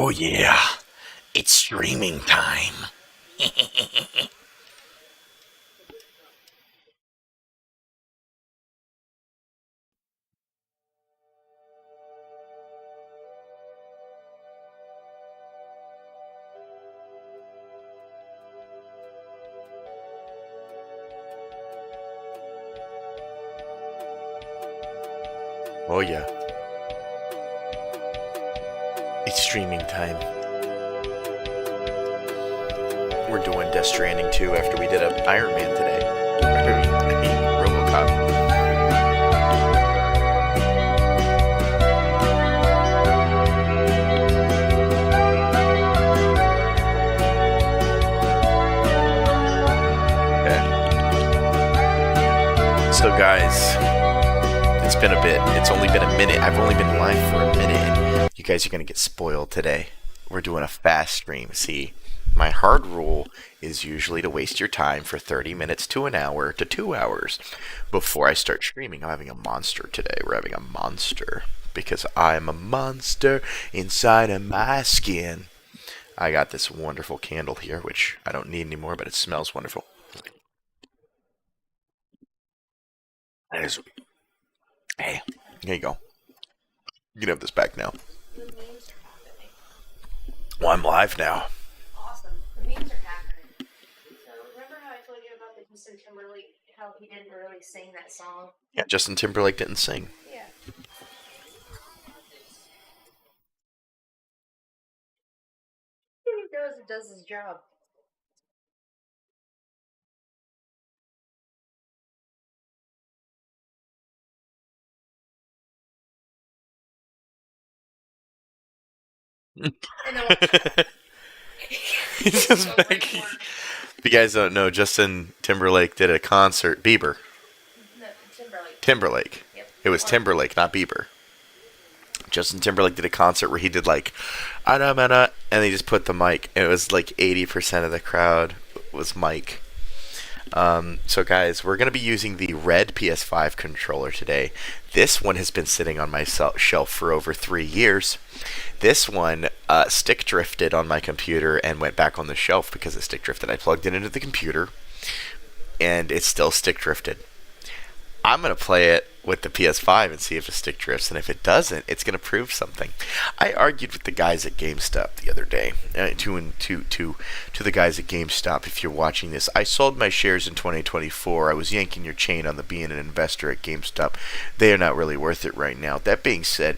Oh yeah, it's streaming time. Oh yeah, it's streaming time. We're doing Death Stranding 2 after we did a Iron Man today. RoboCop. Okay. So guys, it's been a bit. It's only been a minute. I've only been live for a minute, and you guys are gonna get spoiled today. We're doing a fast stream. See, my hard rule is usually to waste your time for 30 minutes to an hour to 2 hours before I start streaming. I'm having a monster today. We're having a monster because I'm a monster inside of my skin. I got this wonderful candle here, which I don't need anymore, but it smells wonderful. There's, hey, here you go. You can have this back now. The memes are happening. Well, I'm live now. Awesome. The memes are happening. So remember how I told you about the Justin Timberlake, how he didn't really sing that song? Yeah, Justin Timberlake didn't sing. Yeah. He goes and does his job. And then He's just back. If you guys don't know, Justin Timberlake did a concert. Bieber. No, Timberlake. Timberlake. Yep. It was Timberlake, not Bieber. Justin Timberlake did a concert where he did like, and they just put the mic. And it was like 80% of the crowd was mic. So guys, we're going to be using the red PS5 controller today. This one has been sitting on my shelf for over 3 years. This one stick drifted on my computer and went back on the shelf because it stick drifted. I plugged it into the computer and it still stick drifted. I'm going to play it with the PS5 and see if it stick drifts, and if it doesn't, it's going to prove something. I argued with the guys at GameStop the other day, to the guys at GameStop, if you're watching this. I sold my shares in 2024. I was yanking your chain on the being an investor at GameStop. They are not really worth it right now. That being said,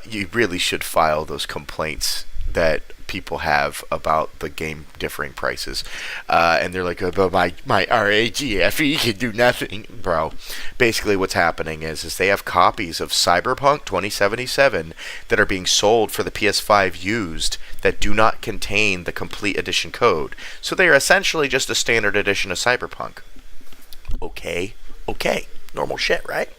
you really should file those complaints that people have about the game differing prices, and they're like, but my RAGFE can do nothing, bro. Basically what's happening is they have copies of Cyberpunk 2077 that are being sold for the PS5 used that do not contain the complete edition code, so they are essentially just a standard edition of Cyberpunk. Okay, normal shit, right?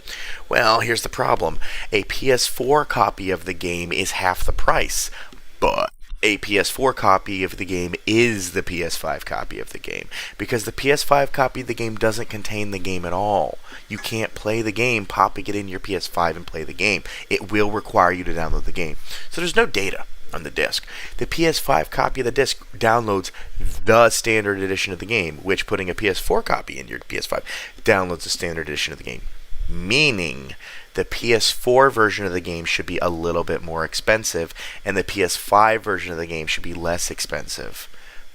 Well, here's the problem. A PS4 copy of the game is half the price, but a PS4 copy of the game is the PS5 copy of the game, because the PS5 copy of the game doesn't contain the game at all. You can't play the game popping it in your PS5 and play the game. It will require you to download the game. So there's no data on the disc. The PS5 copy of the disc downloads the standard edition of the game, which putting a PS4 copy in your PS5 downloads the standard edition of the game. Meaning the PS4 version of the game should be a little bit more expensive, and the PS5 version of the game should be less expensive.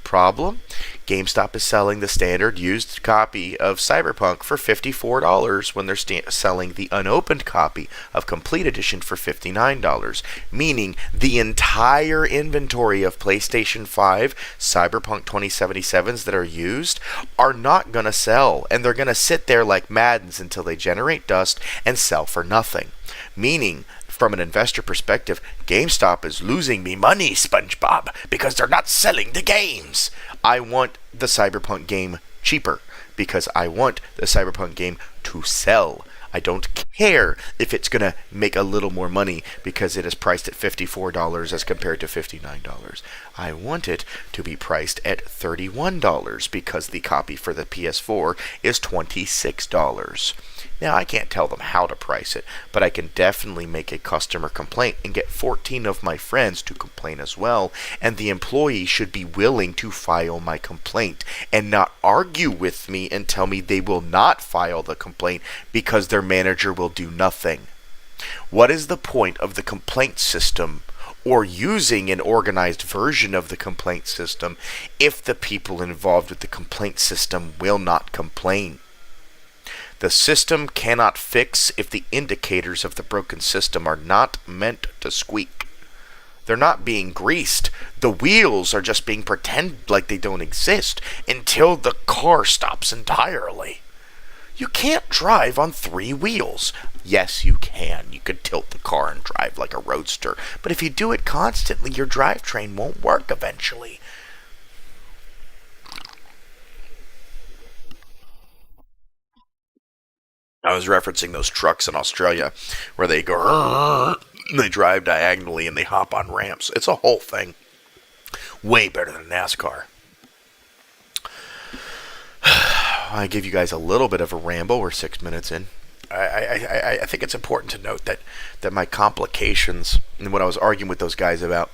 Problem? GameStop is selling the standard used copy of Cyberpunk for $54 when they're selling the unopened copy of Complete Edition for $59, meaning the entire inventory of PlayStation 5 Cyberpunk 2077s that are used are not going to sell, and they're going to sit there like Maddens until they generate dust and sell for nothing. Meaning, from an investor perspective, GameStop is losing me money, SpongeBob, because they're not selling the games. I want the Cyberpunk game cheaper because I want the Cyberpunk game to sell. I don't care if it's going to make a little more money because it is priced at $54 as compared to $59. I want it to be priced at $31 because the copy for the PS4 is $26. Now, I can't tell them how to price it, but I can definitely make a customer complaint and get 14 of my friends to complain as well, and the employee should be willing to file my complaint and not argue with me and tell me they will not file the complaint because their manager will do nothing. What is the point of the complaint system or using an organized version of the complaint system if the people involved with the complaint system will not complain? The system cannot fix if the indicators of the broken system are not meant to squeak. They're not being greased. The wheels are just being pretended like they don't exist until the car stops entirely. You can't drive on 3 wheels. Yes, you can. You could tilt the car and drive like a roadster. But if you do it constantly, your drivetrain won't work eventually. I was referencing those trucks in Australia where they go, they drive diagonally and they hop on ramps. It's a whole thing. Way better than NASCAR. I give you guys a little bit of a ramble. We're 6 minutes in. I think it's important to note that my complications and what I was arguing with those guys about,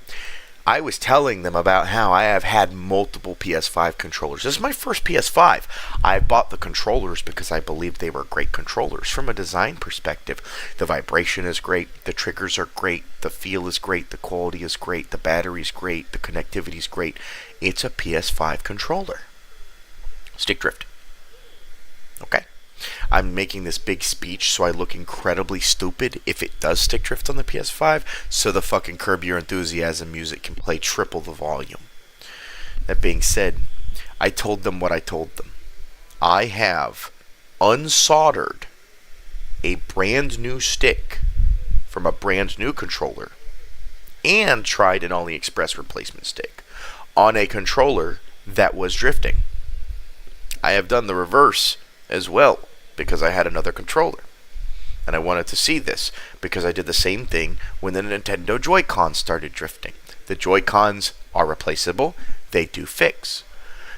I was telling them about how I have had multiple PS5 controllers. This is my first PS5. I bought the controllers because I believed they were great controllers from a design perspective. The vibration is great, the triggers are great, the feel is great, the quality is great, the battery is great, the connectivity is great. It's a PS5 controller. Stick drift. Okay? I'm making this big speech so I look incredibly stupid if it does stick drift on the PS5, so the fucking Curb Your Enthusiasm music can play triple the volume. That being said, I told them what I told them. I have unsoldered a brand new stick from a brand new controller and tried an AliExpress replacement stick on a controller that was drifting. I have done the reverse as well because I had another controller. And I wanted to see this because I did the same thing when the Nintendo Joy-Cons started drifting. The Joy-Cons are replaceable. They do fix.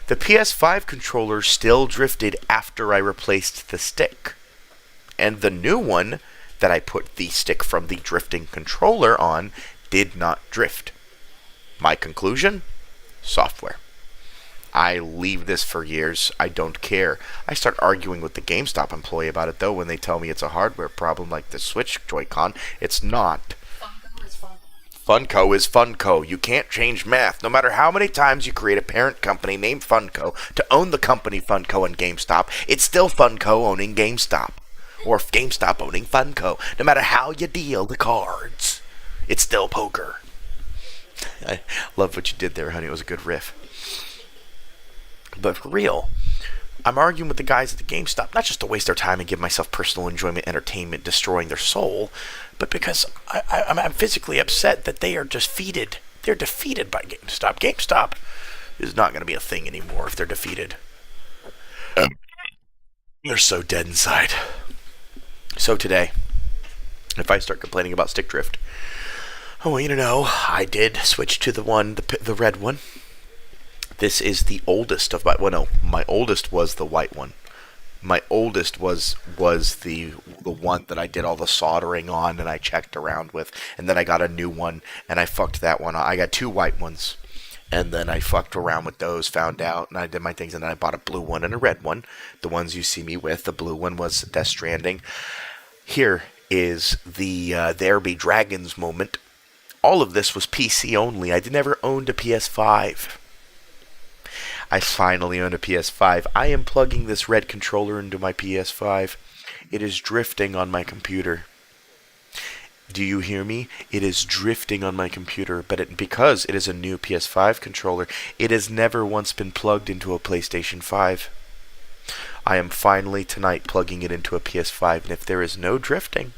The PS5 controller still drifted after I replaced the stick. And the new one that I put the stick from the drifting controller on did not drift. My conclusion? Software. I leave this for years. I don't care. I start arguing with the GameStop employee about it, though, when they tell me it's a hardware problem like the Switch Joy-Con. It's not. Funko is Funko. Funko is Funko. You can't change math. No matter how many times you create a parent company named Funko to own the company Funko and GameStop, it's still Funko owning GameStop. Or GameStop owning Funko. No matter how you deal the cards, it's still poker. I love what you did there, honey. It was a good riff. But for real, I'm arguing with the guys at the GameStop, not just to waste their time and give myself personal enjoyment, entertainment, destroying their soul, but because I'm physically upset that they are defeated. They're defeated by GameStop. GameStop is not going to be a thing anymore if they're defeated. They're so dead inside. So today, if I start complaining about stick drift, I want you to know I did switch to the red one. This is the oldest of my oldest was the white one. My oldest was the one that I did all the soldering on and I checked around with, and then I got a new one and I fucked that one. I got 2 white ones, and then I fucked around with those, found out, and I did my things, and then I bought a blue one and a red one. The ones you see me with, the blue one was Death Stranding. Here is the There Be Dragons moment. All of this was PC only. I never owned a PS5. I finally own a PS5. I am plugging this red controller into my PS5. It is drifting on my computer. Do you hear me? It is drifting on my computer, but because it is a new PS5 controller, it has never once been plugged into a PlayStation 5. I am finally tonight plugging it into a PS5, and if there is no drifting,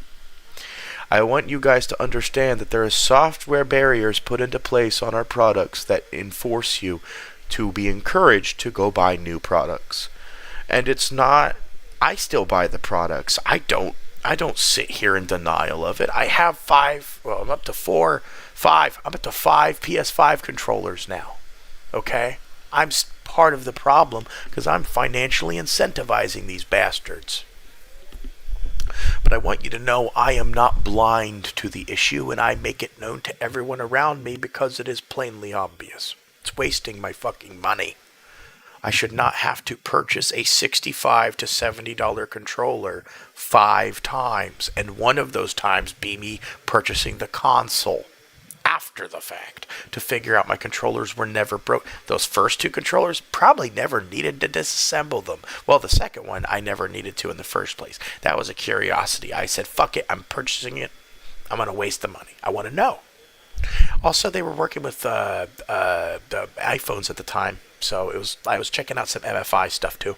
I want you guys to understand that there are software barriers put into place on our products that enforce you to be encouraged to go buy new products. And it's not, I still buy the products. I don't sit here in denial of it. I have 5, well, I'm up to 4, 5. I'm up to 5 PS5 controllers now. Okay? I'm part of the problem because I'm financially incentivizing these bastards. But I want you to know I am not blind to the issue, and I make it known to everyone around me because it is plainly obvious. It's wasting my fucking money. I should not have to purchase a $65 to $70 controller 5 times, and one of those times be me purchasing the console after the fact to figure out my controllers were never broke. Those first two controllers probably never needed to disassemble them. Well, the second one I never needed to in the first place. That was a curiosity. I said, fuck it, I'm purchasing it. I'm going to waste the money. I want to know. Also, they were working with the iPhones at the time, so I was checking out some MFI stuff too.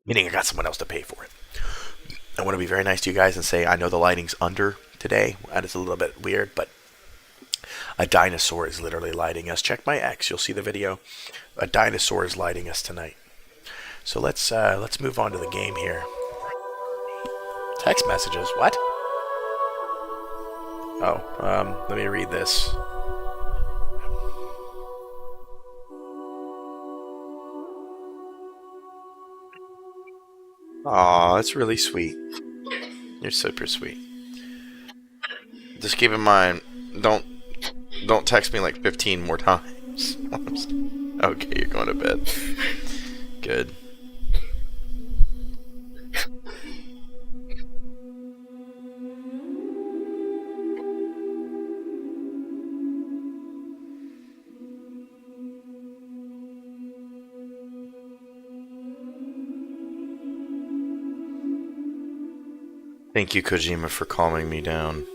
Meaning I got someone else to pay for it. I want to be very nice to you guys and say I know the lighting's under today. That is a little bit weird, but a dinosaur is literally lighting us. Check my X, you'll see the video. A dinosaur is lighting us tonight. So let's move on to the game here. Text messages. What? Oh, let me read this. Aw, that's really sweet. You're super sweet. Just keep in mind, don't don't text me like 15 more times. Okay, you're going to bed. Good. Thank you, Kojima, for calming me down.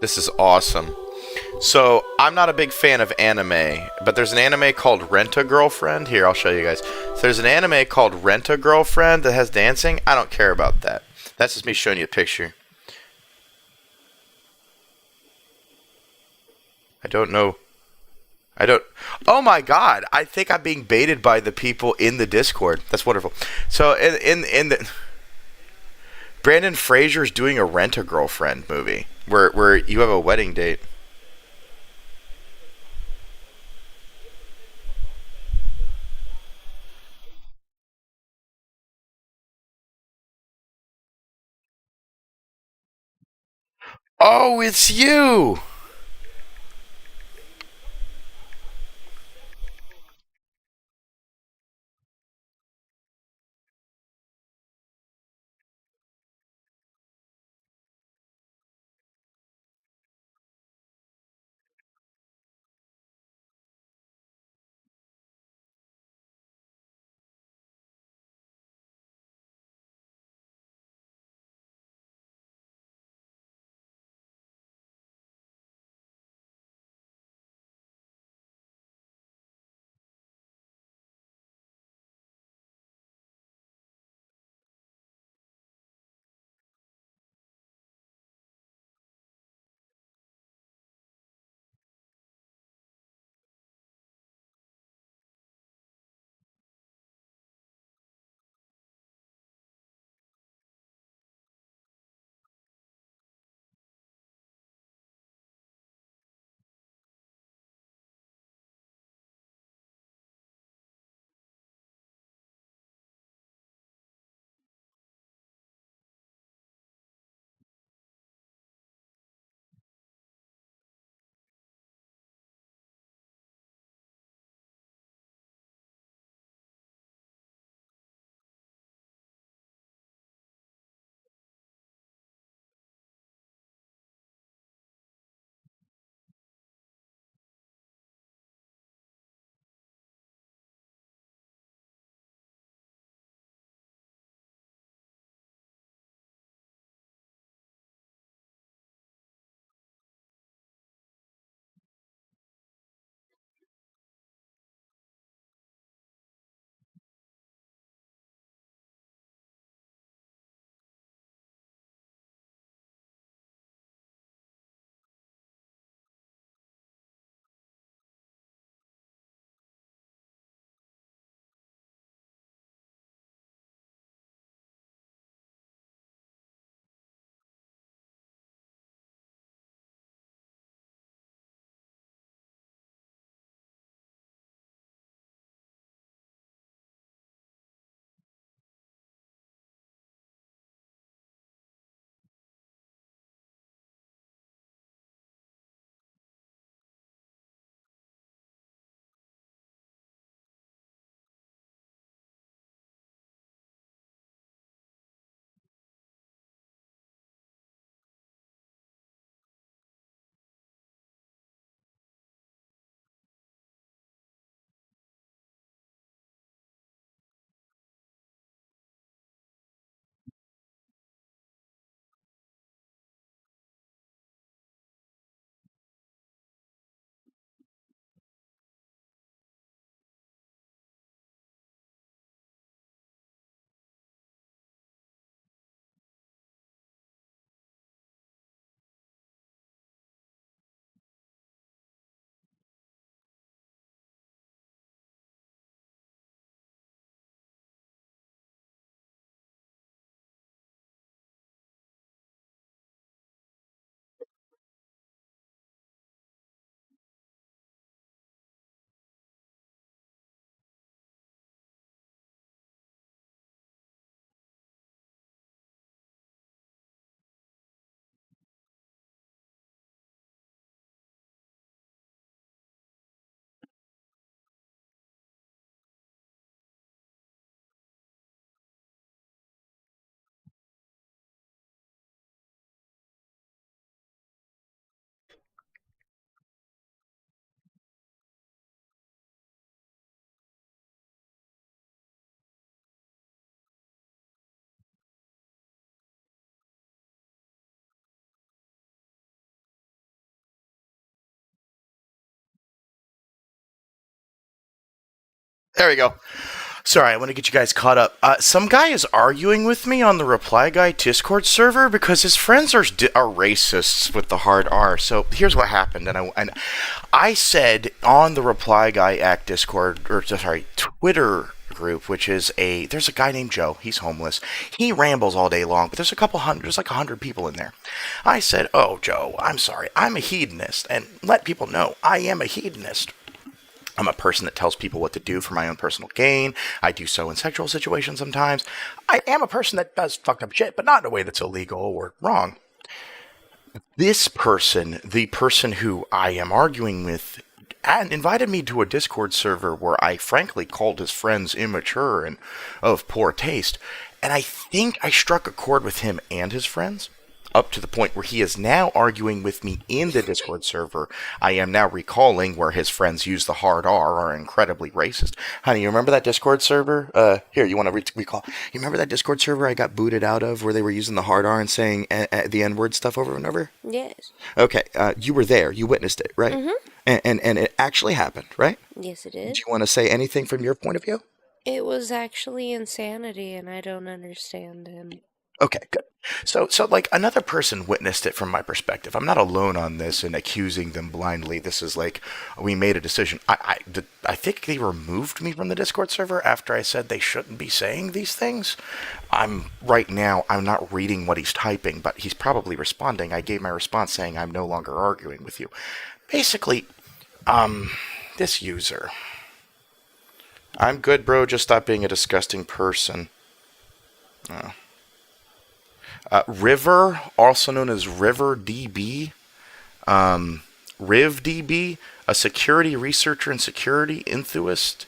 This is awesome. So, I'm not a big fan of anime, but there's an anime called Rent a Girlfriend. Here, I'll show you guys. So there's an anime called Rent a Girlfriend that has dancing. I don't care about that. That's just me showing you a picture. I don't know. I don't. Oh my god! I think I'm being baited by the people in the Discord. That's wonderful. So in the Brandon Fraser's doing a Rent a Girlfriend movie where you have a wedding date. Oh, it's you! There we go. Sorry, I want to get you guys caught up. Some guy is arguing with me on the Reply Guy Discord server because his friends are racists with the hard R. So here's what happened, and I said on the Reply Guy Act Discord, or sorry, Twitter group, which is there's a guy named Joe. He's homeless. He rambles all day long, but there's a couple hundred, there's like 100 people in there. I said, "Oh, Joe, I'm sorry. I'm a hedonist, and let people know I am a hedonist. I'm a person that tells people what to do for my own personal gain. I do so in sexual situations sometimes. I am a person that does fucked up shit, but not in a way that's illegal or wrong." This person, the person who I am arguing with, and invited me to a Discord server where I frankly called his friends immature and of poor taste. And I think I struck a chord with him and his friends up to the point where he is now arguing with me in the Discord server. I am now recalling where his friends use the hard R, are incredibly racist. Honey, you remember that Discord server? Here, you want to recall? You remember that Discord server I got booted out of where they were using the hard R and saying the N-word stuff over and over? Yes. Okay, you were there. You witnessed it, right? Mhm. And it actually happened, right? Yes, it Do did. you want to say anything from your point of view? It was actually insanity, and I don't understand him. Okay, good. So like another person witnessed it from my perspective. I'm not alone on this and accusing them blindly. This is like we made a decision. I think they removed me from the Discord server after I said they shouldn't be saying these things. I'm right now. I'm not reading what he's typing, but he's probably responding. I gave my response saying I'm no longer arguing with you. Basically, this user. I'm good, bro. Just stop being a disgusting person. Oh. River, also known as RiverDB, RivDB, a security researcher and security enthusiast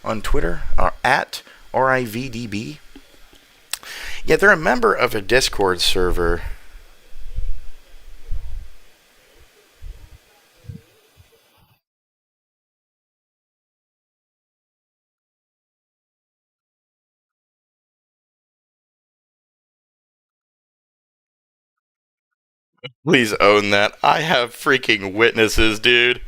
on Twitter, at RIVDB. Yeah, they're a member of a Discord server. Please own that. I have freaking witnesses, dude.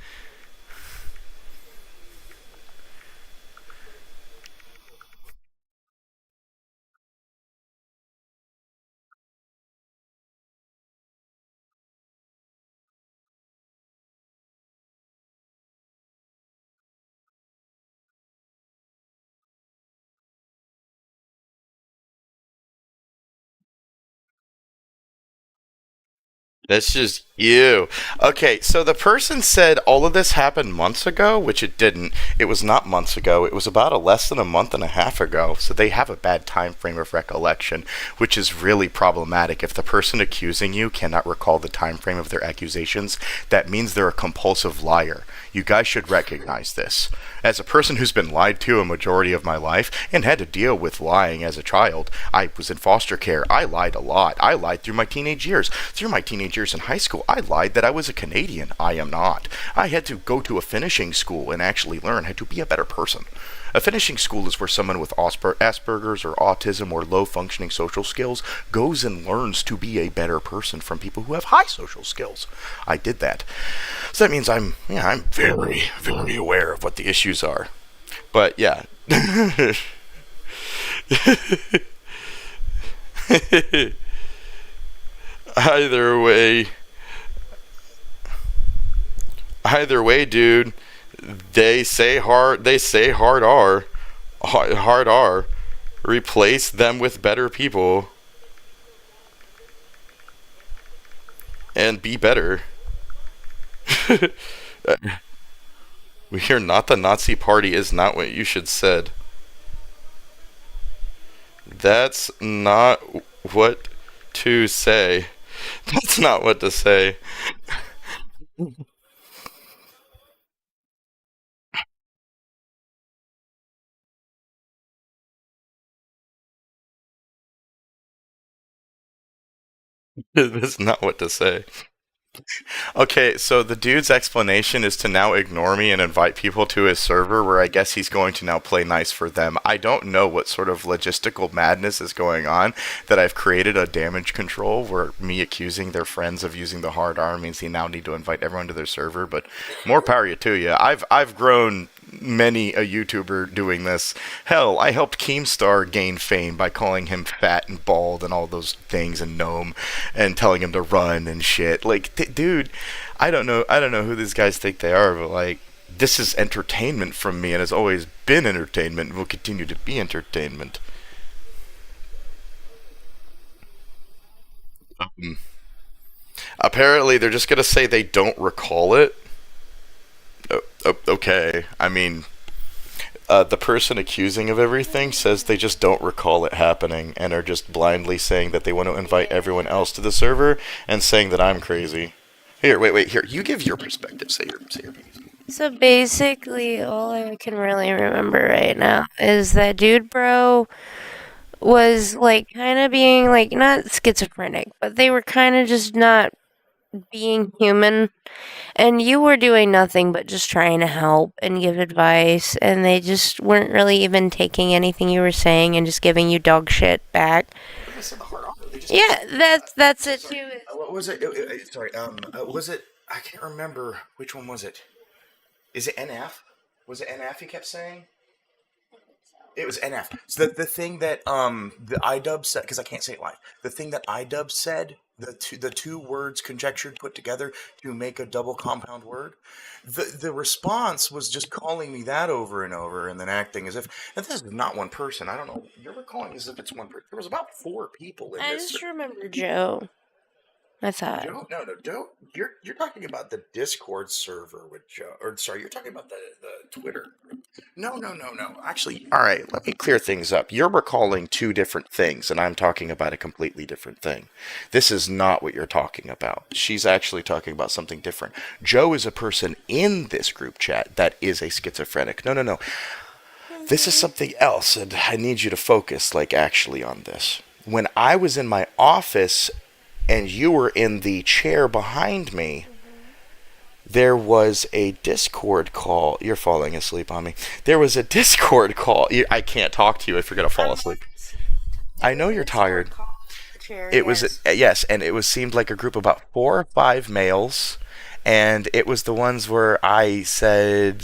That's just you. Okay, so the person said all of this happened months ago, which it didn't. It was not months ago. It was about a less than a month and a half ago. So they have a bad time frame of recollection, which is really problematic. If the person accusing you cannot recall the time frame of their accusations, that means they're a compulsive liar. You guys should recognize this. As a person who's been lied to a majority of my life and had to deal with lying as a child, I was in foster care. I lied a lot. I lied through my teenage years. Through my teenage years in high school, I lied that I was a Canadian. I am not. I had to go to a finishing school and actually learn how to be a better person. A finishing school is where someone with Asperger's or autism or low functioning social skills goes and learns to be a better person from people who have high social skills. I did that. So that means I'm very, very aware of what the issues are. But yeah. either way, either way, dude, they say hard R, hard R. Replace them with better people and be better. We are not the Nazi party is not what you should said. That's not what to say. That's not what to say. That's not what to say. Okay, so the dude's explanation is to now ignore me and invite people to his server where I guess he's going to now play nice for them. I don't know what sort of logistical madness is going on that I've created a damage control where me accusing their friends of using the hard R means he now need to invite everyone to their server, but more power to you. I've grown many a YouTuber doing this. Hell, I helped Keemstar gain fame by calling him fat and bald and all those things and gnome and telling him to run and shit. Like, dude, I don't know who these guys think they are, but like, this is entertainment from me and has always been entertainment and will continue to be entertainment. Um, Apparently, they're just gonna say they don't recall it. Okay, I mean, the person accusing of everything says they just don't recall it happening and are just blindly saying that they want to invite everyone else to the server and saying that I'm crazy. Here, wait, here. You give your perspective. Say your piece. So basically, all I can really remember right now is that dude bro was like kind of being like not schizophrenic, but they were kind of just not being human. And you were doing nothing but just trying to help and give advice, and they just weren't really even taking anything you were saying and just giving you dog shit back. They said the hard offer. They just Yeah, that's it sorry. too. What was it? Sorry. Was it? I can't remember which one was it. Is it NF? Was it NF? He kept saying. It was NF. So the thing that the iDub said, because I can't say it live. The thing that iDub said, the two words conjectured put together to make a double compound word. The response was just calling me that over and over, and then acting as if and this is not one person. I don't know. You're recalling as if it's one person. There was about four people in I this. just remember Joe. I thought. Don't. You're talking about the Discord server with Joe, or sorry, you're talking about the Twitter. No. Actually, all right. Let me clear things up. You're recalling two different things, and I'm talking about a completely different thing. This is not what you're talking about. She's actually talking about something different. Joe is a person in this group chat that is a schizophrenic. No. This is something else, and I need you to focus, like, actually on this. When I was in my office and you were in the chair behind me, there was a Discord call. You're falling asleep on me. There was a Discord call. I can't talk to you if you're going to fall asleep. I know you're tired. It was, yes, and it was seemed like a group of about 4 or 5 males. And it was the ones where I said,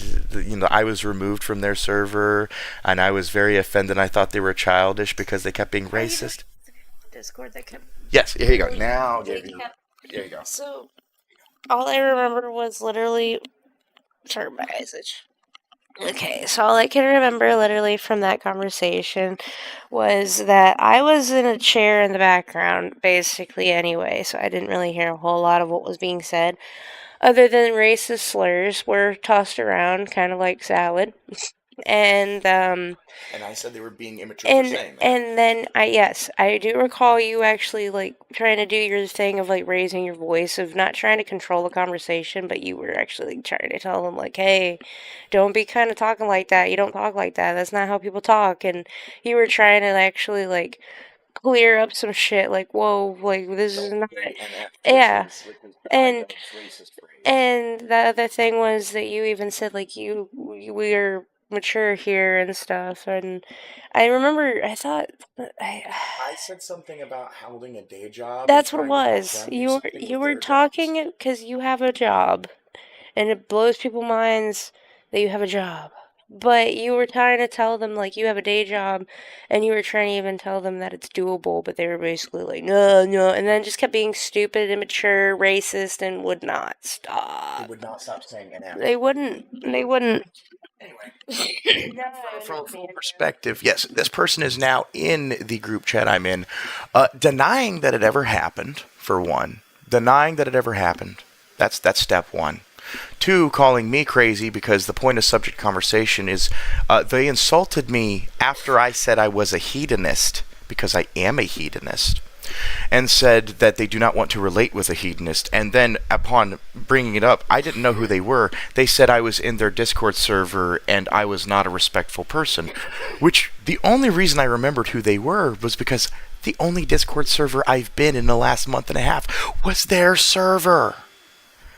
I was removed from their server, and I was very offended. I thought they were childish because they kept being racist. Discord that kept. Yes, here you go. Now, there you go. So all I remember was literally. Sorry, my eyes itch. Okay, so all I can remember literally from that conversation was that I was in a chair in the background, basically, anyway, so I didn't really hear a whole lot of what was being said, other than racist slurs were tossed around, kind of like salad. And And I said they were being immature for saying that. and then I do recall you actually like trying to do your thing of like raising your voice, of not trying to control the conversation, but you were actually like, trying to tell them like, hey, don't be kind of talking like that. You don't talk like that. That's not how people talk. And you were trying to actually like clear up some shit. Like, whoa, like this is not. Yeah, and the other thing was that you even said like we are mature here and stuff, and I remember I thought I said something about holding a day job. that's what it was. You were talking because you have a job, and it blows people's minds that you have a job. But you were trying to tell them like you have a day job, and you were trying to even tell them that it's doable, but they were basically like no, and then just kept being stupid, immature, racist, and would not stop. They would not stop saying an They wouldn't. Anyway, from a full perspective, yes, this person is now in the group chat I'm in, denying that it ever happened. For one, denying that it ever happened. That's step one. 2, calling me crazy because the point of subject conversation is they insulted me after I said I was a hedonist, because I am a hedonist, and said that they do not want to relate with a hedonist. And then upon bringing it up, I didn't know who they were. They said I was in their Discord server and I was not a respectful person, which the only reason I remembered who they were was because the only Discord server I've been in the last month and a half was their server.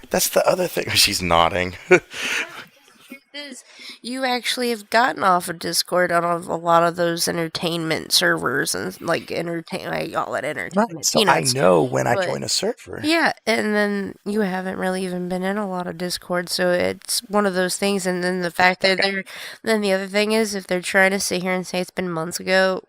That's the other thing. She's nodding. Is you actually have gotten off of Discord on a lot of those entertainment servers and like I call it Right. entertainment So I peanuts. know when I But join a server. yeah, and then you haven't really even been in a lot of Discord, so it's one of those things. And then the fact that then the other thing is, if they're trying to sit here and say it's been months ago,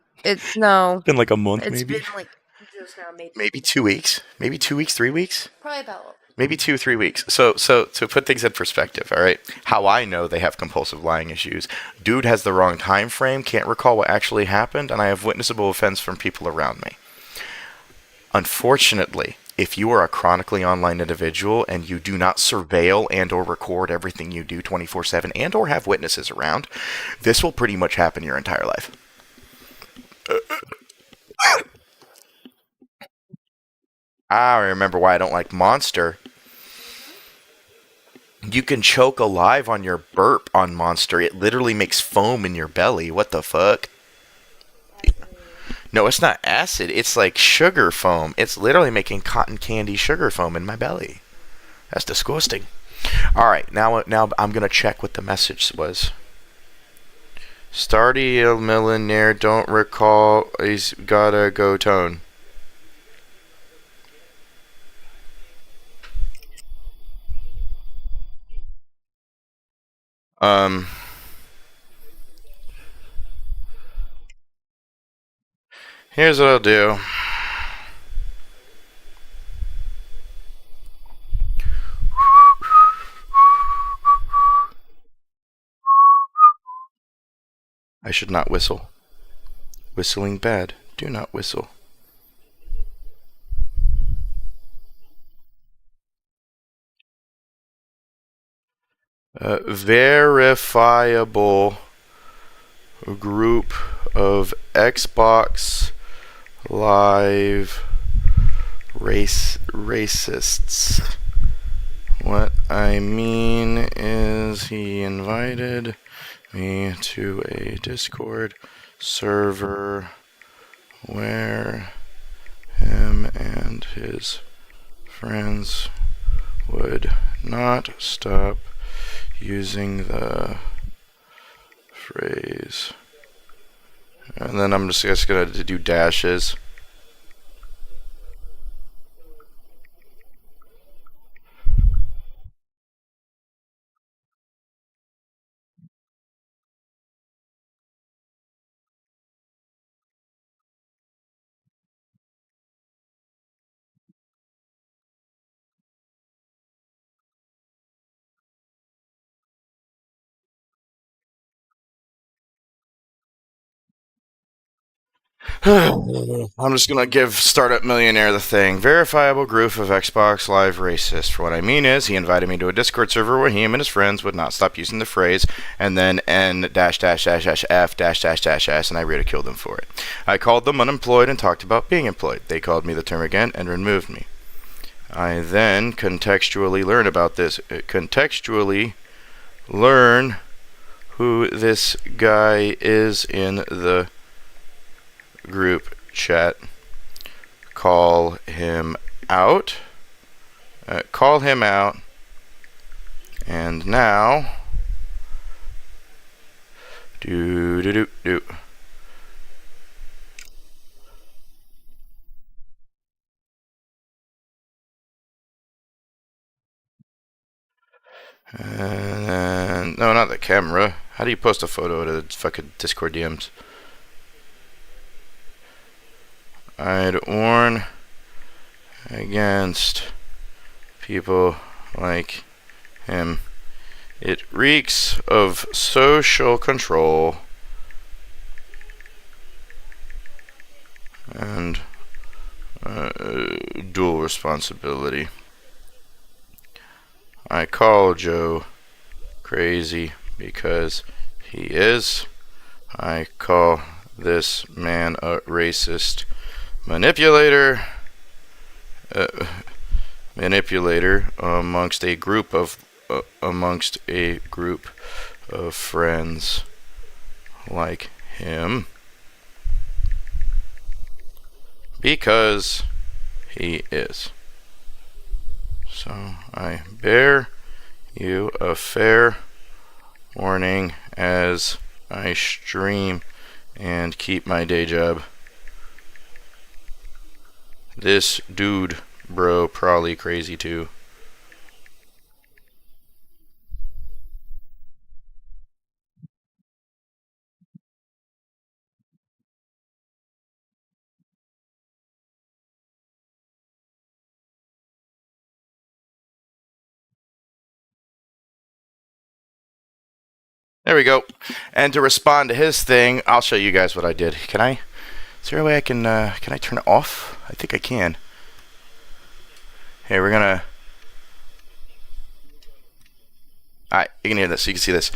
no, Been like a month, it's maybe. been like just now, maybe Maybe 2 weeks. Maybe 2 weeks, 3 weeks. probably about. Maybe 2, 3 weeks. So to put things in perspective, all right. How I know they have compulsive lying issues. Dude has the wrong time frame, can't recall what actually happened, and I have witnessable offense from people around me. Unfortunately, if you are a chronically online individual and you do not surveil and or record everything you do 24/7 and or have witnesses around, this will pretty much happen your entire life. I remember why I don't like Monster. You can choke alive on your burp on Monster. It literally makes foam in your belly. What the fuck? No, it's not acid. It's like sugar foam. It's literally making cotton candy sugar foam in my belly. That's disgusting. All right, now I'm gonna check what the message was. Starty a millionaire. Don't recall. He's gotta go tone. Um. Here's what I'll do. I should not whistle. Whistling bad. Do not whistle. Verifiable group of Xbox Live racists. What I mean is he invited me to a Discord server where him and his friends would not stop using the phrase. And then I'm just gonna do dashes. I'm just gonna give Startup Millionaire the thing. Verifiable group of Xbox Live racist. For what I mean is, he invited me to a Discord server where he and his friends would not stop using the phrase, and then N dash dash dash dash F dash dash dash S, and I ridiculed them for it. I called them unemployed and talked about being employed. They called me the term again and removed me. I then contextually learn who this guy is in the group chat. Call him out. And now, do. And no, not the camera. How do you post a photo to the fucking Discord DMs? I'd warn against people like him. It reeks of social control and dual responsibility. I call Joe crazy because he is. I call this man a racist manipulator amongst a group of friends like him because he is. So I bear you a fair Warning as I stream and keep my day job. This dude, bro, probably crazy too. There we go. And to respond to his thing, I'll show you guys what I did. Can I? Is there a way I can I turn it off? I think I can. Hey, we're gonna. Alright, you can hear this. You can see this.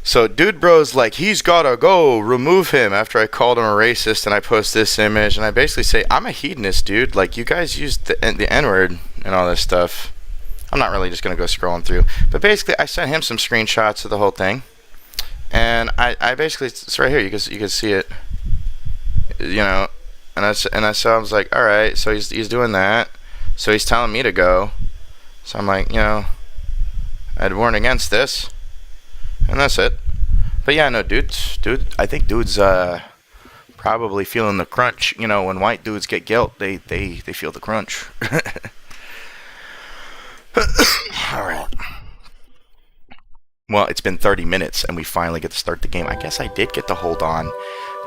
So, Dude Bro's like, he's gotta go. Remove him. After I called him a racist, and I post this image, and I basically say, I'm a hedonist, dude. Like, you guys use the N-word and all this stuff. I'm not really just gonna go scrolling through, but basically, I sent him some screenshots of the whole thing, and I basically, it's right here. You can see it. You know, and I saw. I was like, all right. So he's doing that. So he's telling me to go. So I'm like, I'd warn against this, and that's it. But yeah, no, dude, I think dude's probably feeling the crunch. You know, when white dudes get guilt, they feel the crunch. All right. Well, it's been 30 minutes, and we finally get to start the game. I guess I did get to hold on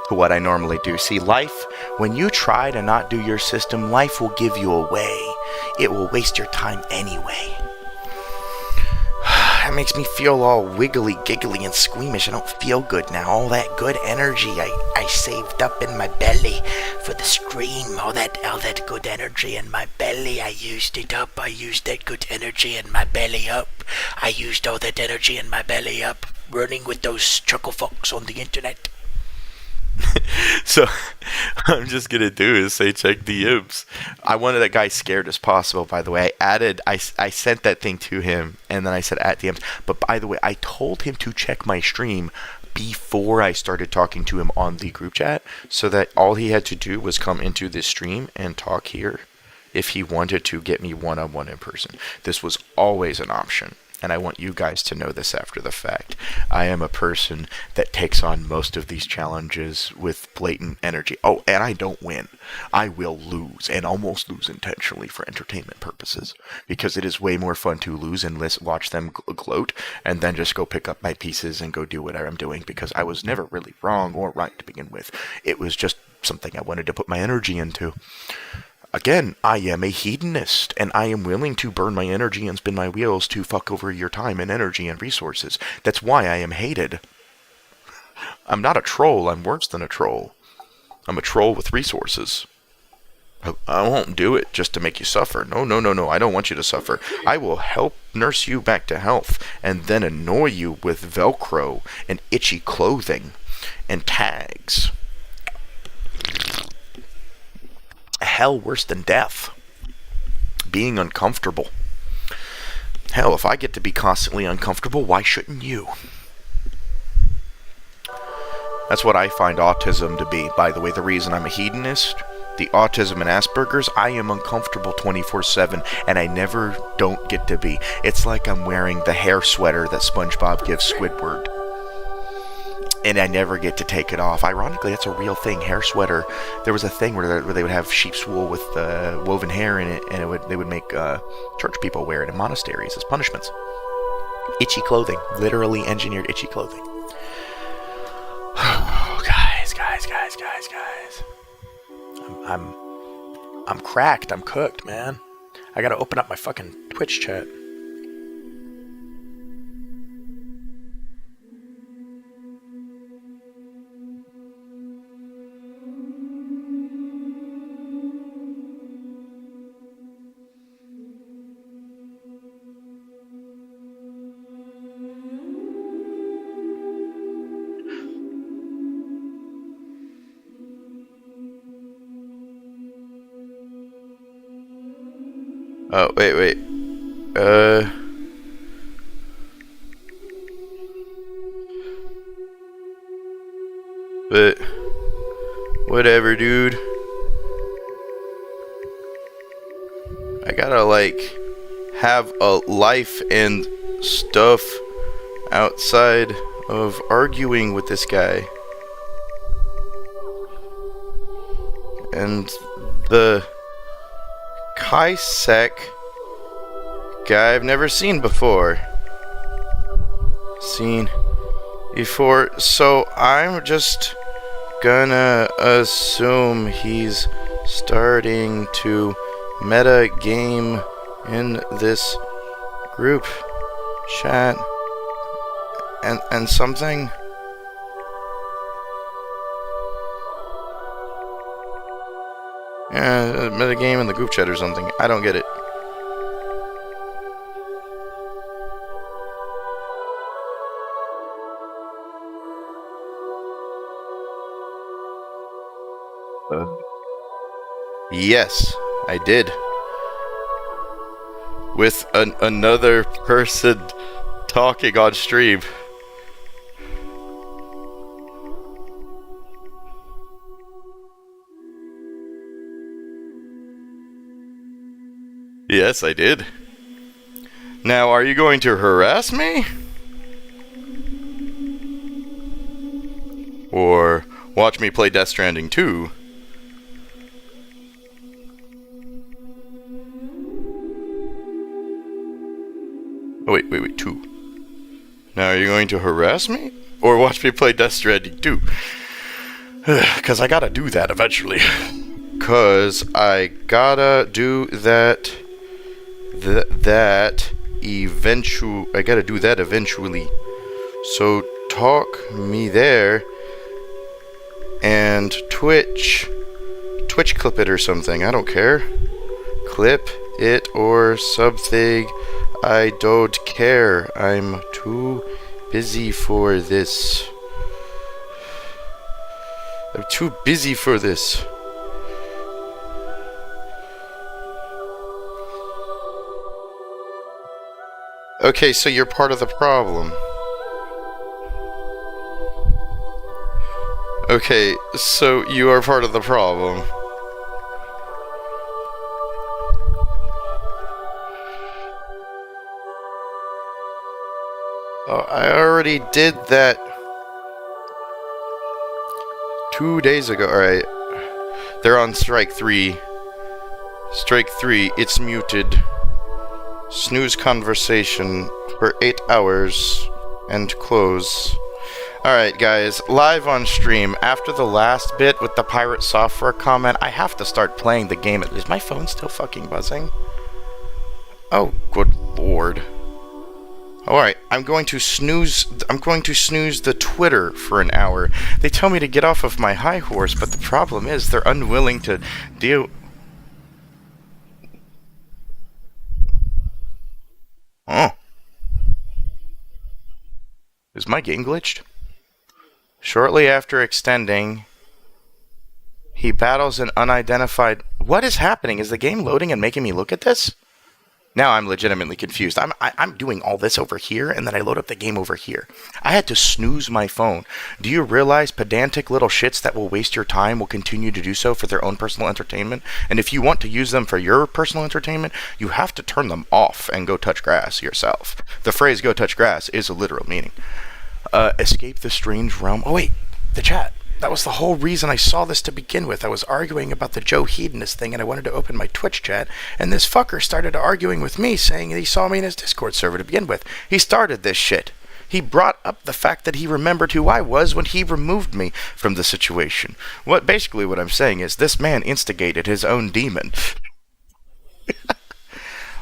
to what I normally do. See, life, when you try to not do your system, life will give you away. It will waste your time anyway. That makes me feel all wiggly, giggly, and squeamish. I don't feel good now. All that good energy I saved up in my belly for the stream. All that good energy in my belly. I used it up. I used that good energy in my belly up. I used all that energy in my belly up running with those chuckle fucks on the internet. So what I'm just gonna do is say check DMs. I wanted that guy scared as possible, by the way. I sent that thing to him, and then I said at DMs. But by the way, I told him to check my stream before I started talking to him on the group chat, so that all he had to do was come into this stream and talk here if he wanted to get me one-on-one in person. This was always an option. And I want you guys to know this after the fact. I am a person that takes on most of these challenges with blatant energy. Oh, and I don't win. I will lose, and almost lose intentionally for entertainment purposes. Because it is way more fun to lose and watch them gloat, and then just go pick up my pieces and go do whatever I'm doing, because I was never really wrong or right to begin with. It was just something I wanted to put my energy into. Again, I am a hedonist, and I am willing to burn my energy and spin my wheels to fuck over your time and energy and resources. That's why I am hated. I'm not a troll, I'm worse than a troll. I'm a troll with resources. I won't do it just to make you suffer. No, I don't want you to suffer. I will help nurse you back to health, and then annoy you with Velcro and itchy clothing and tags. Hell, worse than death. Being uncomfortable. Hell, if I get to be constantly uncomfortable, why shouldn't you? That's what I find autism to be. By the way, the reason I'm a hedonist, the autism and Asperger's, I am uncomfortable 24/7, and I never don't get to be. It's like I'm wearing the hair sweater that SpongeBob gives Squidward, and I never get to take it off. Ironically, that's a real thing. Hair sweater. There was a thing where they would have sheep's wool with woven hair in it, and they would make church people wear it in monasteries as punishments. Itchy clothing, literally engineered itchy clothing. guys. I'm cracked. I'm cooked, man. I gotta open up my fucking Twitch chat. Oh, wait. But whatever, dude. I gotta, like, have a life and stuff. outside of arguing with this guy. And the Kaisek guy I've never seen before. So I'm just gonna assume he's starting to meta game in this group chat and something. Yeah, meta game in the group chat or something. I don't get it. Yes, I did. With another person talking on stream. Yes, I did. Now, are you going to harass me? Or watch me play Death Stranding 2? Oh, wait, 2. Now, are you going to harass me? Or watch me play Death Stranding 2? Because I gotta do that eventually. Because I gotta do that... I gotta do that eventually. So, talk me there. And Twitch clip it or something. I don't care. Clip it or something. I don't care. I'm too busy for this. I'm too busy for this. Okay, so you're part of the problem. Okay, so you are part of the problem. Oh, I already did that 2 days ago. Alright. They're on strike 3. Strike 3, it's muted. Snooze conversation for 8 hours and close. Alright guys, live on stream, after the last bit with the pirate software comment, I have to start playing the game. Is my phone still fucking buzzing? Oh, good lord. Alright, I'm going to snooze the Twitter for an hour. They tell me to get off of my high horse, but the problem is they're unwilling to deal... Oh. Is my game glitched? Shortly after extending, he battles an unidentified... What is happening? Is the game loading and making me look at this? Now I'm legitimately confused. I'm doing all this over here, and then I load up the game over here. I had to snooze my phone. Do you realize pedantic little shits that will waste your time will continue to do so for their own personal entertainment? And if you want to use them for your personal entertainment, you have to turn them off and go touch grass yourself. The phrase "go touch grass" is a literal meaning. Escape the strange realm. Oh wait, the chat. That was the whole reason I saw this to begin with. I was arguing about the Joe Hedonist thing, and I wanted to open my Twitch chat, and this fucker started arguing with me, saying that he saw me in his Discord server to begin with. He started this shit. He brought up the fact that he remembered who I was when he removed me from the situation. Basically what I'm saying is, this man instigated his own demon.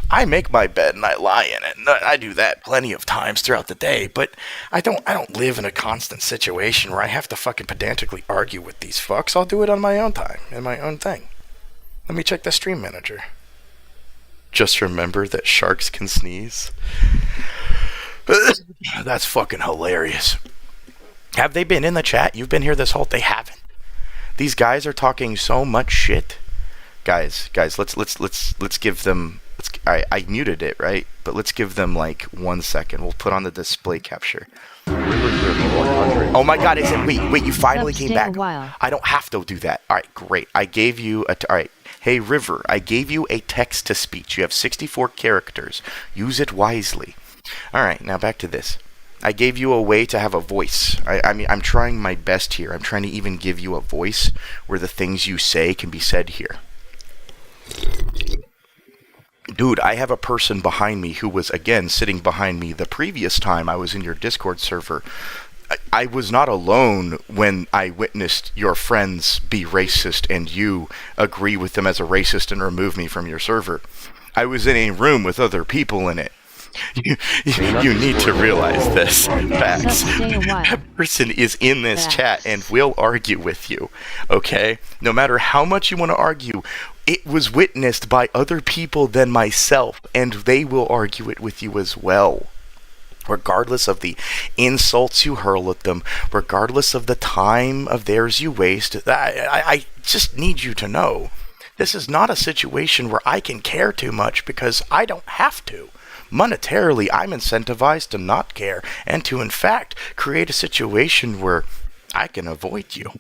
I make my bed and I lie in it. And I do that plenty of times throughout the day, but I don't live in a constant situation where I have to fucking pedantically argue with these fucks. I'll do it on my own time, in my own thing. Let me check the stream manager. Just remember that sharks can sneeze. That's fucking hilarious. Have they been in the chat? You've been here this whole... They haven't. These guys are talking so much shit. Guys, let's give them... I muted it, right? But let's give them like 1 second. We'll put on the display capture. Oh my god, is it... Wait, you finally came back. I don't have to do that. Alright, great. I gave you a... Alright. Hey, River, I gave you a text-to-speech. You have 64 characters. Use it wisely. Alright, now back to this. I gave you a way to have a voice. I mean, I'm trying my best here. I'm trying to even give you a voice where the things you say can be said here. Dude, I have a person behind me who was, again, sitting behind me the previous time I was in your Discord server. I was not alone when I witnessed your friends be racist and you agree with them as a racist and remove me from your server. I was in a room with other people in it. You need to realize this. Facts. That person is in this chat and will argue with you. Okay? No matter how much you want to argue, it was witnessed by other people than myself, and they will argue it with you as well. Regardless of the insults you hurl at them, regardless of the time of theirs you waste, I just need you to know, this is not a situation where I can care too much because I don't have to. Monetarily, I'm incentivized to not care and to, in fact, create a situation where I can avoid you.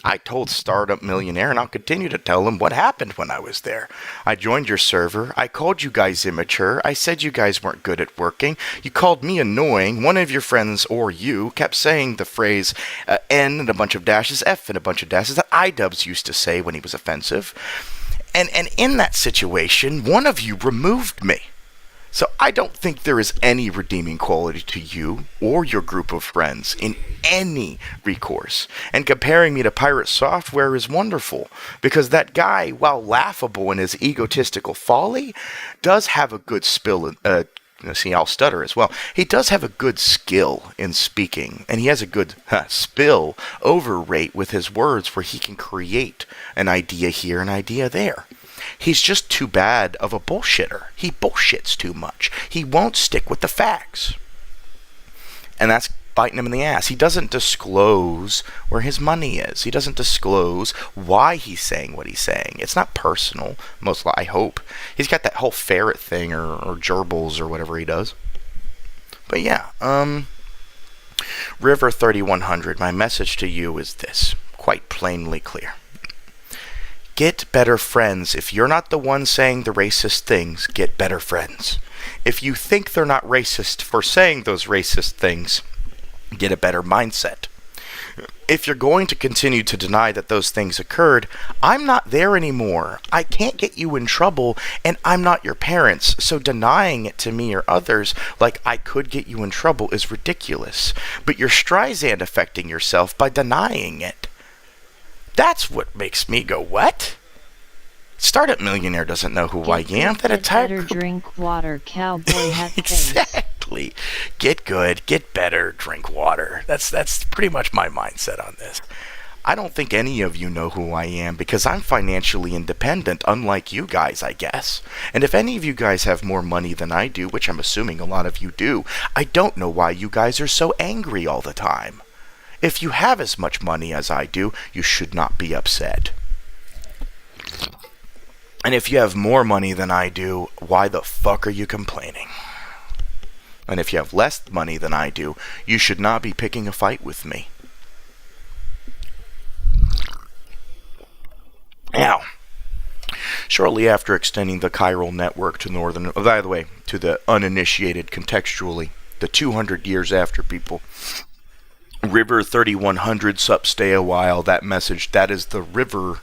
I told Startup Millionaire, and I'll continue to tell him what happened when I was there. I joined your server. I called you guys immature. I said you guys weren't good at working. You called me annoying. One of your friends, or you, kept saying the phrase N and a bunch of dashes, F and a bunch of dashes that iDubbbz used to say when he was offensive. And in that situation, one of you removed me. So I don't think there is any redeeming quality to you or your group of friends in any recourse. And comparing me to Pirate Software is wonderful, because that guy, while laughable in his egotistical folly, does have a good see, I'll stutter as well. He does have a good skill in speaking, and he has a good spill over rate with his words where he can create an idea here, an idea there. He's just too bad of a bullshitter. He bullshits too much. He won't stick with the facts. And that's biting him in the ass. He doesn't disclose where his money is. He doesn't disclose why he's saying what he's saying. It's not personal, I hope. He's got that whole ferret thing or gerbils or whatever he does. But yeah, River 3100, my message to you is this, quite plainly clear. Get better friends. If you're not the one saying the racist things, get better friends. If you think they're not racist for saying those racist things, get a better mindset. If you're going to continue to deny that those things occurred, I'm not there anymore. I can't get you in trouble, and I'm not your parents, so denying it to me or others like I could get you in trouble is ridiculous. But you're Streisand affecting yourself by denying it. That's what makes me go, what? Startup Millionaire doesn't know who I am. That entire better drink water, cowboy hat face. Exactly. Get good, get better, drink water. That's pretty much my mindset on this. I don't think any of you know who I am because I'm financially independent, unlike you guys, I guess. And if any of you guys have more money than I do, which I'm assuming a lot of you do, I don't know why you guys are so angry all the time. If you have as much money as I do, you should not be upset. And if you have more money than I do, why the fuck are you complaining? And if you have less money than I do, you should not be picking a fight with me. Now, shortly after extending the chiral network to by the way, to the uninitiated contextually, the 200 years after people, River 3100 sup, stay a while, that message, that is the River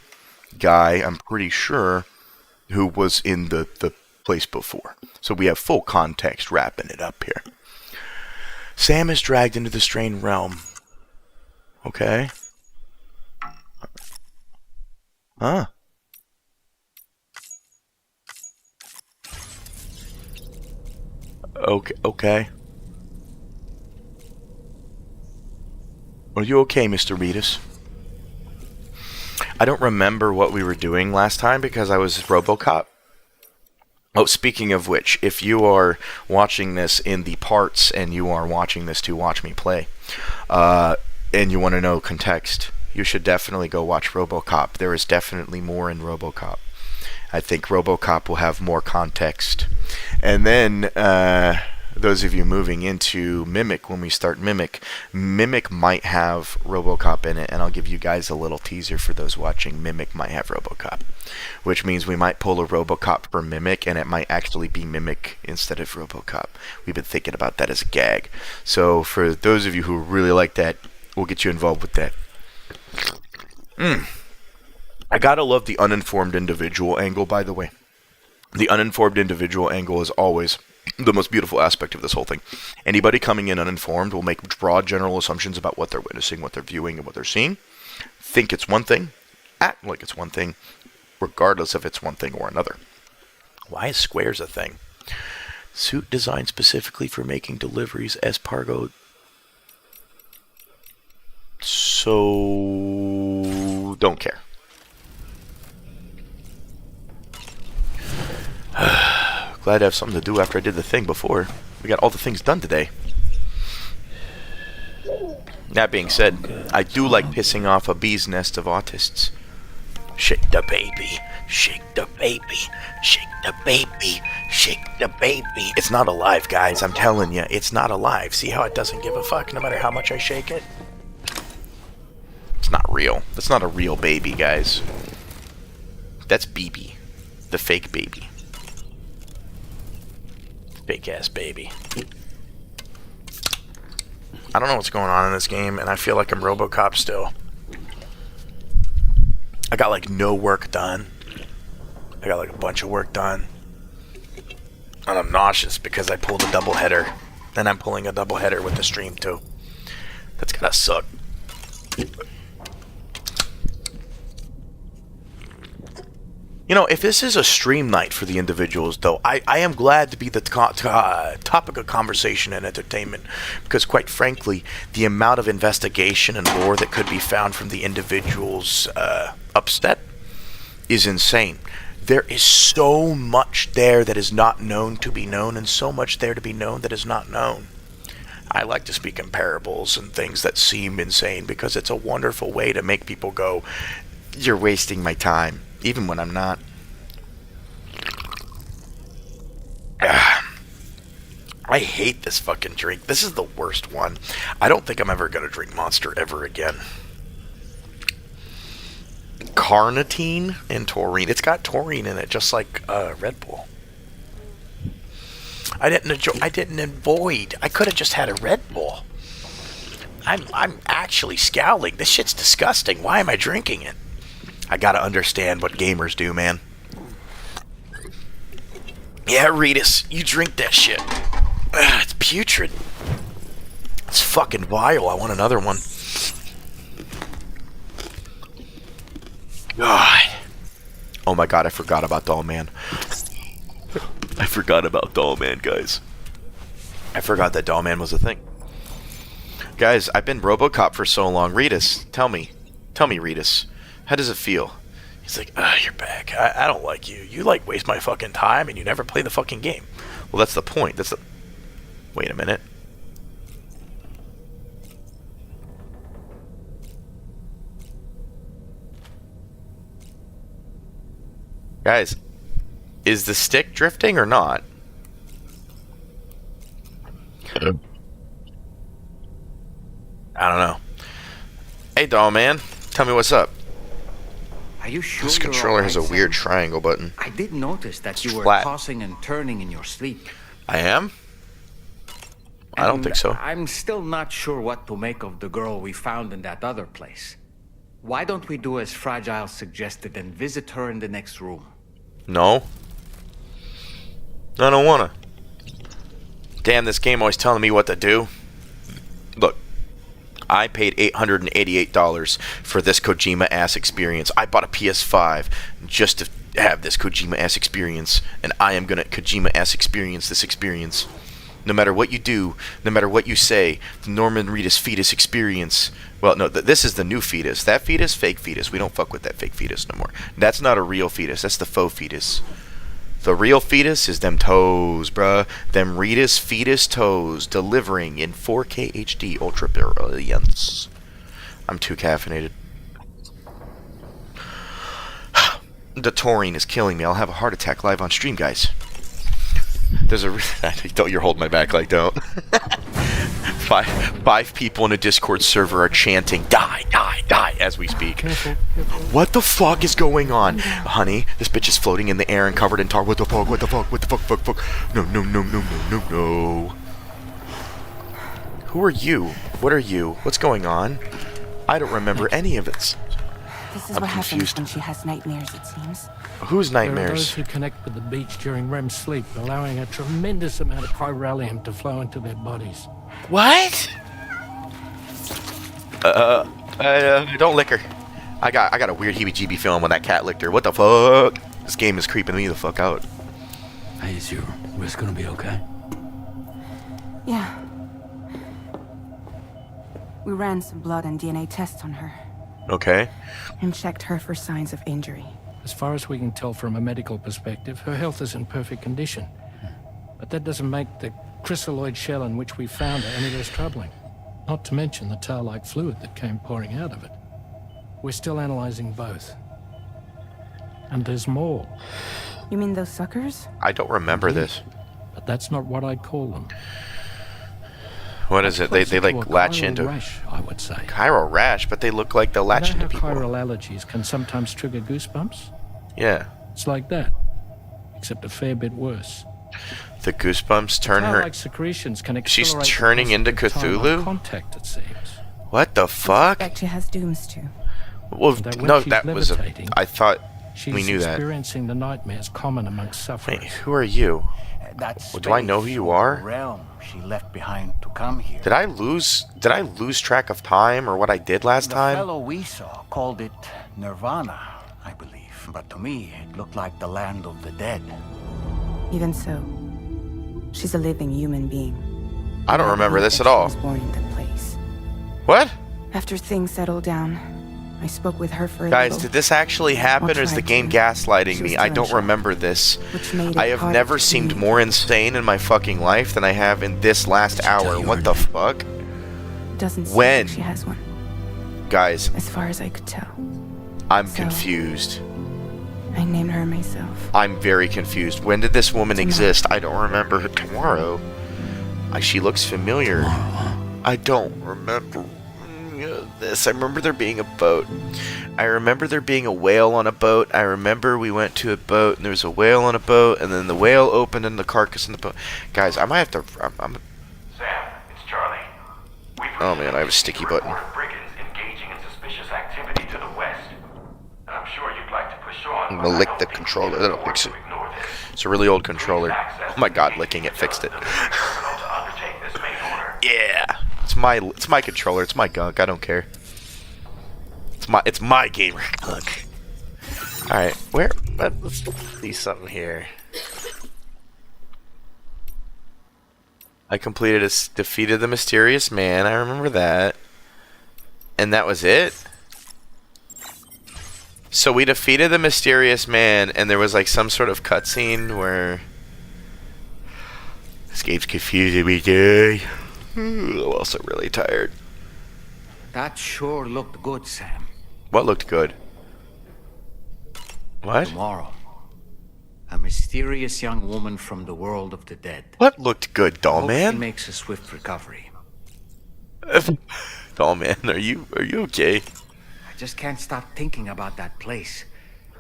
guy, I'm pretty sure, who was in the place before. So we have full context wrapping it up here. Sam is dragged into the strained realm. Okay. Huh. Okay. Are you okay, Mr. Reedus? I don't remember what we were doing last time because I was RoboCop. Oh, speaking of which, if you are watching this in the parts and you are watching this to watch me play, and you want to know context, you should definitely go watch RoboCop. There is definitely more in RoboCop. I think RoboCop will have more context. And then, those of you moving into Mimic, when we start Mimic, Mimic might have RoboCop in it, and I'll give you guys a little teaser for those watching. Mimic might have RoboCop, which means we might pull a RoboCop for Mimic, and it might actually be Mimic instead of RoboCop. We've been thinking about that as a gag. So for those of you who really like that, we'll get you involved with that. I gotta love the uninformed individual angle, by the way. The uninformed individual angle is always the most beautiful aspect of this whole thing. Anybody coming in uninformed will make broad general assumptions about what they're witnessing, what they're viewing, and what they're seeing. Think it's one thing, act like it's one thing, regardless if it's one thing or another. Why is squares a thing? Suit designed specifically for making deliveries as cargo. So, don't care. Glad to have something to do after I did the thing before. We got all the things done today. That being said, I do like pissing off a bee's nest of autists. Shake the baby, shake the baby, shake the baby, shake the baby. It's not alive, guys, I'm telling you, it's not alive. See how it doesn't give a fuck no matter how much I shake it? It's not real. That's not a real baby, guys. That's BB, the fake baby. Fake ass baby. I don't know what's going on in this game, and I feel like I'm RoboCop still. I got like no work done. I got like a bunch of work done. And I'm nauseous because I pulled a double header. And I'm pulling a double header with the stream too. That's gotta suck. You know, if this is a stream night for the individuals, though, I am glad to be the topic of conversation and entertainment, because quite frankly, the amount of investigation and lore that could be found from the individuals upset is insane. There is so much there that is not known to be known, and so much there to be known that is not known. I like to speak in parables and things that seem insane, because it's a wonderful way to make people go, "You're wasting my time." Even when I'm not. I hate this fucking drink. This is the worst one. I don't think I'm ever going to drink Monster ever again. Carnitine and taurine. It's got taurine in it, just like Red Bull. I didn't avoid. I could have just had a Red Bull. I'm actually scowling. This shit's disgusting. Why am I drinking it? I gotta understand what gamers do, man. Yeah, Ritus, you drink that shit. Ugh, it's putrid. It's fucking vile. I want another one. God. Oh my god, I forgot about Doll Man. I forgot about Doll Man, guys. I forgot that Doll Man was a thing. Guys, I've been RoboCop for so long. Ritus, tell me, Ritus. How does it feel? He's like, you're back. I don't like you. You, like, waste my fucking time and you never play the fucking game. Well, that's the point. Wait a minute. Guys, is the stick drifting or not? I don't know. Hey, doll man. Tell me what's up. Are you sure This you're controller all has a right, weird Sam? triangle button. I did notice that you were Flat. tossing and turning in your sleep. I am? I don't And think so. I'm still not sure what to make of the girl we found in that other place. Why don't we do as Fragile suggested and visit her in the next room? No. I don't wanna. Damn, this game always telling me what to do. Look, I paid $888 for this Kojima-ass experience. I bought a PS5 just to have this Kojima-ass experience, and I am gonna Kojima-ass experience this experience. No matter what you do, no matter what you say, the Norman Reedus fetus experience. Well, no, this is the new fetus. That fetus, fake fetus. We don't fuck with that fake fetus no more. That's not a real fetus. That's the faux fetus. The real fetus is them toes, bruh. Them Reedus fetus toes, delivering in 4K HD Ultra Brilliance. I'm too caffeinated. The taurine is killing me. I'll have a heart attack live on stream, guys. There's a don't you're holding my back like don't. Five people in a Discord server are chanting "die, die, die" as we speak. Careful. What the fuck is going on, honey? This bitch is floating in the air and covered in tar. What the fuck? What the fuck? What the fuck? Fuck? Fuck? No! No! No! No! No! No! No! Who are you? What are you? What's going on? I don't remember any of it. This is I'm what confused. happens when she has nightmares, it seems. Whose There are those nightmares? who connect with the beach during REM sleep, allowing a tremendous amount of chiralium to flow into their bodies. What? Don't lick her. I got a weird heebie-jeebie feeling when that cat licked her. What the fuck? This game is creeping me the fuck out. Hey, is your wrist gonna be okay? Yeah. We ran some blood and DNA tests on her Okay. and checked her for signs of injury. As far as we can tell from a medical perspective, her health is in perfect condition. But that doesn't make the crystalloid shell in which we found her any less troubling. Not to mention the tar-like fluid that came pouring out of it. We're still analyzing both. And there's more. You mean those suckers? I don't remember this. But that's not what I'd call them. What is it? They Closer to like a latch chiral into rash, I would say. chiral rash, but they look like they'll latch You know into how people. chiral allergies can sometimes trigger goosebumps? Yeah. It's like that, except a fair bit worse. The goosebumps turn her. Tar-like secretions can She's accelerate the turning into passage of time on Cthulhu? Contact, it seems. What the fuck? Suspect she has dooms too. Well, That when no, she's that was. levitating, I thought She's we knew that. experiencing the nightmares common amongst sufferers. Wait, who are you? That Well, do I know who space you was are? the realm she left behind to come here. Did I lose track of time or what I did last The time? fellow we saw called it Nirvana, I believe. But to me, it looked like the land of the dead. Even so, she's a living human being. I don't remember this at She all. was born in that place. What? After things settled down, I spoke with her for a Guys, little, did this actually happen or is the game gaslighting She me? was I still in don't shock, remember this. which made it I have harder never to seemed believe. more insane in my fucking life than I have in this last hour. What the fuck? Doesn't seem When? like she has one, Guys, as far as I could tell. I'm So- confused. I named her myself. I'm very confused. When did this woman Tomorrow. exist? I don't remember her. Tomorrow. She looks familiar. I don't remember this. I remember there being a boat. I remember there being a whale on a boat. I remember we went to a boat and there was a whale on a boat and then the whale opened and the carcass in the boat. Guys, I might have to. Sam, it's Charlie. We've Oh man, I have a sticky button. report of brigands engaging in suspicious activity to the west. I'm sure you'd like to push on. I'm gonna lick the controller. That'll fix it. It's a really old controller. Oh my god, licking it fixed it. Yeah, it's my controller. It's my gunk. I don't care. It's my gamer gunk. All right, let's see something here. I defeated the mysterious man. I remember that, and that was it. So we defeated the mysterious man, and there was like some sort of cutscene where this game's confusing me, dude. I'm also really tired. That sure looked good, Sam. What looked good? What? Tomorrow, a mysterious young woman from the world of the dead. What looked good, doll Hope she man? makes a swift recovery. Doll man, are you okay? I just can't stop thinking about that place.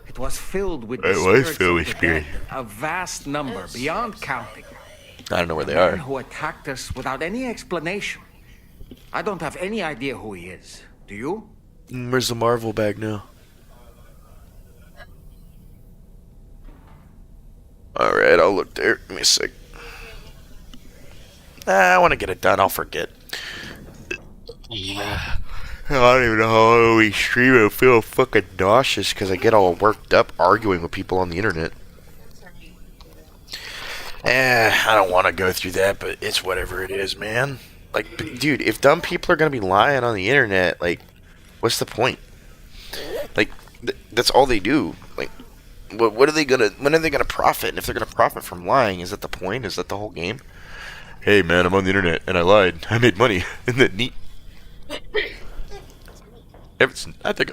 It was filled with It the was spirits filled of with the spirits. dead, a vast number, beyond counting. I don't know where they Man are. who attacked us without any explanation. I don't have any idea who he is. Do you? Where's the Marvel bag now? Alright, I'll look there. Give me a sec. I want to get it done. I'll forget. Yeah. I don't even know how long we stream. I feel fucking nauseous because I get all worked up arguing with people on the internet. I don't want to go through that, but it's whatever it is, man. Like, dude, if dumb people are going to be lying on the internet, like, what's the point? Like, that's all they do. Like, what are they going to, when are they going to profit? And if they're going to profit from lying, is that the point? Is that the whole game? Hey, man, I'm on the internet, and I lied. I made money. Isn't that neat? I think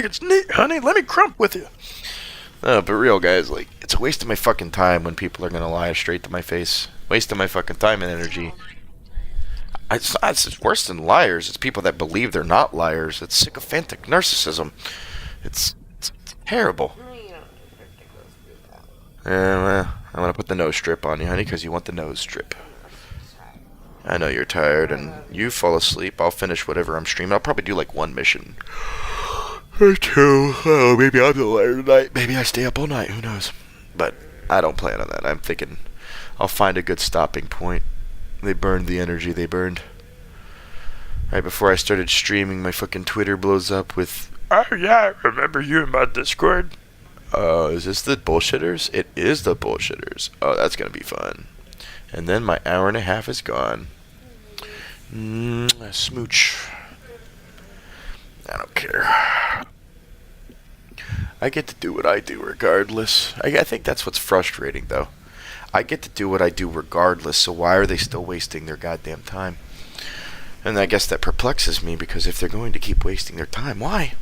it's neat, honey. Let me crump with you. No, but real guys, like, it's a waste of my fucking time when people are gonna lie straight to my face. Waste of my fucking time and energy. It's worse than liars. It's people that believe they're not liars. It's sycophantic narcissism. It's terrible. Well, I'm gonna put the nose strip on you, honey, because you want the nose strip. I know you're tired, and you fall asleep. I'll finish whatever I'm streaming. I'll probably do like one mission. Or two. Oh, maybe I'm the liar tonight. Maybe I stay up all night. Who knows? But I don't plan on that. I'm thinking I'll find a good stopping point. They burned the energy they burned. Right before I started streaming, my fucking Twitter blows up with, "Oh yeah, I remember you in my Discord." Is this the bullshitters? It is the bullshitters. Oh, that's gonna be fun. And then my hour and a half is gone. Smooch. I don't care. I get to do what I do regardless. I think that's what's frustrating, though. I get to do what I do regardless, so why are they still wasting their goddamn time? And I guess that perplexes me, because if they're going to keep wasting their time, why?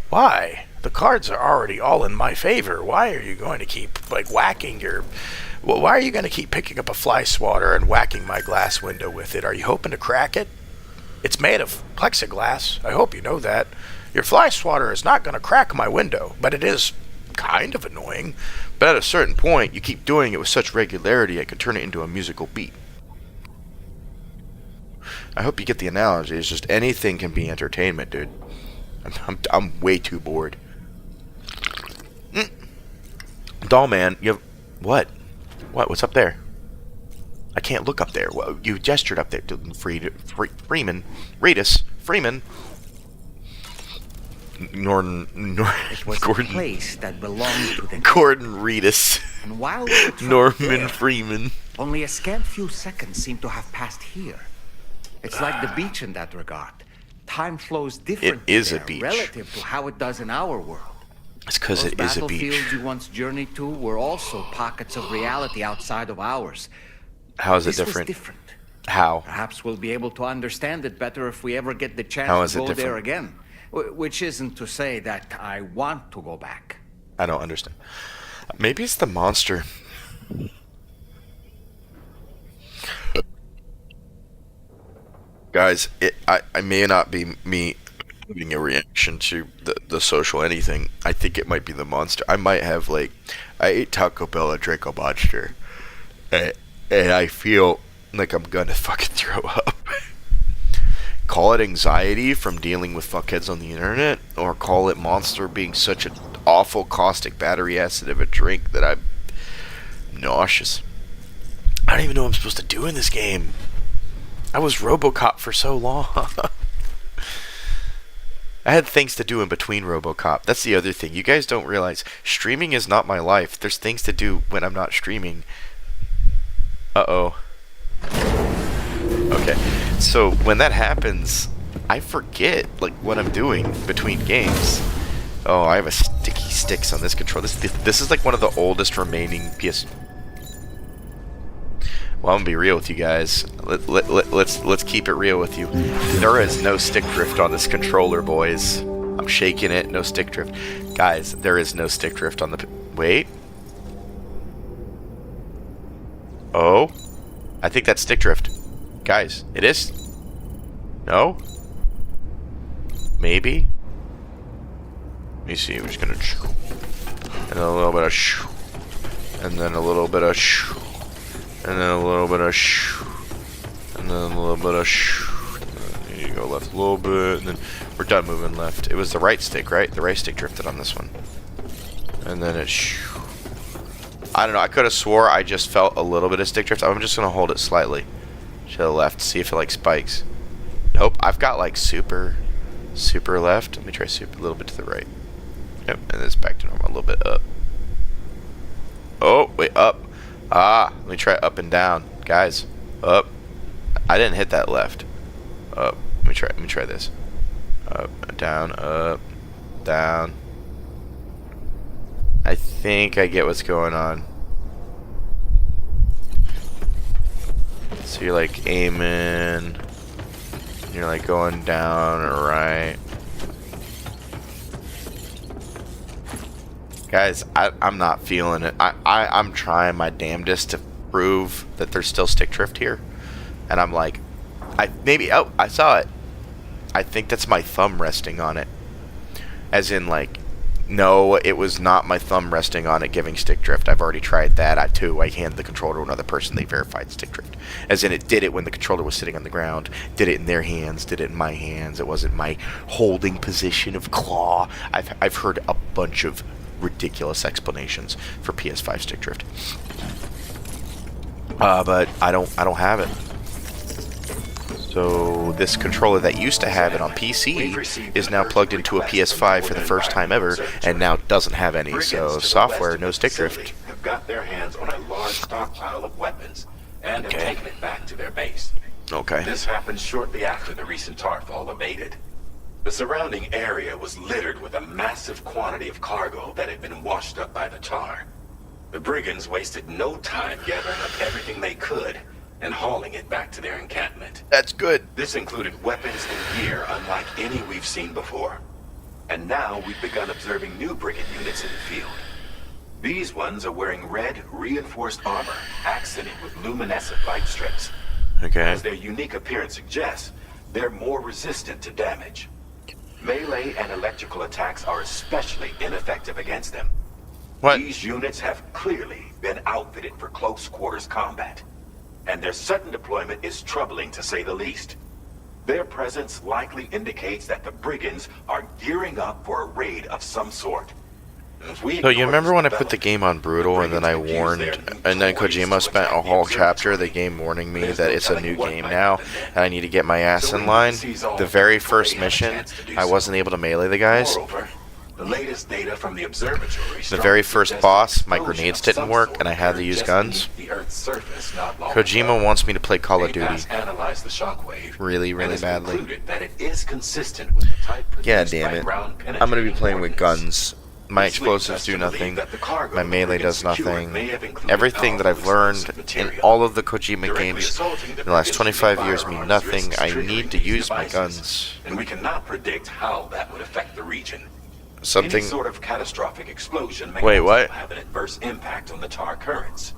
Why? The cards are already all in my favor. Why are you going to keep, like, whacking your... Well, why are you going to keep picking up a fly swatter and whacking my glass window with it? Are you hoping to crack it? It's made of plexiglass. I hope you know that. Your fly swatter is not going to crack my window, but it is kind of annoying. But at a certain point, you keep doing it with such regularity, I could turn it into a musical beat. I hope you get the analogy. It's just anything can be entertainment, dude. I'm way too bored. Doll man, you have... What? What's up there? I can't look up there. Well, you gestured up there to Freeman. It was Gordon. a place that belonged to the... Gordon Reedus. And while we were Norman there, Freeman. only a scant few seconds seem to have passed here. It's like the beach in that regard. Time flows differently is a there beach. relative to how it does in our world. It's because Those it is a battlefields beach. you once journeyed to were also pockets of reality outside of ours. How is it This was different? different. How? Perhaps we'll be able to understand it better if we ever get the chance How is to it go there different? again. Which isn't to say that I want to go back. I don't understand. Maybe it's the monster. Guys, I may not be me giving a reaction to the social anything. I think it might be the monster. I might have, like, I ate Taco Bell and drank a monster, and I feel like I'm gonna fucking throw up. Call it anxiety from dealing with fuckheads on the internet, or call it monster being such an awful caustic battery acid of a drink that I'm nauseous. I don't even know what I'm supposed to do in this game. I was RoboCop for so long. I had things to do in between RoboCop. That's the other thing. You guys don't realize streaming is not my life. There's things to do when I'm not streaming. Uh-oh. Okay. So when that happens, I forget like what I'm doing between games. Oh, I have a sticky sticks on this controller. This is like one of the oldest remaining PS. Well, I'm gonna be real with you guys. Let's keep it real with you. There is no stick drift on this controller, boys. I'm shaking it. No stick drift, guys. There is no stick drift on the. Wait. Oh, I think that's stick drift, guys. It is. No. Maybe. Let me see. We're just gonna. And then a little bit of. And then a little bit of. And then a little bit of and then a little bit of there you go, left a little bit, and then we're done moving left. It was the right stick, right? The right stick drifted on this one. And then it I don't know, I could have swore I just felt a little bit of stick drift. I'm just gonna hold it slightly to the left, see if it like spikes. Nope, I've got like super left. Let me try super a little bit to the right. Yep, and it's back to normal, a little bit up. Oh, wait, up. Ah, let me try up and down, guys. Up. I didn't hit that left. Up. Let me try this. Up, down. I think I get what's going on. So you're like aiming. You're like going down or right. Guys, I'm not feeling it. I'm trying my damnedest to prove that there's still stick drift here. And I'm like, I saw it. I think that's my thumb resting on it. As in, like, no, it was not my thumb resting on it giving stick drift. I've already tried that. I handed the controller to another person. They verified stick drift. As in, it did it when the controller was sitting on the ground. Did it in their hands. Did it in my hands. It wasn't my holding position of claw. I've heard a bunch of ridiculous explanations for PS5 stick drift. But I don't have it. So this controller that used to have it on PC is now plugged into a PS5 for the first time ever, and now doesn't have any. So software, no stick drift. Have got their hands on a large stockpile of weapons and have taken it back to their base. Okay. This happened shortly after the recent Tarfall abated. The surrounding area was littered with a massive quantity of cargo that had been washed up by the tar. The brigands wasted no time gathering up everything they could and hauling it back to their encampment. That's good. This included weapons and gear unlike any we've seen before. And now we've begun observing new brigand units in the field. These ones are wearing red, reinforced armor, accented with luminescent light strips. Okay. As their unique appearance suggests, they're more resistant to damage. Melee and electrical attacks are especially ineffective against them. What? These units have clearly been outfitted for close quarters combat, and their sudden deployment is troubling to say the least. Their presence likely indicates that the brigands are gearing up for a raid of some sort. So you remember when I put the game on brutal and then I warned, and then Kojima spent a whole chapter of the game warning me that it's a new game now and I need to get my ass in line? The very first mission, I wasn't able to melee the guys. The latest data from the observatory. The very first boss, my grenades didn't work and I had to use guns. Kojima wants me to play Call of Duty really, really badly. Yeah, damn it. I'm gonna be playing with guns. My explosives do nothing. My melee does nothing. Everything that I've learned in all of the Kojima games in the last 25 years mean nothing. I need to use my guns. And we cannot predict how that would affect the region. Something. Any sort of catastrophic explosion may Wait, also what? have an adverse impact on the tar currents.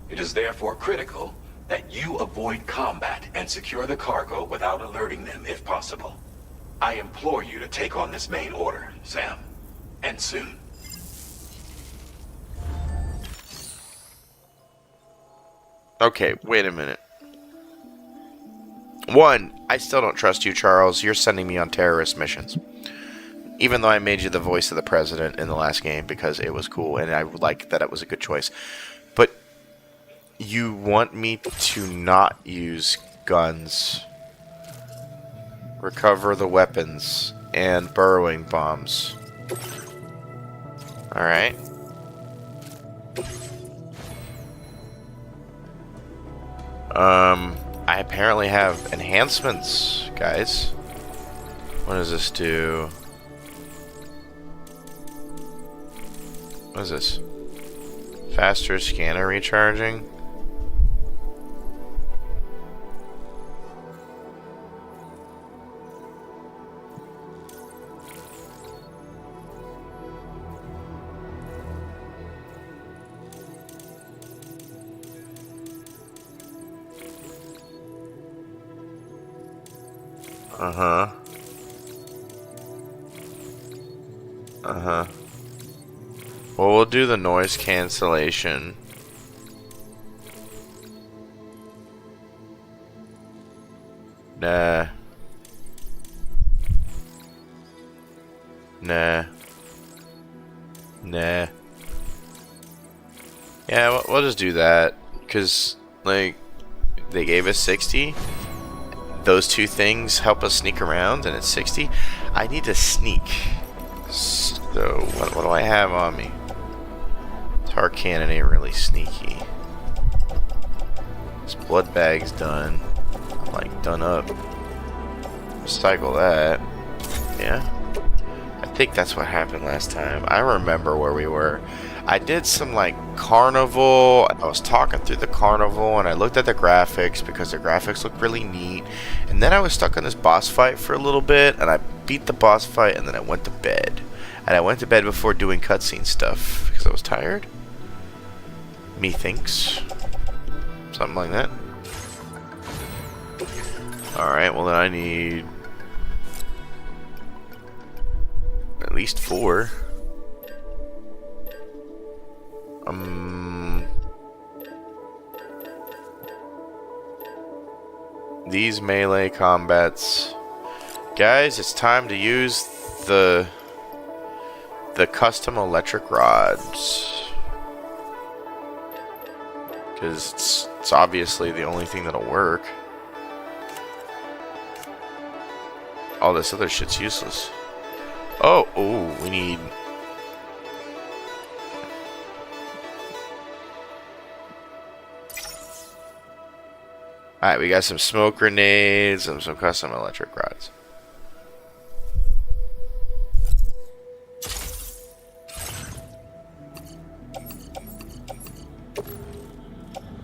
It is therefore critical that you avoid combat and secure the cargo without alerting them if possible. I implore you to take on this main order, Sam. And soon. Okay, wait a minute. One, I still don't trust you, Charles. You're sending me on terrorist missions. Even though I made you the voice of the president in the last game because it was cool and I like that it was a good choice. But you want me to not use guns, recover the weapons, and burrowing bombs. Alright. I apparently have enhancements, guys. What does this do? What is this? Faster scanner recharging? Uh-huh. Uh-huh. Well, we'll do the noise cancellation. Nah. Nah. Nah. Yeah, we'll just do that. Because, like, they gave us 60. Those two things help us sneak around, and it's 60. I need to sneak. So, what do I have on me? Tar cannon ain't really sneaky. This blood bag's done. Like, done up. Recycle that. Yeah. I think that's what happened last time. I remember where we were. I did some, like, carnival. I was talking through the carnival, and I looked at the graphics because the graphics looked really neat. And then I was stuck in this boss fight for a little bit, and I beat the boss fight, and then I went to bed. And I went to bed before doing cutscene stuff because I was tired. Methinks. Something like that. Alright, well then I need at least 4. These melee combats. Guys, it's time to use the custom electric rods. Because it's obviously the only thing that'll work. All this other shit's useless. Oh, we need... Alright, we got some smoke grenades and some custom electric rods.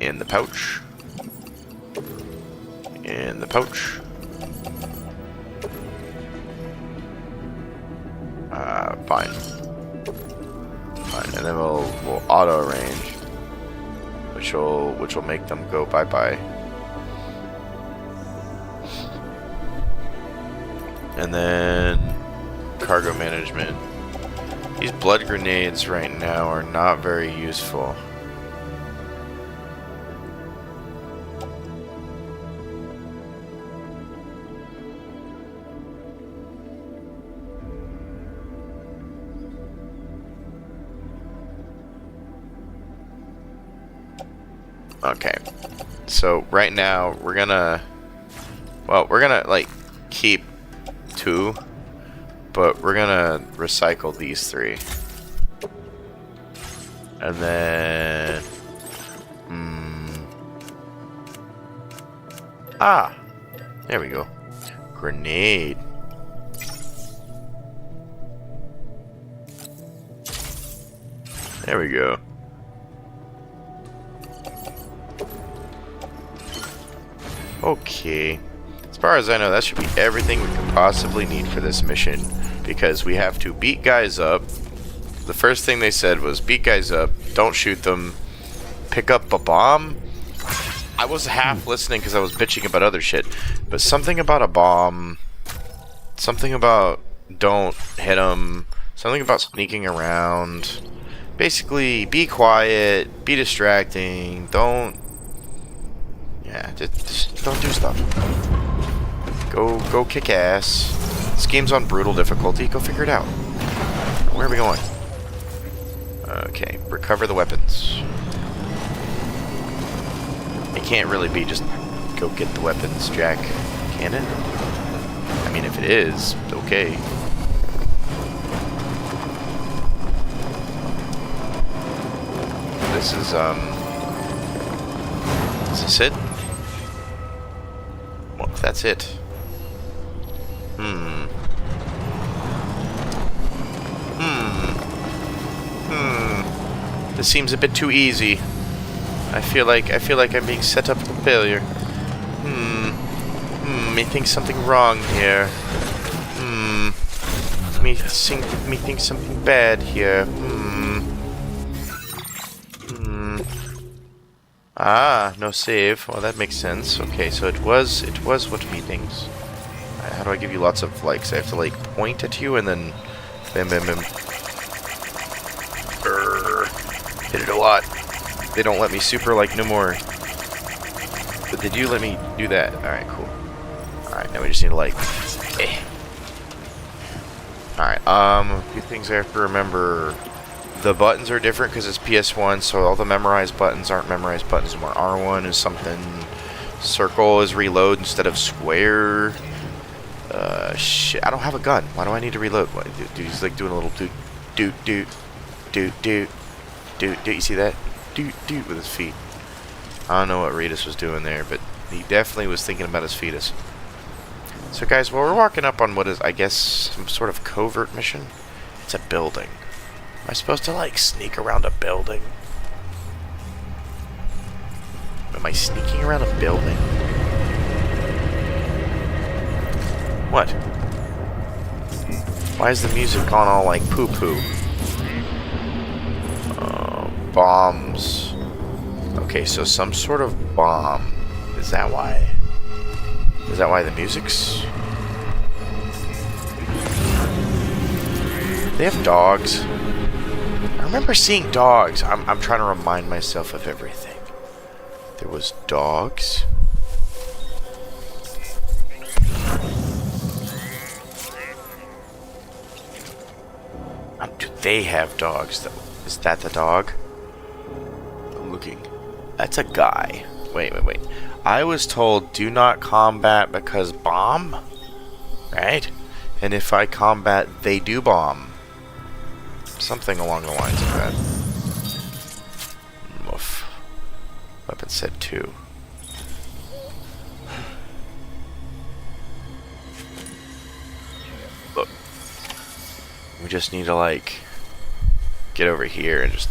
In the pouch. In the pouch. Fine. Fine, and then we'll auto arrange, which will make them go bye bye. And then cargo management. These blood grenades right now are not very useful. Okay, so right now we're gonna like keep 2, but we're gonna recycle these 3, and then there we go. Grenade. There we go. Okay, as far as I know, that should be everything we could possibly need for this mission, because we have to beat guys up. The first thing they said was beat guys up, don't shoot them, pick up a bomb. I was half listening because I was bitching about other shit, but something about a bomb, something about don't hit them, something about sneaking around. Basically, be quiet, be distracting, don't... Yeah, just don't do stuff. Go kick ass. This game's on brutal difficulty. Go figure it out. Where are we going? Okay, recover the weapons. It can't really be just go get the weapons, Jack. Can it? I mean, if it is, okay. This is, is this it? Well, if that's it. This seems a bit too easy. I feel like I'm being set up for failure. Methinks something wrong here. Methinks something bad here. Ah, no save. Well, that makes sense. Okay, so it was what me thinks. How do I give you lots of likes? I have to like point at you and then bam bam bam. Hit it a lot. They don't let me super like no more. But they do let me do that. Alright, cool. Alright, now we just need to like Alright, a few things I have to remember. The buttons are different because it's PS1, so all the memorized buttons aren't memorized buttons anymore. R1 is something. Circle is reload instead of square. Shit, I don't have a gun. Why do I need to reload? What, dude, he's like doing a little doot. You see that? Doot with his feet. I don't know what Redis was doing there, but he definitely was thinking about his fetus. So guys, well, we're walking up on what is, I guess, some sort of covert mission. It's a building. Am I supposed to, like, sneak around a building? Am I sneaking around a building? What? Why is the music gone all like poo-poo? Bombs. Okay, so some sort of bomb. Is that why? Is that why the music's... They have dogs. I remember seeing dogs. I'm trying to remind myself of everything. There was dogs. Do they have dogs though? Is that the dog? I'm looking. That's a guy. Wait. I was told do not combat because bomb? Right? And if I combat, they do bomb. Something along the lines of that. Woof. Weapon said 2. Look. We just need to, like, get over here and just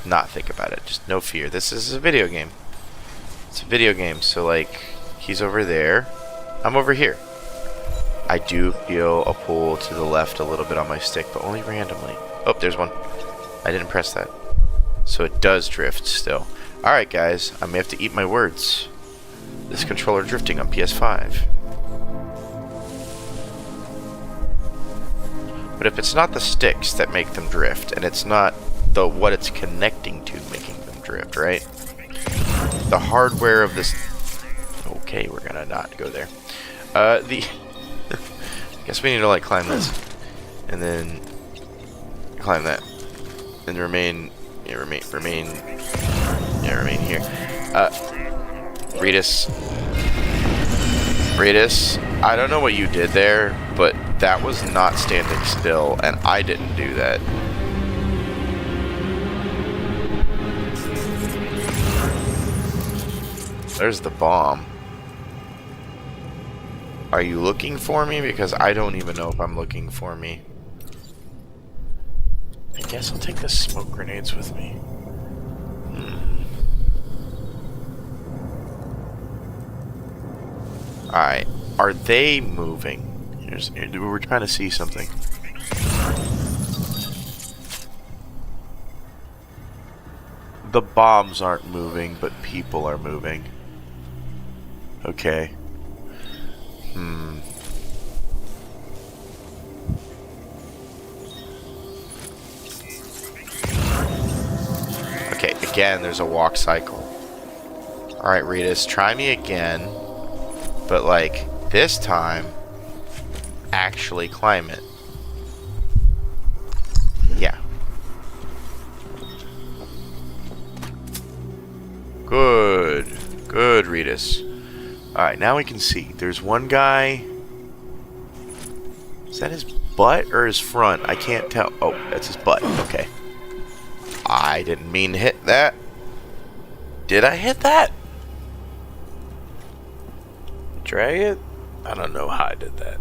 not think about it. Just no fear. This is a video game. It's a video game, so, like, he's over there. I'm over here. I do feel a pull to the left a little bit on my stick, but only randomly. Oh, there's one. I didn't press that. So it does drift still. Alright, guys. I may have to eat my words. This controller drifting on PS5. But if it's not the sticks that make them drift, and it's not the what it's connecting to making them drift, right? The hardware of this... Okay, we're gonna not go there. I guess we need to, like, climb this. And then... climb that. And remain here. Redis, I don't know what you did there, but that was not standing still, and I didn't do that. There's the bomb. Are you looking for me? Because I don't even know if I'm looking for me. I guess I'll take the smoke grenades with me. Alright. Are they moving? We're trying to see something. The bombs aren't moving, but people are moving. Okay. Okay, again, there's a walk cycle. Alright, Redis, try me again. But, like, this time, actually climb it. Yeah. Good. Good, Redis. Alright, now we can see. There's one guy. Is that his butt or his front? I can't tell. Oh, that's his butt. Okay. I didn't mean to hit that. Did I hit that? Drag it? I don't know how I did that.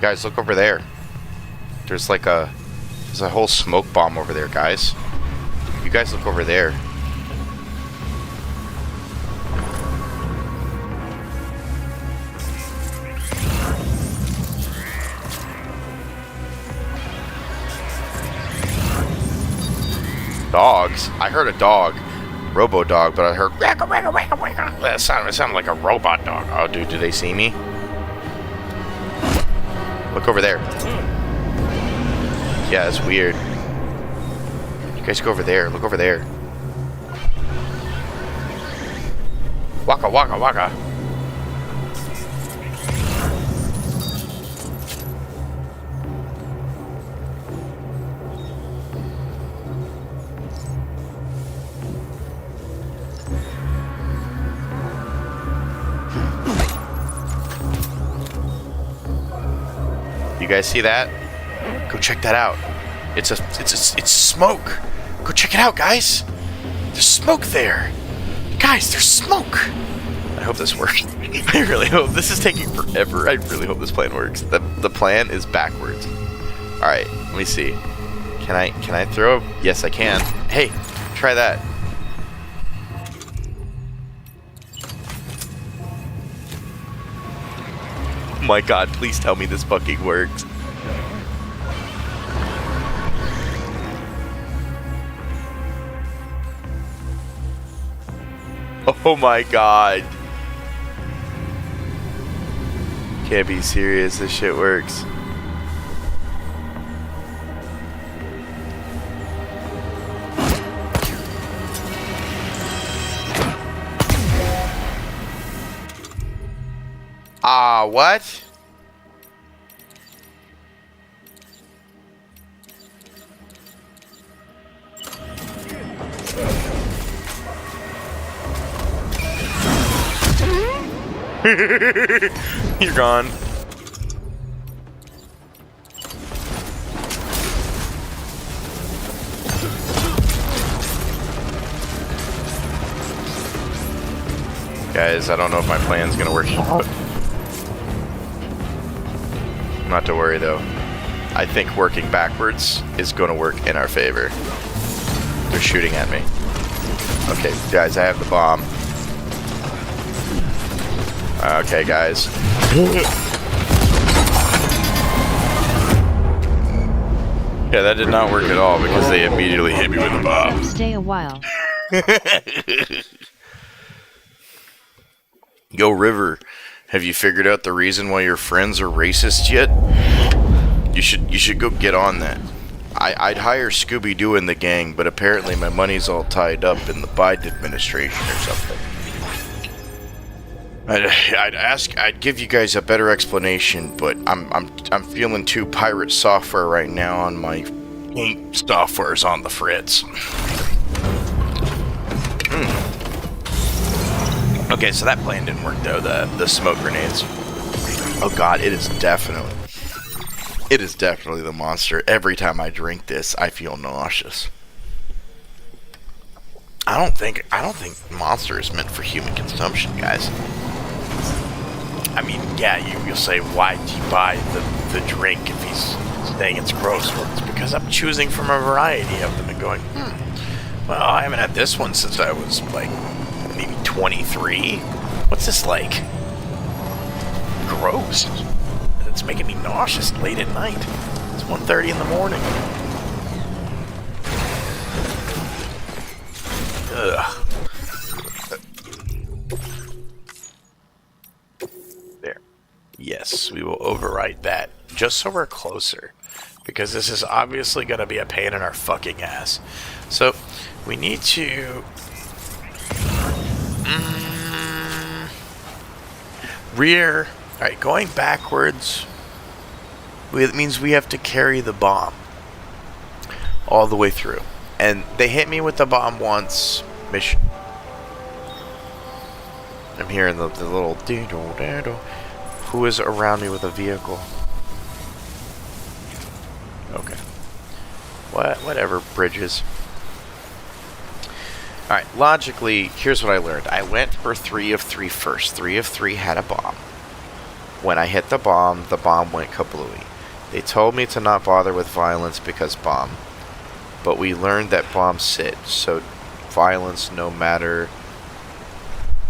Guys, look over there. There's like a whole smoke bomb over there, guys. You guys look over there. Dogs? I heard a dog. Robo dog, but I heard that sounded like a robot dog. Oh, dude, do they see me? Look over there. Yeah, that's weird. You guys go over there. Look over there. Waka waka waka. guys see that? Go check that out. It's smoke. Go check it out, guys. There's smoke there. Guys, there's smoke. I hope this works. I really hope. This is taking forever. I really hope this plan works. The plan is backwards. All right, let me see. Can I throw? Yes, I can. Hey, try that. Oh my God, please tell me this fucking works. Oh my God. Can't be serious, this shit works. What? You're gone. Guys, I don't know if my plan's gonna work. Not to worry though. I think working backwards is gonna work in our favor. They're shooting at me. Okay, guys, I have the bomb. Okay, guys. Yeah, that did not work at all because they immediately hit me with a bomb. Stay a while. Yo, River, have you figured out the reason why your friends are racist yet? You should go get on that. I'd hire Scooby-Doo in the gang, but apparently my money's all tied up in the Biden administration or something. I'd give you guys a better explanation, but I'm feeling too pirate software right now on my software's on the fritz. Okay, so that plan didn't work though, the smoke grenades. Oh God, it is definitely the monster. Every time I drink this, I feel nauseous. I don't think Monster is meant for human consumption, guys. I mean, yeah, you'll say, why do you buy the drink if he's saying it's gross? Well, it's because I'm choosing from a variety of them and going, well, I haven't had this one since I was, like, maybe 23. What's this like? Gross. It's making me nauseous late at night. It's 1:30 in the morning. Ugh. There. Yes, we will overwrite that. Just so we're closer. Because this is obviously going to be a pain in our fucking ass. So, we need to... rear... Alright, going backwards... it means we have to carry the bomb. All the way through. And they hit me with the bomb once. Mission. I'm hearing the little doo-doo-doo-doo. Who is around me with a vehicle? Okay. Whatever, bridges. Alright, logically, here's what I learned. I went for 3 of 3 first. 3 of 3 had a bomb. When I hit the bomb went kablooey. They told me to not bother with violence because bomb. But we learned that bombs sit, so violence no matter...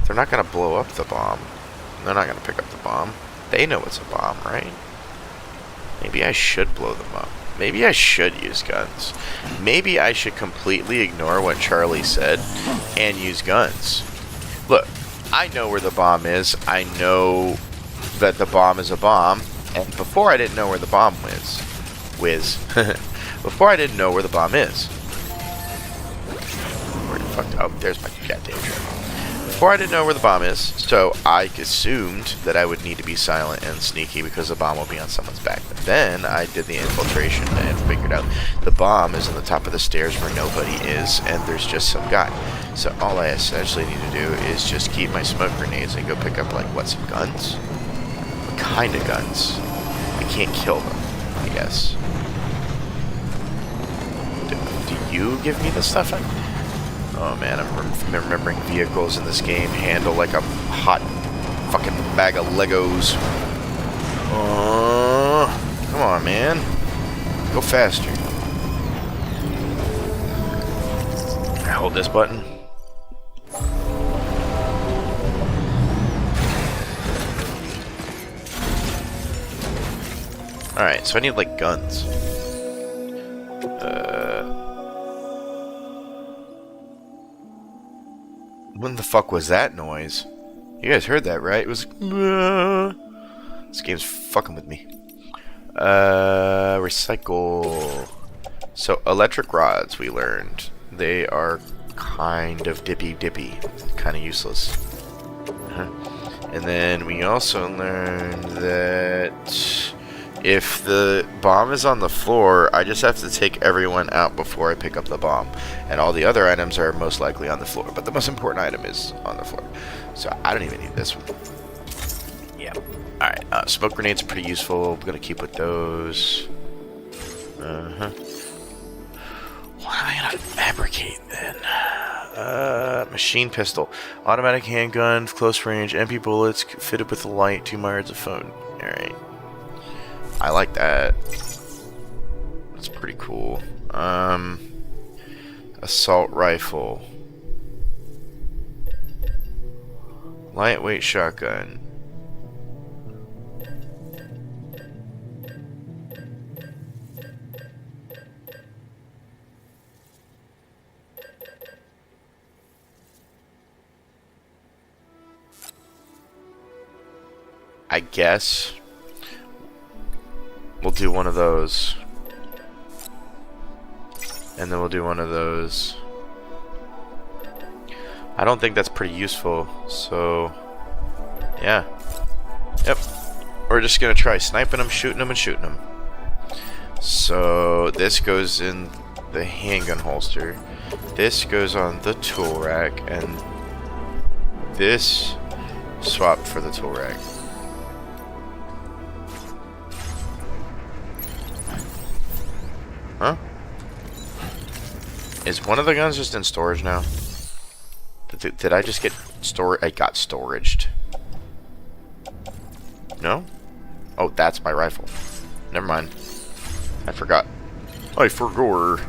They're not going to blow up the bomb. They're not going to pick up the bomb. They know it's a bomb, right? Maybe I should blow them up. Maybe I should use guns. Maybe I should completely ignore what Charlie said and use guns. Look, I know where the bomb is. I know that the bomb is a bomb. And before I didn't know where the bomb was. Before I didn't know where the bomb is. Where the fuck? Oh, there's my goddamn trip. Before I didn't know where the bomb is, so I assumed that I would need to be silent and sneaky because the bomb will be on someone's back. But then I did the infiltration and figured out the bomb is on the top of the stairs where nobody is, and there's just some guy. So all I essentially need to do is just keep my smoke grenades and go pick up, like, what, some guns? What kind of guns? I can't kill them. guess. Do you give me the stuff? Oh man, I'm remembering vehicles in this game handle like a hot fucking bag of Legos. Come on, man. Go faster. I hold this button. Alright, so I need like guns. When the fuck was that noise? You guys heard that, right? It was this game's fucking with me. Recycle. So electric rods, we learned. They are kind of dippy, kind of useless. And then we also learned that if the bomb is on the floor, I just have to take everyone out before I pick up the bomb. And all the other items are most likely on the floor. But the most important item is on the floor. So I don't even need this one. Yeah. Alright, smoke grenades are pretty useful. I'm going to keep with those. What am I going to fabricate then? Machine pistol. Automatic handgun, close range, MP bullets, fitted with a light, 2 yards of phone. Alright. I like that. That's pretty cool. Assault rifle. Lightweight shotgun. I guess we'll do one of those. And then we'll do one of those. I don't think that's pretty useful, so yeah. Yep. We're just gonna try sniping them, shooting them, and shooting them. So this goes in the handgun holster. This goes on the tool rack, and this swapped for the tool rack. Huh? Is one of the guns just in storage now? Did I just get storage? I got storaged. No? Oh, that's my rifle. Never mind. I forgot. I forgot.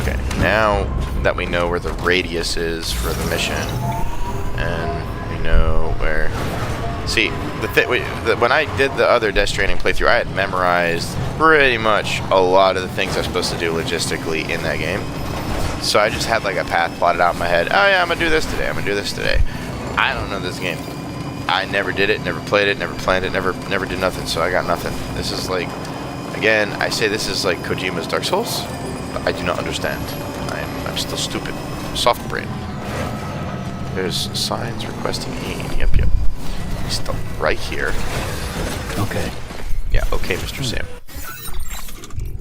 Okay, now that we know where the radius is for the mission, and we know where... See, when I did the other Death Stranding playthrough, I had memorized pretty much a lot of the things I was supposed to do logistically in that game. So I just had like a path plotted out in my head. Oh yeah, I'm gonna do this today. I'm gonna do this today. I don't know this game. I never did it, never played it, never planned it, never did nothing. So I got nothing. This is like, again, I say this is like Kojima's Dark Souls, but I do not understand. I'm still stupid. Soft brain. There's signs requesting aid. Yep. Still right here. Okay. Yeah, okay, Mr. Sam.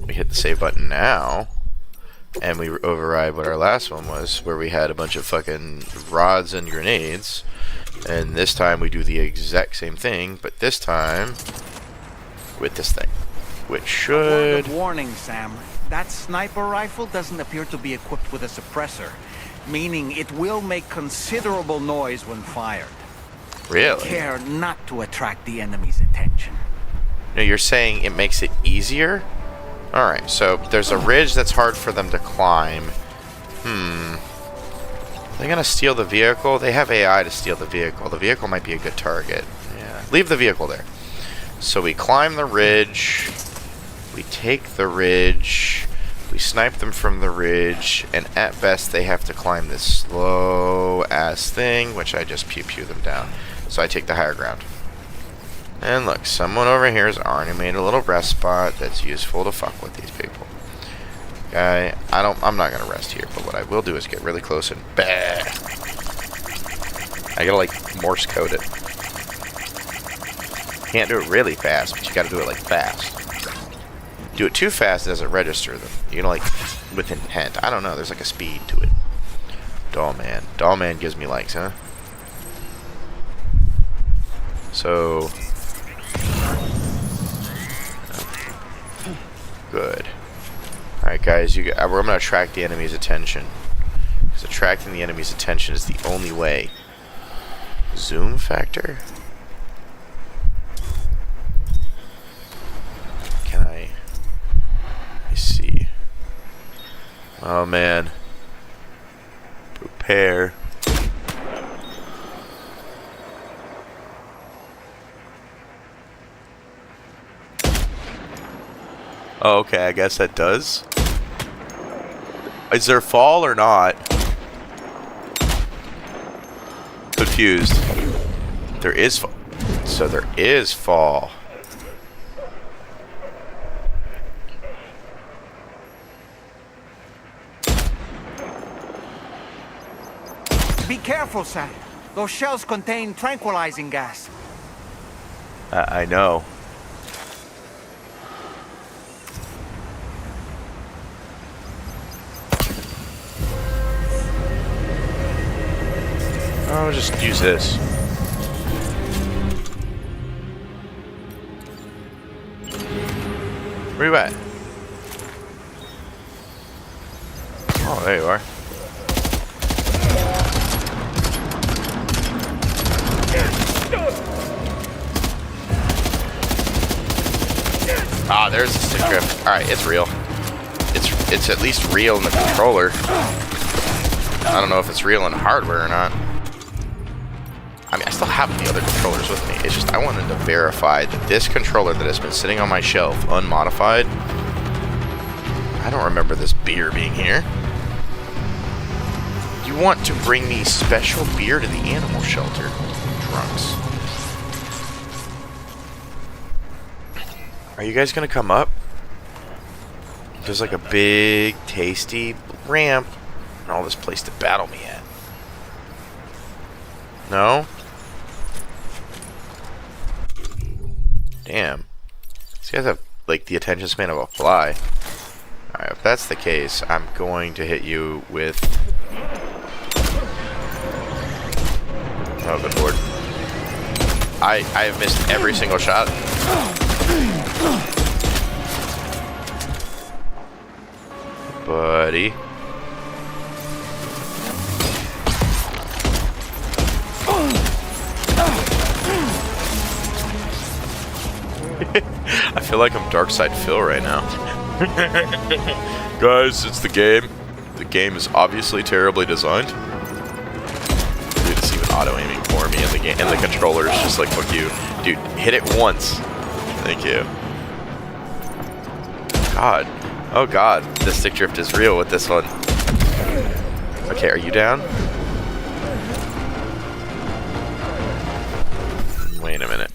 We hit the save button now, and we override what our last one was, where we had a bunch of fucking rods and grenades. And this time we do the exact same thing, but this time with this thing, which should... Word of warning, Sam. That sniper rifle doesn't appear to be equipped with a suppressor, meaning it will make considerable noise when fired. Really? Take care not to attract the enemy's attention. No, you're saying it makes it easier? Alright, so there's a ridge that's hard for them to climb. They're gonna steal the vehicle? They have AI to steal the vehicle. The vehicle might be a good target. Yeah. Leave the vehicle there. So we climb the ridge. We take the ridge. We snipe them from the ridge. And at best, they have to climb this slow-ass thing, which I just pew-pew them down. So I take the higher ground. And look, someone over here has already made a little rest spot that's useful to fuck with these people. Okay, I'm not gonna rest here, but what I will do is get really close and bah! I gotta like Morse code it. Can't do it really fast, but you gotta do it like fast. Do it too fast, it doesn't register them. You know, like with intent. I don't know, there's like a speed to it. Doll man. Doll man gives me likes, huh? So Good. Alright, guys, we're going to attract the enemy's attention. Because attracting the enemy's attention is the only way. Zoom factor? Can I... Let me see. Oh, man. Prepare. Oh, okay, I guess that does. Is there fall or not? Confused. There is fall. So there is fall. Be careful, Sam. Those shells contain tranquilizing gas. I know. I'll just use this. Where you at? Oh, there you are. Ah, there's the stick drift. Alright, it's real. It's at least real in the controller. I don't know if it's real in hardware or not. I mean, I still have the other controllers with me. It's just I wanted to verify that this controller that has been sitting on my shelf, unmodified, I don't remember this beer being here. You want to bring me special beer to the animal shelter, drunks. Are you guys gonna come up? There's like a big, tasty ramp and all this place to battle me at. No? Damn. These guys have, like, the attention span of a fly. Alright, if that's the case, I'm going to hit you with... Oh, good lord. I have missed every single shot. Buddy. I feel like I'm Darkside Phil right now. Guys, it's the game. The game is obviously terribly designed. Dude, it's even auto-aiming for me in the game, and the controller is just like, fuck you. Dude, hit it once. Thank you. God. Oh god, the stick drift is real with this one. Okay, are you down? Wait a minute.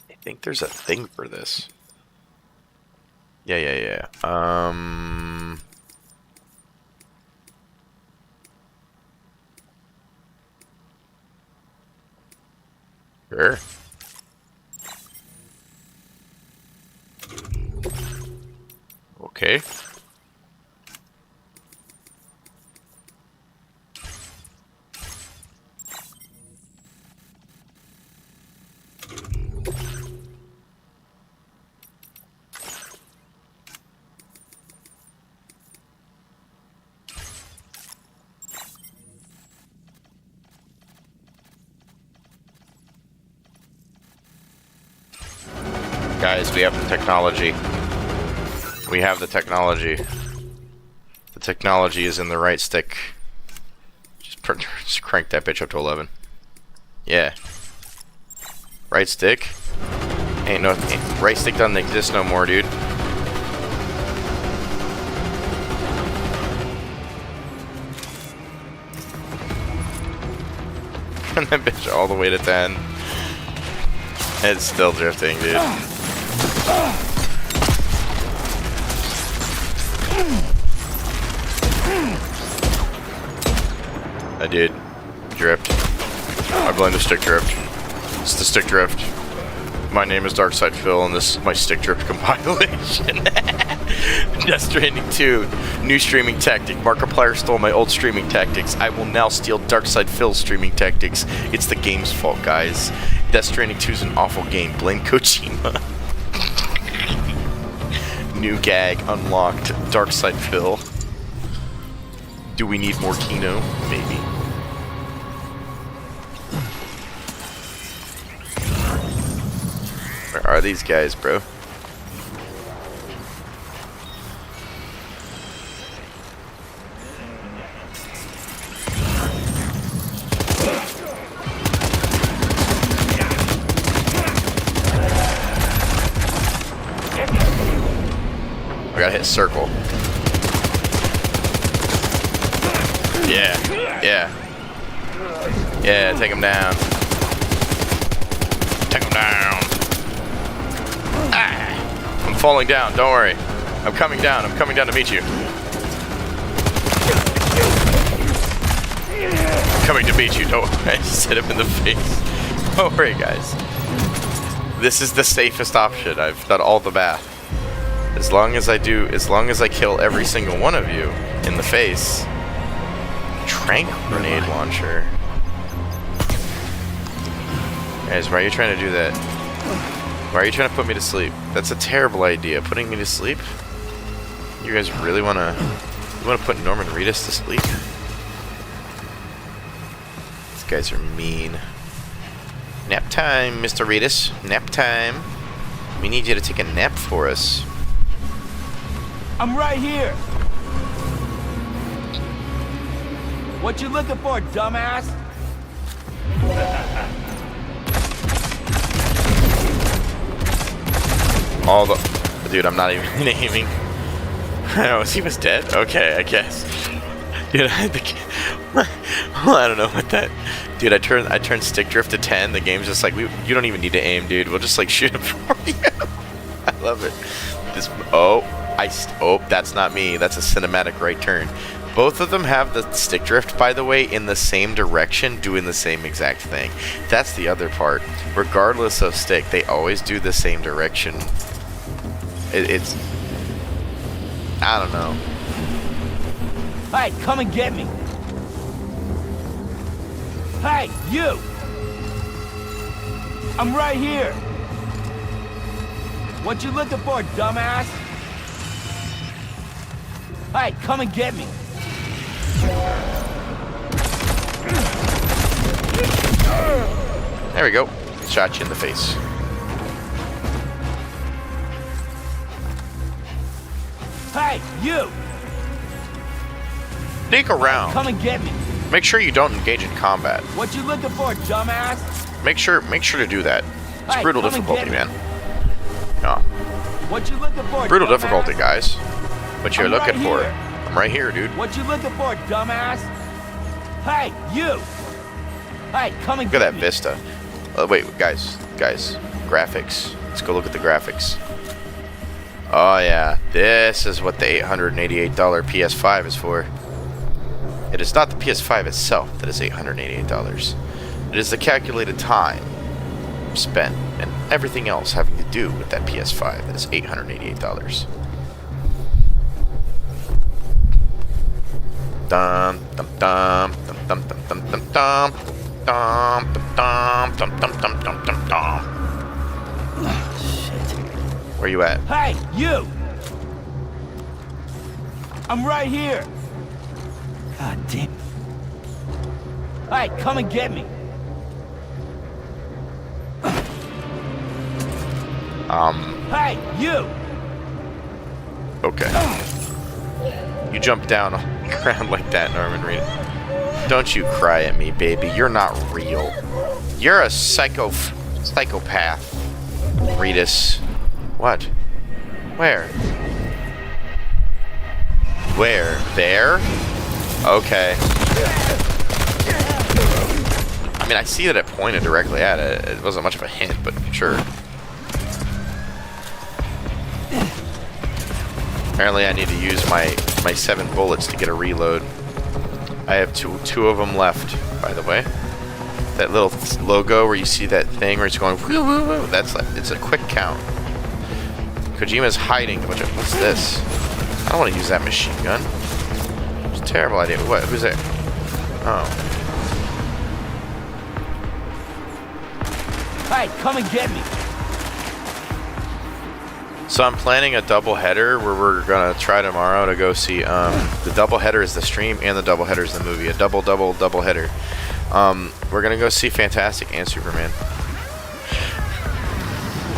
I think there's a thing for this. Yeah. Sure. Okay. Guys, we have the technology. We have the technology. The technology is in the right stick. Just crank that bitch up to 11. Yeah. Right stick? Right stick doesn't exist no more, dude. And that bitch all the way to 10. It's still drifting, dude. I did. Drift. I blame the stick drift. It's the stick drift. My name is Darkside Phil, and this is my stick drift compilation. Death Stranding 2. New streaming tactic. Markiplier stole my old streaming tactics. I will now steal Darkside Phil's streaming tactics. It's the game's fault, guys. Death Stranding 2 is an awful game. Blame Kojima. New gag unlocked. Dark Side Phil. Do we need more Kino? Maybe. Where are these guys, bro? I gotta hit circle. Yeah, yeah. Yeah, take him down. Take him down. Ah! I'm falling down, don't worry. I'm coming down to meet you. I'm coming to meet you, don't worry. I just hit him in the face. Don't worry, guys. This is the safest option. I've done all the math. As long as I kill every single one of you in the face. Trank grenade launcher. Guys, why are you trying to do that? Why are you trying to put me to sleep? That's a terrible idea. Putting me to sleep? You guys really wanna put Norman Reedus to sleep? These guys are mean. Nap time, Mr. Reedus. Nap time. We need you to take a nap for us. I'm right here. What you looking for, dumbass? All the... Dude, I'm not even aiming. Oh, he was dead? Okay, I guess. Dude, I had the... Well, I don't know what that... Dude, I turned stick drift to 10. The game's just like, you don't even need to aim, dude. We'll just, like, shoot him for you. I love it. This... Oh, that's not me. That's a cinematic right turn. Both of them have the stick drift, by the way, in the same direction, doing the same exact thing. That's the other part. Regardless of stick, they always do the same direction. It's... I don't know. Hey, come and get me. Hey, you! I'm right here. What you looking for, dumbass? Hey, come and get me. There we go. Shot you in the face. Hey, you! Sneak around. Come and get me. Make sure you don't engage in combat. What you looking for, dumbass? Make sure to do that. It's Hey, brutal come and difficulty, get man. me. No. What you looking for, Brutal dumbass? difficulty, guys. What you're I'm looking right for. here. I'm right here, dude. What you looking for, dumbass? Hey, you! Hey, come and Look at get that me. vista. Wait, guys. Graphics. Let's go look at the graphics. Oh, yeah. This is what the $888 PS5 is for. It is not the PS5 itself that is $888. It is the calculated time spent and everything else having to do with that PS5 that is $888. Dum dum dum dum dum dum dum dum dum dum dum dum dum dum dum dum. Shit. Where you at? Hey, you! I'm right here. God damn. Hey, come and get me. Hey, you! Okay. You jump down on the ground like that, Norman Reedus. Don't you cry at me, baby. You're not real. You're a psychopath. Reedus. What? Where? Where? There? Okay. I mean, I see that it pointed directly at it. It wasn't much of a hint, but sure. Apparently I need to use my 7 bullets to get a reload. I have two of them left, by the way. That little logo where you see that thing where it's going woo woo woo, it's a quick count. Kojima's hiding a bunch of... What's this? I don't want to use that machine gun. It's a terrible idea. What? Who's there? Oh. Hey, come and get me. So I'm planning a double header where we're gonna try tomorrow to go see. The double header is the stream and the double header is the movie. A double header. We're gonna go see Fantastic and Superman.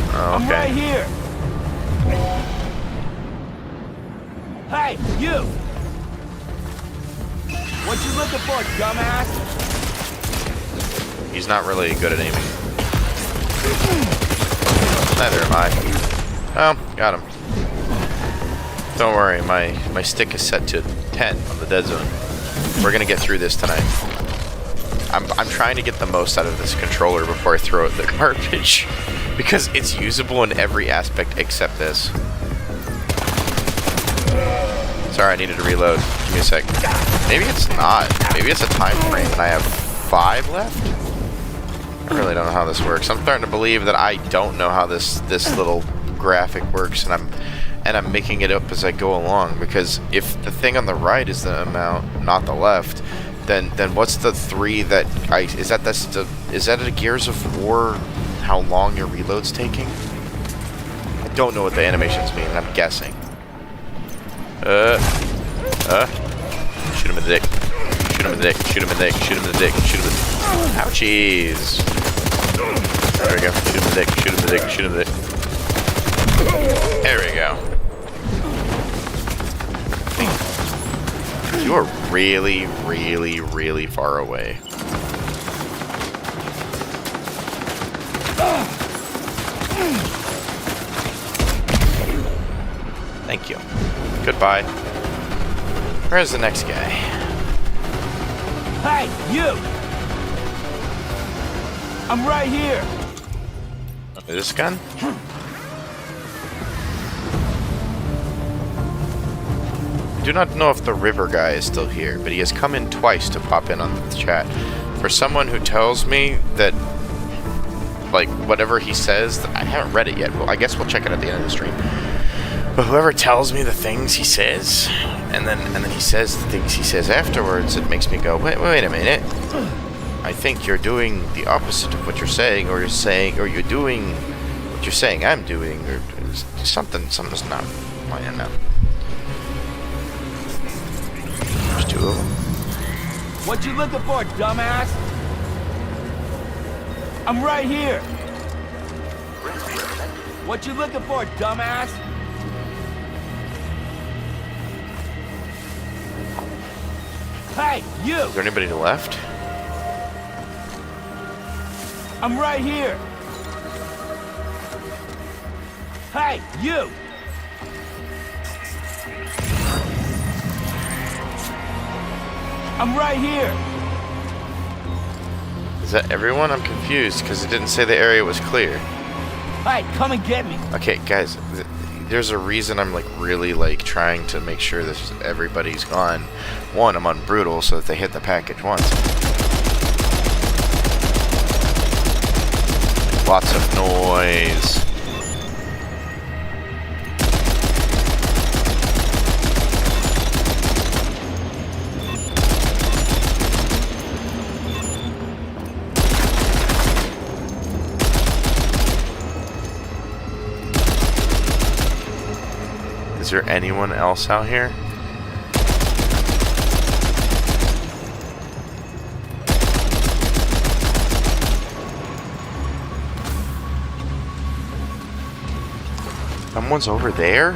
Okay. I'm right here. Hey, you! What you looking for, dumbass? He's not really good at aiming. Neither am I. Oh, got him. Don't worry, my stick is set to 10 on the dead zone. We're gonna get through this tonight. I'm trying to get the most out of this controller before I throw it in the garbage. Because it's usable in every aspect except this. Sorry, I needed to reload. Give me a sec. Maybe it's not. Maybe it's a time frame and I have 5 left? I really don't know how this works. I'm starting to believe that I don't know how this little graphic works, and I'm making it up as I go along, because if the thing on the right is the amount, not the left, then what's the 3 that is that a Gears of War how long your reload's taking? I don't know what the animations mean, and I'm guessing. Shoot him in the dick. Shoot him in the dick. Shoot him in the dick. Shoot him in the dick. Shoot him in the ouchies. There we go. Shoot him in the dick. Shoot him in the dick. Shoot him in the dick. There we go. You are really, really, really far away. Thank you. Goodbye. Where's the next guy? Hey, you! I'm right here. This gun? I do not know if the river guy is still here, but he has come in twice to pop in on the chat. For someone who tells me that, like, whatever he says, I haven't read it yet. Well, I guess we'll check it at the end of the stream. But whoever tells me the things he says, and then he says the things he says afterwards, it makes me go, wait a minute. I think you're doing the opposite of what you're saying, or you're doing what you're saying I'm doing, or something's not lining up. There's 2 of them. What you looking for, dumbass? I'm right here. What you looking for, dumbass? Hey, you! Is there anybody left? I'm right here. Hey, you! I'm right here. Is that everyone? I'm confused because it didn't say the area was clear. Hey, come and get me. Okay, guys, there's a reason I'm like really like trying to make sure that everybody's gone. One, I'm on brutal, so that they hit the package once. Lots of noise. Is there anyone else out here? Someone's over there?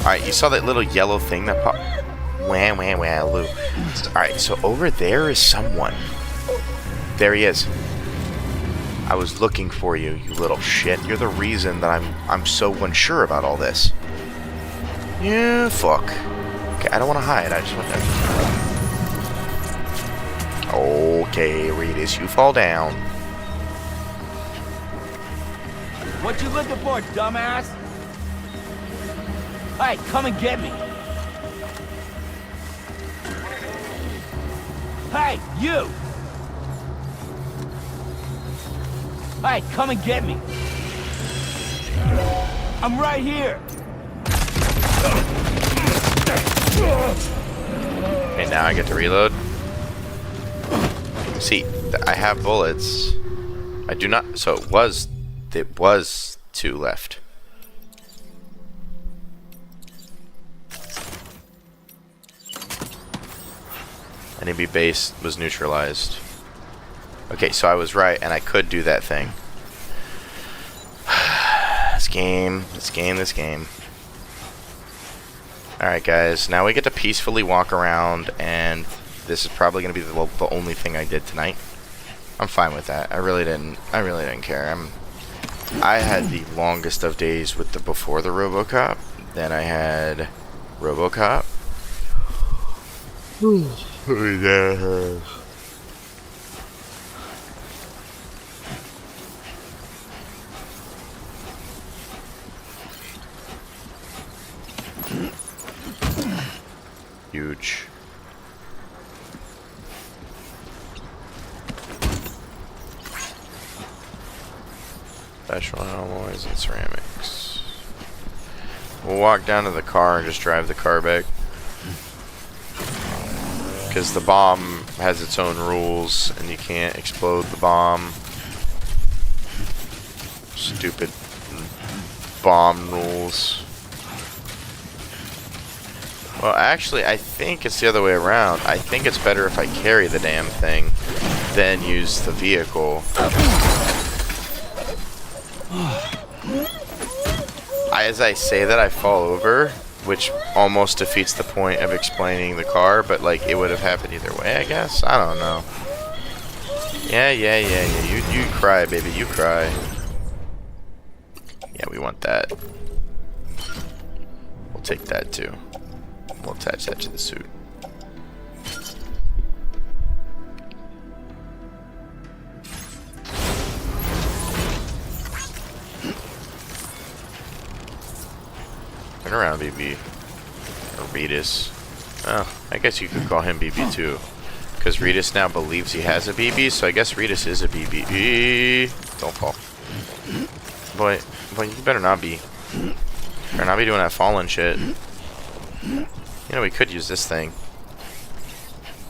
Alright, you saw that little yellow thing that popped? Wah, wah, wah, Lou. Alright, so over there is someone. There he is. I was looking for you, you little shit. You're the reason that I'm so unsure about all this. Yeah, fuck. Okay, I don't want to hide. I just want to... Okay, Reedus, you fall down. What you looking for, dumbass? Hey, come and get me. Hey, you! Hey, come and get me. I'm right here. Okay, now I get to reload. See, I have bullets. I do not. So it was 2 left. Enemy base was neutralized. Okay, so I was right, and I could do that thing. This game. Alright, guys. Now we get to peacefully walk around, and this is probably going to be the only thing I did tonight. I'm fine with that. I really didn't care. I had the longest of days with before the RoboCop. Then I had RoboCop. Huge. Special alloys and ceramics. We'll walk down to the car and just drive the car back. Because the bomb has its own rules and you can't explode the bomb. Stupid bomb rules. Well, actually, I think it's the other way around. I think it's better if I carry the damn thing than use the vehicle. As I say that, I fall over, which almost defeats the point of explaining the car, but like it would have happened either way, I guess. I don't know. Yeah. You cry, baby. You cry. Yeah, we want that. We'll take that too. We'll attach that to the suit. Turn around, BB. Or Reedus. Oh, I guess you could call him BB too. Because Reedus now believes he has a BB, so I guess Reedus is a BB. Don't fall. Boy, you better not be. Better not be doing that falling shit. You know, we could use this thing.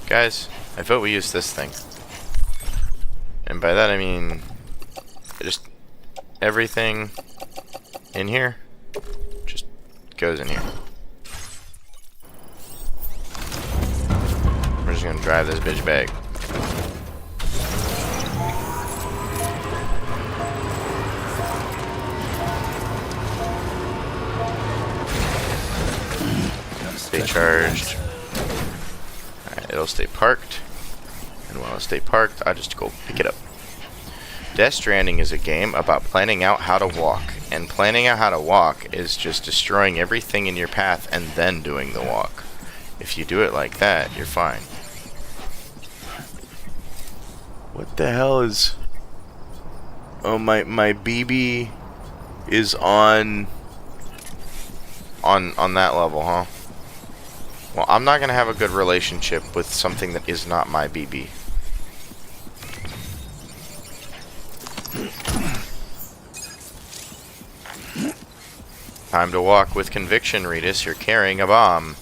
Guys, I vote we use this thing. And by that I mean just everything in here just goes in here. We're just gonna drive this bitch back. Stay charged. Alright, it'll stay parked. And while it stay parked, I'll just go pick it up. Death Stranding is a game about planning out how to walk. And planning out how to walk is just destroying everything in your path and then doing the walk. If you do it like that, you're fine. What the hell is... Oh, my BB is on that level, huh? Well, I'm not going to have a good relationship with something that is not my BB. Time to walk with conviction, Reedus. You're carrying a bomb.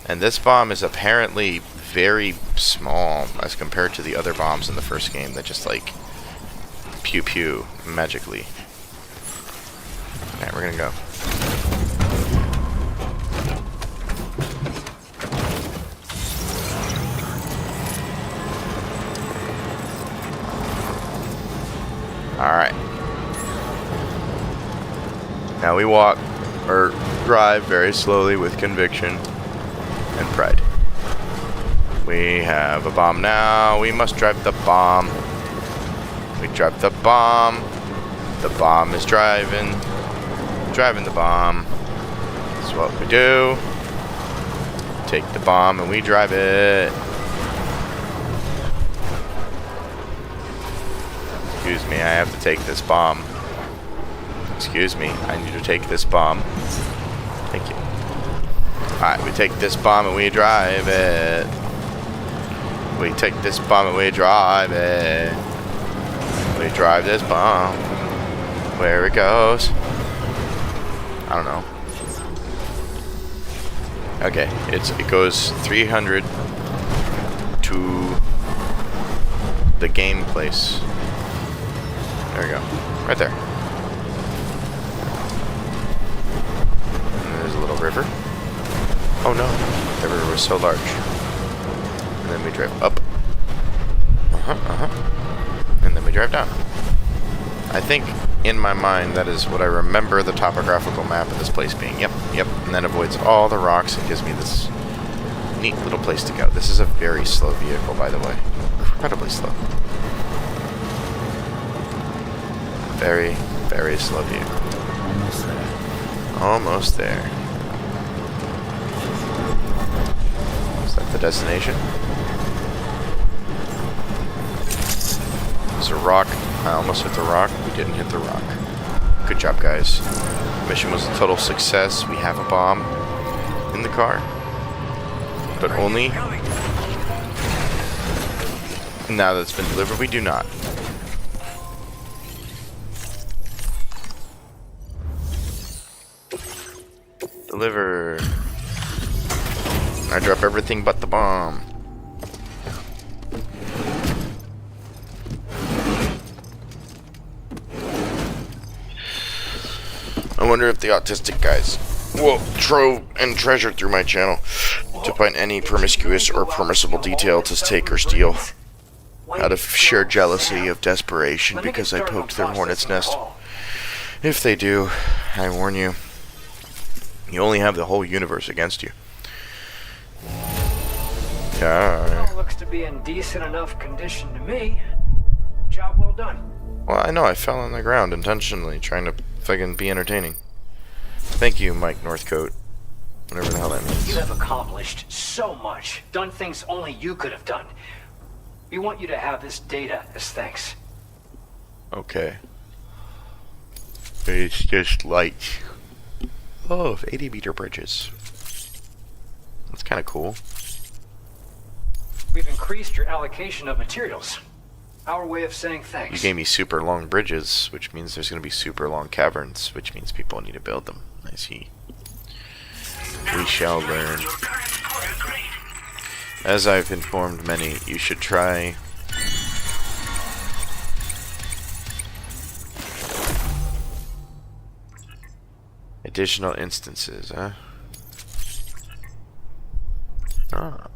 And this bomb is apparently very small as compared to the other bombs in the first game that just, like, pew pew magically. Alright, we're going to go. Alright. Now we walk, or drive very slowly with conviction and pride. We have a bomb now. We must drive the bomb. We drive the bomb. The bomb is driving. Driving the bomb. That's what we do. Take the bomb and we drive it. Excuse me, I have to take this bomb. Excuse me, I need to take this bomb. Thank you. Alright, we take this bomb and we drive it. We take this bomb and we drive it. We drive this bomb. Where it goes. I don't know. Okay, it goes 300 to the game place. There we go. Right there. And there's a little river. Oh no. The river was so large. And then we drive up. And then we drive down. I think, in my mind, that is what I remember the topographical map of this place being. Yep. And then avoids all the rocks and gives me this neat little place to go. This is a very slow vehicle, by the way. Incredibly slow. Very, very slow vehicle. Almost there. Almost there. Is that the destination? There's a rock. I almost hit the rock. We didn't hit the rock. Good job, guys. Mission was a total success. We have a bomb in the car. But only now that it's been delivered, we do not. Deliver. I drop everything but the bomb. I wonder if the autistic guys will trove and treasure through my channel to find any promiscuous or permissible detail to take or steal out of sheer jealousy of desperation because I poked their hornet's nest. If they do, I warn you, you only have the whole universe against you. Yeah. Looks to be in decent enough condition to me. Job well done. Well, I know I fell on the ground intentionally, trying to fucking be entertaining. Thank you, Mike Northcote. Whatever the hell that means. You have accomplished so much, done things only you could have done. We want you to have this data as thanks. Okay. It's just like... Oh, 80-meter bridges. That's kind of cool. We've increased your allocation of materials. Our way of saying thanks. You gave me super long bridges, which means there's going to be super long caverns, which means people need to build them. I see. We shall learn. As I've informed many, you should try... additional instances, huh? Ah.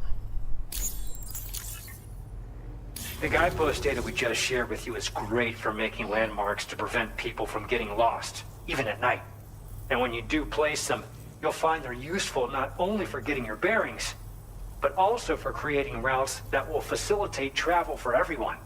The guidepost data we just shared with you is great for making landmarks to prevent people from getting lost, even at night. And when you do place them, you'll find they're useful not only for getting your bearings, but also for creating routes that will facilitate travel for everyone.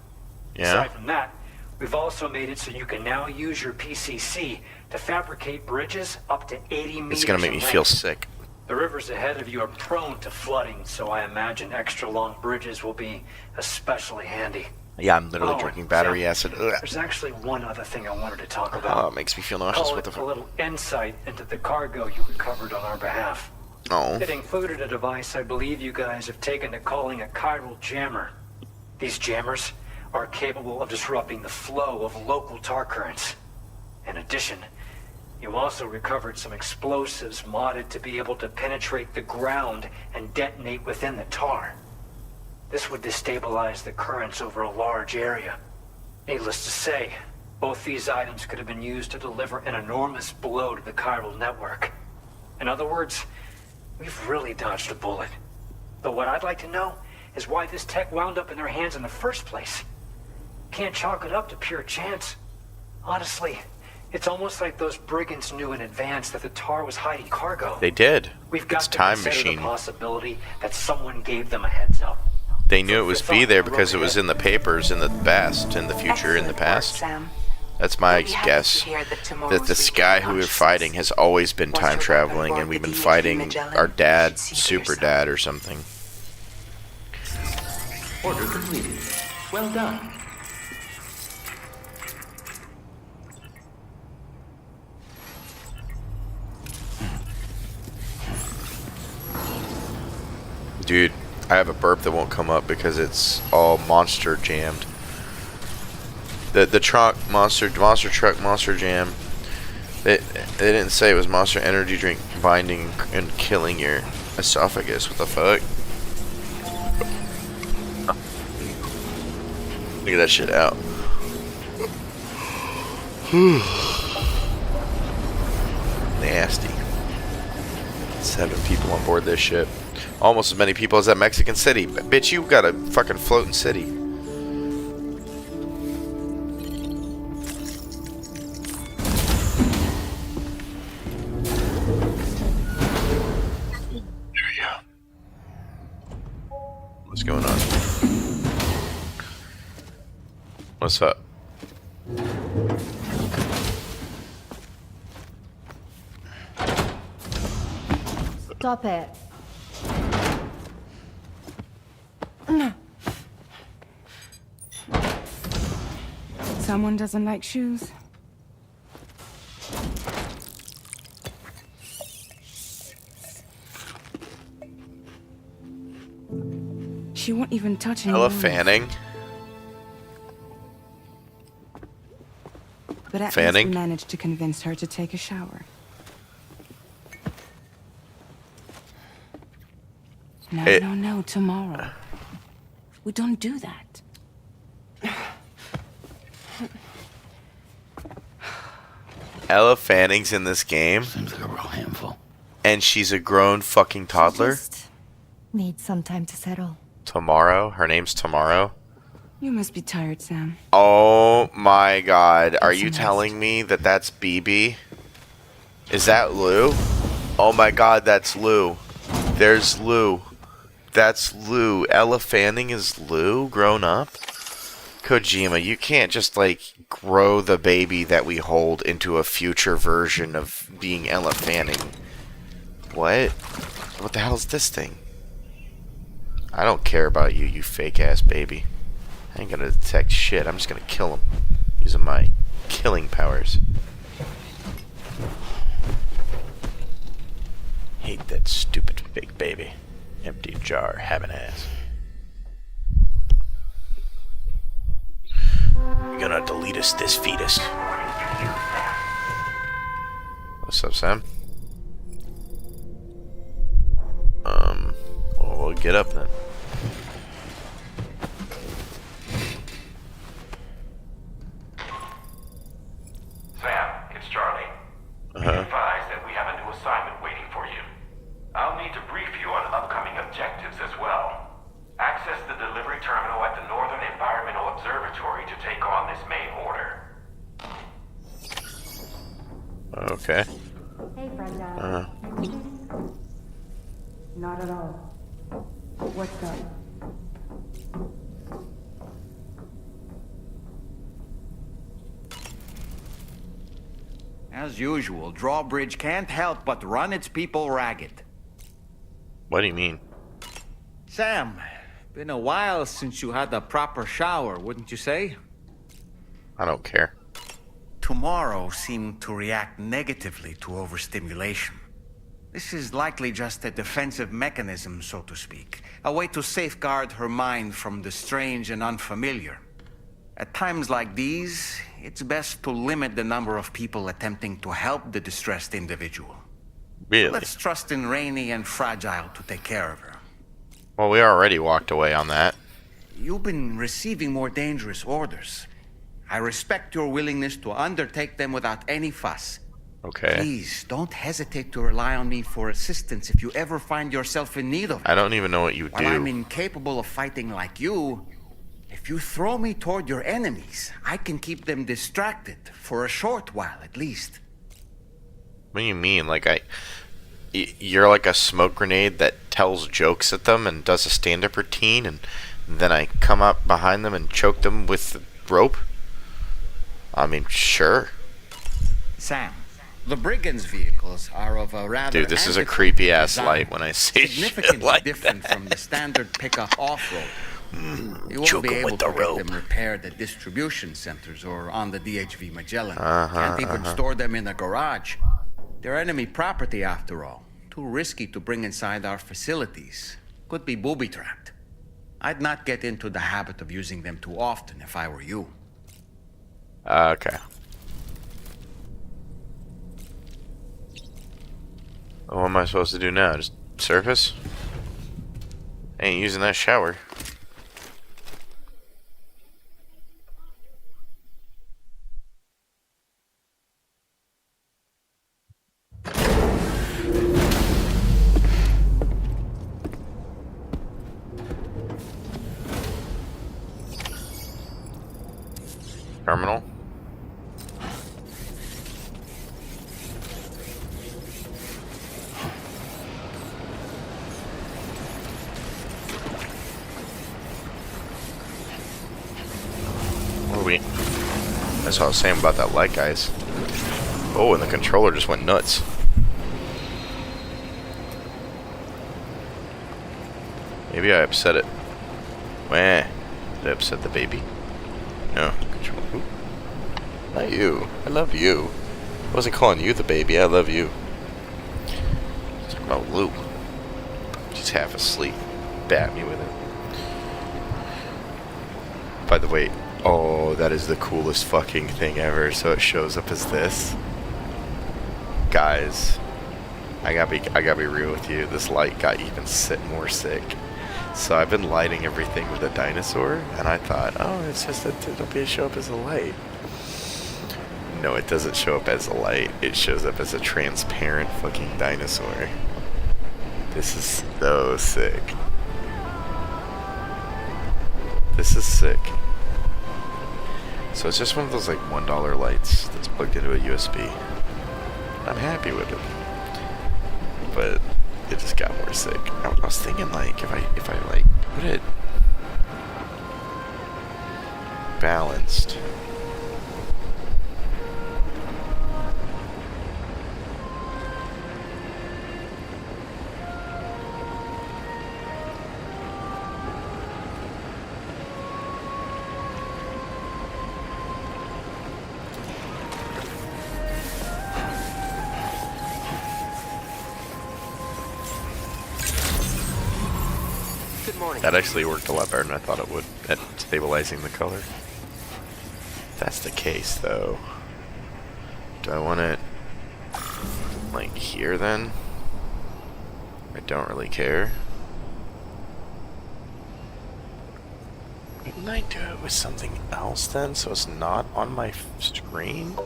Yeah. Aside from that, we've also made it so you can now use your PCC to fabricate bridges up to 80 meters. It's gonna make me feel sick. The rivers ahead of you are prone to flooding, so I imagine extra long bridges will be especially handy. Yeah, I'm literally drinking battery acid. Ugh. There's actually one other thing I wanted to talk about. Oh, it makes me feel nauseous. Call What the it a fuck? little insight into the cargo you recovered on our behalf. Oh. It included a device I believe you guys have taken to calling a chiral jammer. These jammers are capable of disrupting the flow of local tar currents. In addition, you also recovered some explosives modded to be able to penetrate the ground and detonate within the tar. This would destabilize the currents over a large area. Needless to say, both these items could have been used to deliver an enormous blow to the chiral network. In other words, we've really dodged a bullet. But what I'd like to know is why this tech wound up in their hands in the first place. Can't chalk it up to pure chance. Honestly, it's almost like those brigands knew in advance that the tar was hiding cargo. They did. We've got It's to time consider machine. the possibility that someone gave them a heads up. They knew it was be there because it was in the papers in the past, in the future, in the past. That's my guess. That this guy who we're fighting has always been time traveling, and we've been fighting our dad, super dad, or something. Order completed. Well done. Dude, I have a burp that won't come up because it's all monster jammed. The truck, monster truck, monster jam. They didn't say it was Monster Energy drink binding and killing your esophagus. What the fuck? Look at that shit out. Nasty. 7 people on board this ship. Almost as many people as that Mexican city. Bitch, you got a fucking floating city. There we go. What's going on? What's up? Stop it. Someone doesn't like shoes? She won't even touch any. Ella Fanning. But at Fanning? least we managed to convince her to take a shower. No, no, tomorrow. We don't do that. Ella Fanning's in this game. Seems like a real handful. And she's a grown fucking toddler. Just need some time to settle. Tomorrow. Her name's Tomorrow. You must be tired, Sam. Oh my god. Are you telling me that that's BB? Is that Lou? Oh my god, that's Lou. There's Lou. That's Lou. Ella Fanning is Lou grown up? Kojima, you can't just like grow the baby that we hold into a future version of being Ella Fanning. What? What the hell is this thing? I don't care about you, you fake ass baby. I ain't gonna detect shit. I'm just gonna kill him using my killing powers. Hate that stupid fake baby. Empty jar, having ass. You're gonna delete us this fetus. What's up, Sam? Well, we'll get up then. Sam, it's Charlie. Be advised that we have a new assignment waiting for you. I'll need to brief you on upcoming objectives as well. Access the delivery terminal at the Northern Environmental Observatory to take on this main order. Okay. Hey, Brenda. Not at all. What's up? As usual, Drawbridge can't help but run its people ragged. What do you mean? Sam, been a while since you had a proper shower, wouldn't you say? I don't care. Tomorrow seemed to react negatively to overstimulation. This is likely just a defensive mechanism, so to speak. A way to safeguard her mind from the strange and unfamiliar. At times like these, it's best to limit the number of people attempting to help the distressed individual. Really? Let's trust in Rainey and Fragile to take care of her. Well, we already walked away on that. You've been receiving more dangerous orders. I respect your willingness to undertake them without any fuss. Okay. Please, don't hesitate to rely on me for assistance if you ever find yourself in need of it. I don't even know what you While I'm do. incapable of fighting like you, if you throw me toward your enemies, I can keep them distracted for a short while at least. What do you mean? Like you're like a smoke grenade that tells jokes at them and does a stand-up routine, and then I come up behind them and choke them with the rope? I mean, sure. Sam, the brigands' vehicles are of a rather Dude, this is a antiquated creepy ass design, light when I say shit significantly like different that. from the standard pickup off-road. You won't choke be 'em able with to the get rope. them repaired at distribution centers or on the DHV Magellan. Uh-huh, Can't even store them in a garage. They're enemy property after all. Too risky to bring inside our facilities. Could be booby-trapped. I'd not get into the habit of using them too often if I were you. Okay. What am I supposed to do now? Just surface? Ain't using that shower. Terminal. What are we? That's what I was saying about that light, guys. Oh, and the controller just went nuts. Maybe I upset it. Wah. Did I upset the baby? No. Control. Ooh. Not you. I love you. I wasn't calling you the baby. I love you. Talking about Lou. She's half asleep. Bat me with it. By the way, oh, that is the coolest fucking thing ever. So it shows up as this. Guys, I gotta be real with you. This light got even more sick. So I've been lighting everything with a dinosaur, and I thought, oh, it's just that it'll show up as a light. No, it doesn't show up as a light. It shows up as a transparent fucking dinosaur. This is so sick. This is sick. So it's just one of those like $1 lights that's plugged into a USB. I'm happy with it. But it just got more sick. I was thinking like if I like put it balanced. That actually worked a lot better than I thought it would at stabilizing the color. If that's the case, though, do I want it like here then? I don't really care. Couldn't I do it with something else then, so it's not on my screen?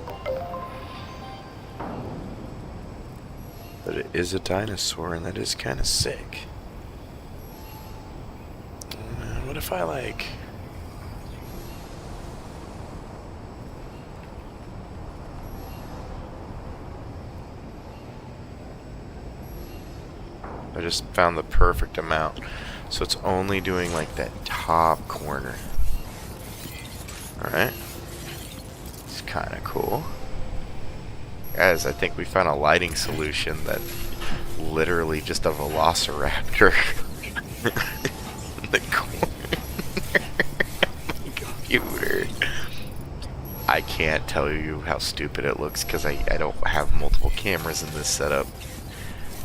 But it is a dinosaur, and that is kind of sick. What if I like... I just found the perfect amount. So it's only doing like that top corner. Alright. It's kind of cool. Guys, I think we found a lighting solution that literally just a velociraptor in the corner. Computer. I can't tell you how stupid it looks because I don't have multiple cameras in this setup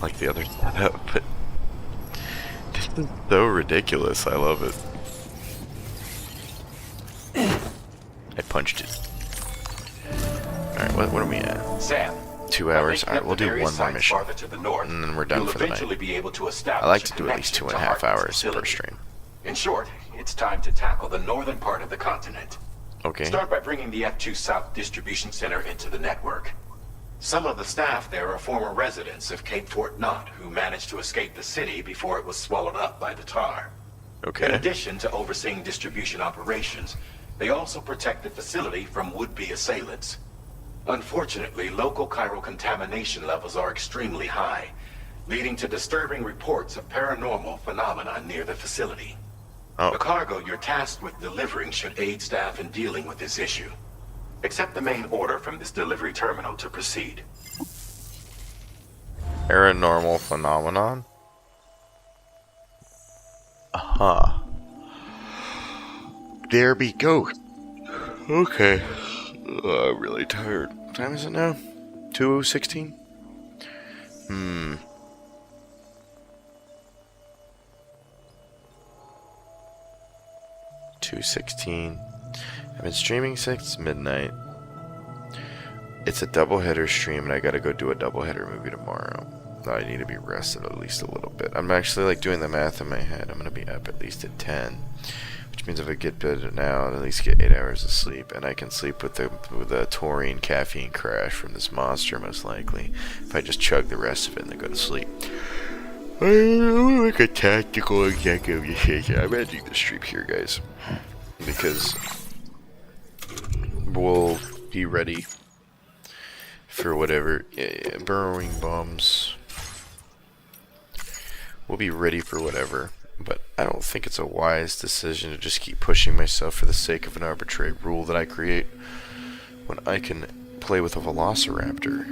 like the other setup, but this is so ridiculous. I love it. I punched it. Alright, what are we at? Sam. 2 hours? Alright, we'll do one more mission. To the north, and then we're done for the night. Be able to I like to do at least 2.5 hours per stream. In short, it's time to tackle the northern part of the continent. Okay. Start by bringing the F2 South Distribution Center into the network. Some of the staff there are former residents of Cape Fort Knott who managed to escape the city before it was swallowed up by the tar. Okay. In addition to overseeing distribution operations, they also protect the facility from would-be assailants. Unfortunately, local chiral contamination levels are extremely high, leading to disturbing reports of paranormal phenomena near the facility. Oh. The cargo you're tasked with delivering should aid staff in dealing with this issue. Accept the main order from this delivery terminal to proceed. Paranormal phenomenon? Aha. There we go. Okay. I'm really tired. What time is it now? 2:16? 2:16. I've been streaming since midnight. It's a doubleheader stream, and I gotta go do a doubleheader movie tomorrow. I need to be rested at least a little bit. I'm actually like doing the math in my head. I'm gonna be up at least at 10, which means if I get bed now, I'll at least get 8 hours of sleep, and I can sleep with the taurine caffeine crash from this monster most likely. If I just chug the rest of it and then go to sleep. I'm like a tactical executive. I'm ending the stream here, guys, because we'll be ready for whatever. Yeah, burrowing bombs. We'll be ready for whatever. But I don't think it's a wise decision to just keep pushing myself for the sake of an arbitrary rule that I create when I can play with a velociraptor.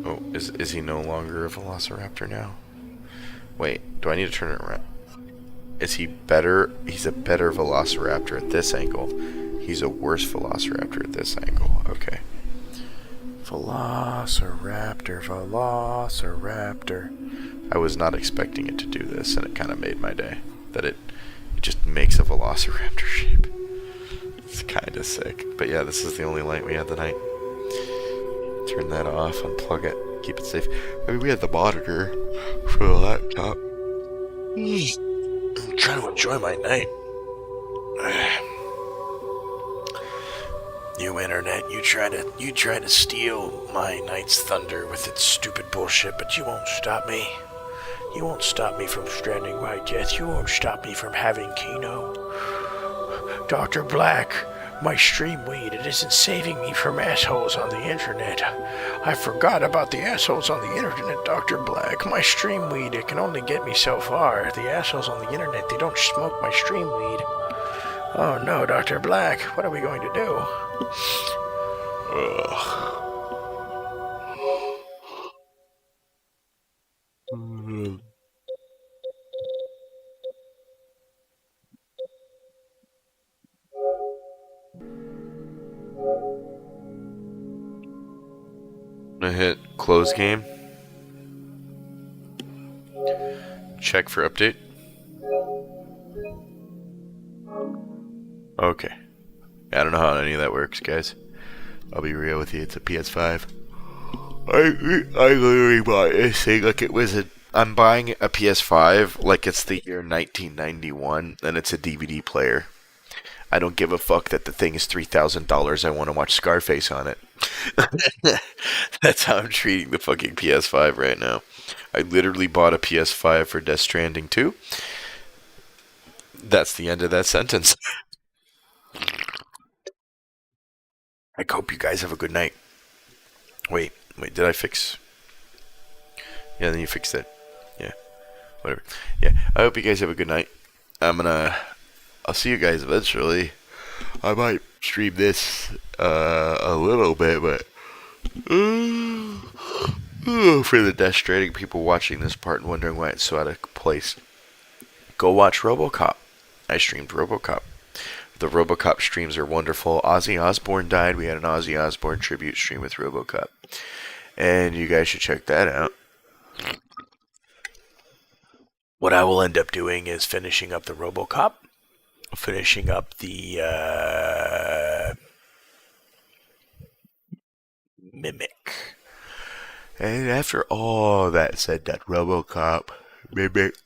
Oh, is he no longer a velociraptor now? Wait, do I need to turn it around? Is he better? He's a better velociraptor at this angle. He's a worse velociraptor at this angle. Okay. Velociraptor, velociraptor. I was not expecting it to do this, and it kind of made my day. That it just makes a velociraptor shape. It's kind of sick. But yeah, this is the only light we had tonight. Turn that off, unplug it, keep it safe. I mean, we had the monitor for the laptop. I'm trying to enjoy my night. You internet, you try to steal my night's thunder with its stupid bullshit, but you won't stop me. You won't stop me from stranding my death. You won't stop me from having Kino. Dr. Black, my stream weed, it isn't saving me from assholes on the internet. I forgot about the assholes on the internet, Dr. Black. My stream weed, it can only get me so far. The assholes on the internet, they don't smoke my stream weed. Oh no, Dr. Black, what are we going to do? Ugh. I hit close game. Check for update. Okay. I don't know how any of that works, guys. I'll be real with you. It's a PS5. I literally bought this thing like it was a... I'm buying a PS5 like it's the year 1991, and it's a DVD player. I don't give a fuck that the thing is $3,000. I want to watch Scarface on it. That's how I'm treating the fucking PS5 right now. I literally bought a PS5 for Death Stranding 2. That's the end of that sentence. I hope you guys have a good night. Wait, did I fix? Yeah, then you fixed it. Yeah, whatever. Yeah, I hope you guys have a good night. I'll see you guys eventually. I might stream this a little bit, but for the Death Stranding people watching this part and wondering why it's so out of place, go watch RoboCop. I streamed RoboCop. The RoboCop streams are wonderful. Ozzy Osbourne died. We had an Ozzy Osbourne tribute stream with RoboCop, and you guys should check that out. What I will end up doing is finishing up the RoboCop, finishing up the Mimic, and after all that said, that RoboCop, Mimic,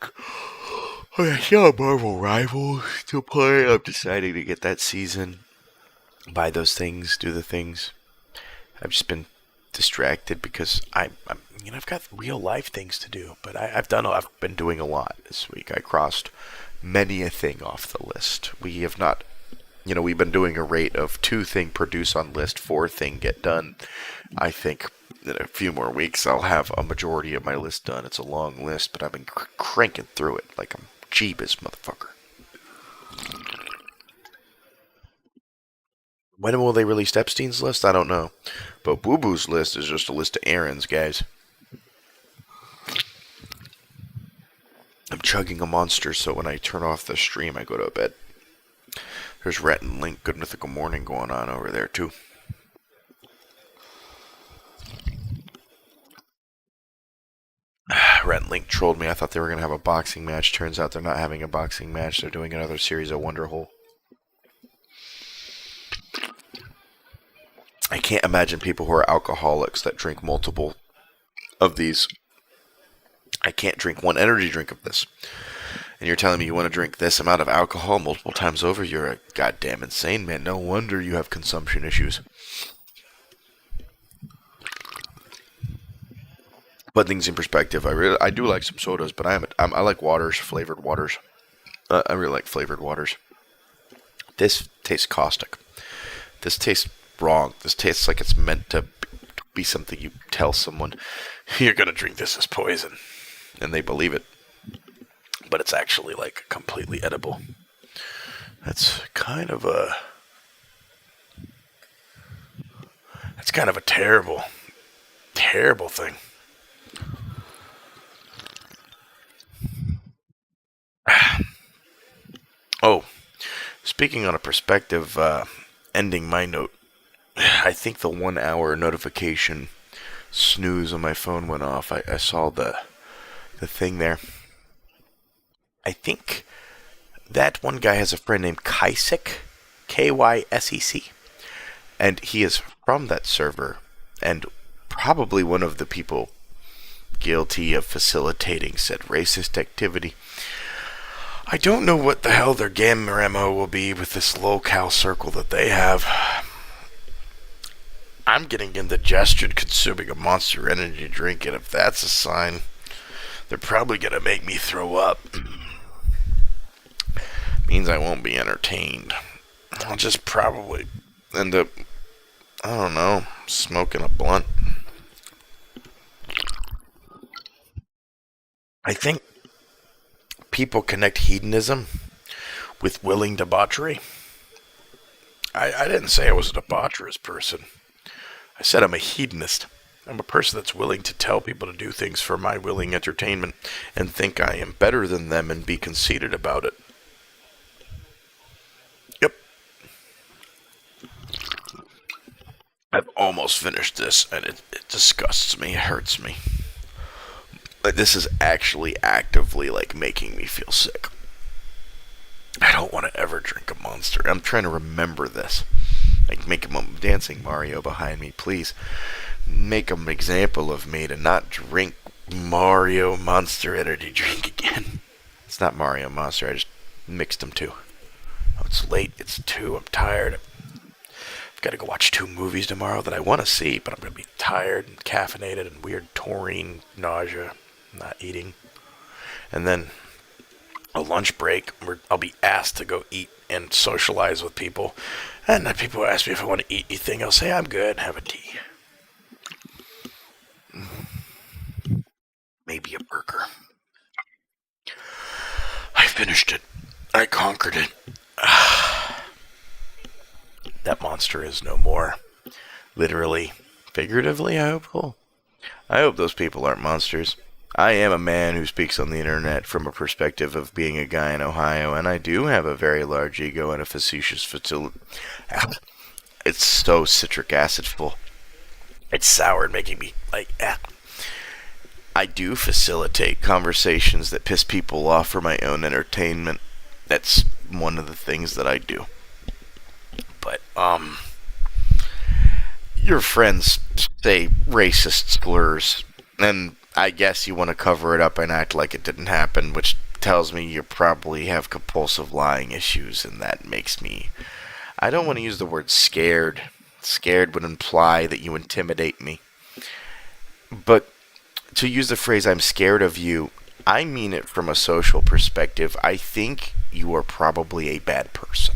I still have Marvel Rivals to play. I'm deciding to get that season, buy those things, do the things. I've just been distracted because I've got real life things to do, but I've been doing a lot this week. I crossed many a thing off the list. We have not, we've been doing a rate of 2 thing produce on list, 4 thing get done. I think in a few more weeks I'll have a majority of my list done. It's a long list, but I've been cranking through it like I'm Jeebus, motherfucker. When will they release Epstein's list? I don't know. But WuBu's list is just a list of errands, guys. I'm chugging a monster, so when I turn off the stream, I go to bed. There's Rhett and Link, Good Mythical Morning going on over there, too. Rhett and Link trolled me. I thought they were going to have a boxing match. Turns out they're not having a boxing match. They're doing another series of Wonderhole. I can't imagine people who are alcoholics that drink multiple of these. I can't drink one energy drink of this. And you're telling me you want to drink this amount of alcohol multiple times over? You're a goddamn insane man. No wonder you have consumption issues. Put things in perspective. I do like some sodas, but I like waters, flavored waters. I really like flavored waters. This tastes caustic. This tastes wrong. This tastes like it's meant to be something you tell someone. You're gonna drink this as poison. And they believe it. But it's actually like completely edible. That's kind of a terrible, terrible thing. Oh, speaking on a perspective, ending my note, I think the 1 hour notification snooze on my phone went off. I saw the thing there. I think that one guy has a friend named Kysec, Kyssec, and he is from that server, and probably one of the people guilty of facilitating said racist activity. I don't know what the hell their game MO will be with this locale circle that they have. I'm getting indigestion consuming a Monster Energy drink, and if that's a sign, they're probably going to make me throw up. Means I won't be entertained. I'll just probably end up, I don't know, smoking a blunt. I think people connect hedonism with willing debauchery. I didn't say I was a debaucherous person. I said I'm a hedonist. I'm a person that's willing to tell people to do things for my willing entertainment and think I am better than them and be conceited about it. Yep. I've almost finished this, and it disgusts me. It hurts me. Like, this is actually actively, like, making me feel sick. I don't want to ever drink a Monster. I'm trying to remember this. Like, make a dancing Mario behind me, please. Make an example of me to not drink Mario Monster Energy drink again. It's not Mario Monster, I just mixed them too. Oh, it's late, it's 2, I'm tired. I've got to go watch 2 movies tomorrow that I want to see, but I'm going to be tired and caffeinated and weird taurine nausea. Not eating. And then a lunch break where I'll be asked to go eat and socialize with people. And then people ask me if I want to eat anything. I'll say I'm good and have a tea. Maybe a burger. I finished it. I conquered it. That monster is no more. Literally. Figuratively, I hope. I hope those people aren't monsters. I am a man who speaks on the internet from a perspective of being a guy in Ohio, and I do have a very large ego and a facetious facility. It's so citric acid full. It's sour and making me like, I do facilitate conversations that piss people off for my own entertainment. That's one of the things that I do. But, your friends say racist slurs, and I guess you want to cover it up and act like it didn't happen, which tells me you probably have compulsive lying issues, and that makes me... I don't want to use the word scared. Scared would imply that you intimidate me. But to use the phrase, I'm scared of you, I mean it from a social perspective. I think you are probably a bad person.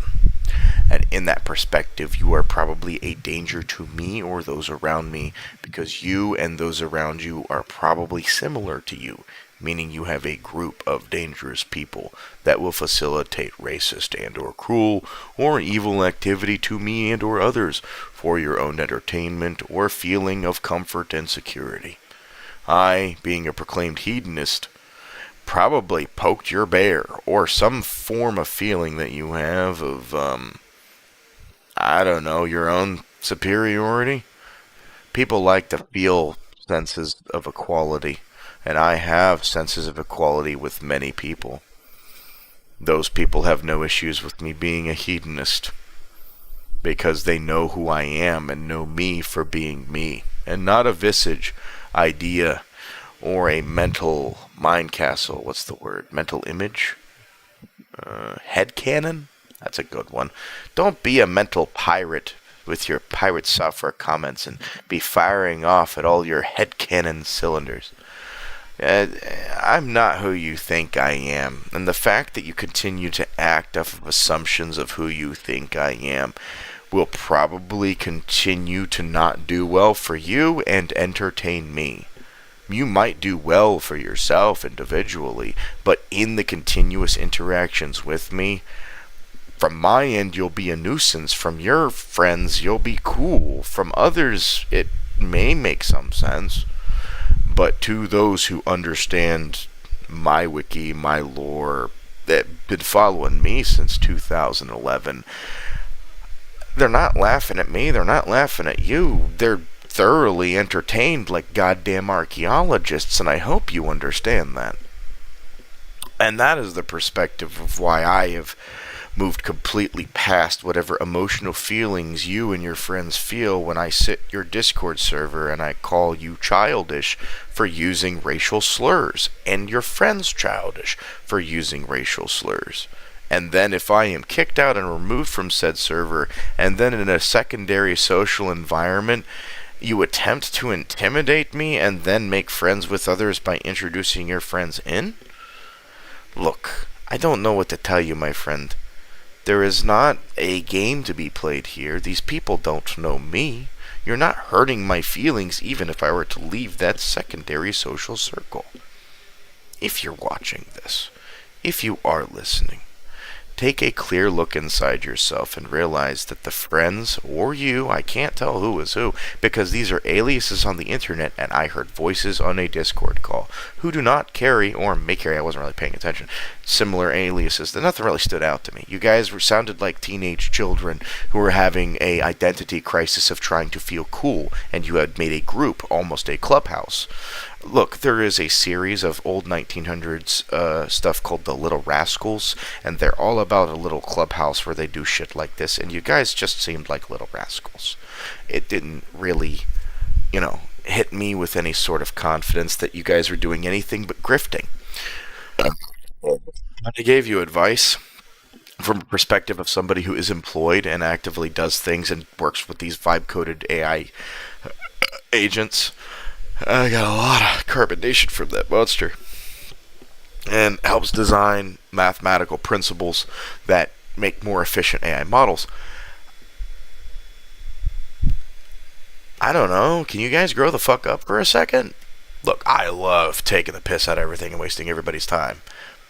And in that perspective, you are probably a danger to me or those around me, because you and those around you are probably similar to you, meaning you have a group of dangerous people that will facilitate racist and or cruel or evil activity to me and or others for your own entertainment or feeling of comfort and security. I, being a proclaimed hedonist, probably poked your bear or some form of feeling that you have of, I don't know, your own superiority. People like to feel senses of equality, and I have senses of equality with many people. Those people have no issues with me being a hedonist, because they know who I am and know me for being me, and not a visage, idea, or a mental mind castle. What's the word? Mental image? Headcanon? That's a good one. Don't be a mental pirate with your pirate software comments and be firing off at all your headcanon cylinders. I'm not who you think I am, and the fact that you continue to act off of assumptions of who you think I am will probably continue to not do well for you and entertain me. You might do well for yourself individually, but in the continuous interactions with me, from my end, you'll be a nuisance. From your friends, you'll be cool. From others, it may make some sense. But to those who understand my wiki, my lore, that have been following me since 2011, they're not laughing at me, they're not laughing at you. They're thoroughly entertained like goddamn archaeologists, and I hope you understand that. And that is the perspective of why I have moved completely past whatever emotional feelings you and your friends feel when I sit your Discord server and I call you childish for using racial slurs, and your friends childish for using racial slurs. And then if I am kicked out and removed from said server, and then in a secondary social environment, you attempt to intimidate me and then make friends with others by introducing your friends in? Look, I don't know what to tell you, my friend. There is not a game to be played here. These people don't know me. You're not hurting my feelings even if I were to leave that secondary social circle. If you're watching this, if you are listening, take a clear look inside yourself and realize that the friends, or you, I can't tell who is who, because these are aliases on the internet and I heard voices on a Discord call, who do not carry, or may carry, I wasn't really paying attention, similar aliases. That nothing really stood out to me. You guys sounded like teenage children who were having a identity crisis of trying to feel cool, and you had made a group, almost a clubhouse. Look, there is a series of old 1900s stuff called The Little Rascals, and they're all about a little clubhouse where they do shit like this, and you guys just seemed like little rascals. It didn't really, hit me with any sort of confidence that you guys were doing anything but grifting. I gave you advice from a perspective of somebody who is employed and actively does things and works with these vibe-coded AI agents. I got a lot of carbonation from that monster. And helps design mathematical principles that make more efficient AI models. I don't know. Can you guys grow the fuck up for a second? Look, I love taking the piss out of everything and wasting everybody's time.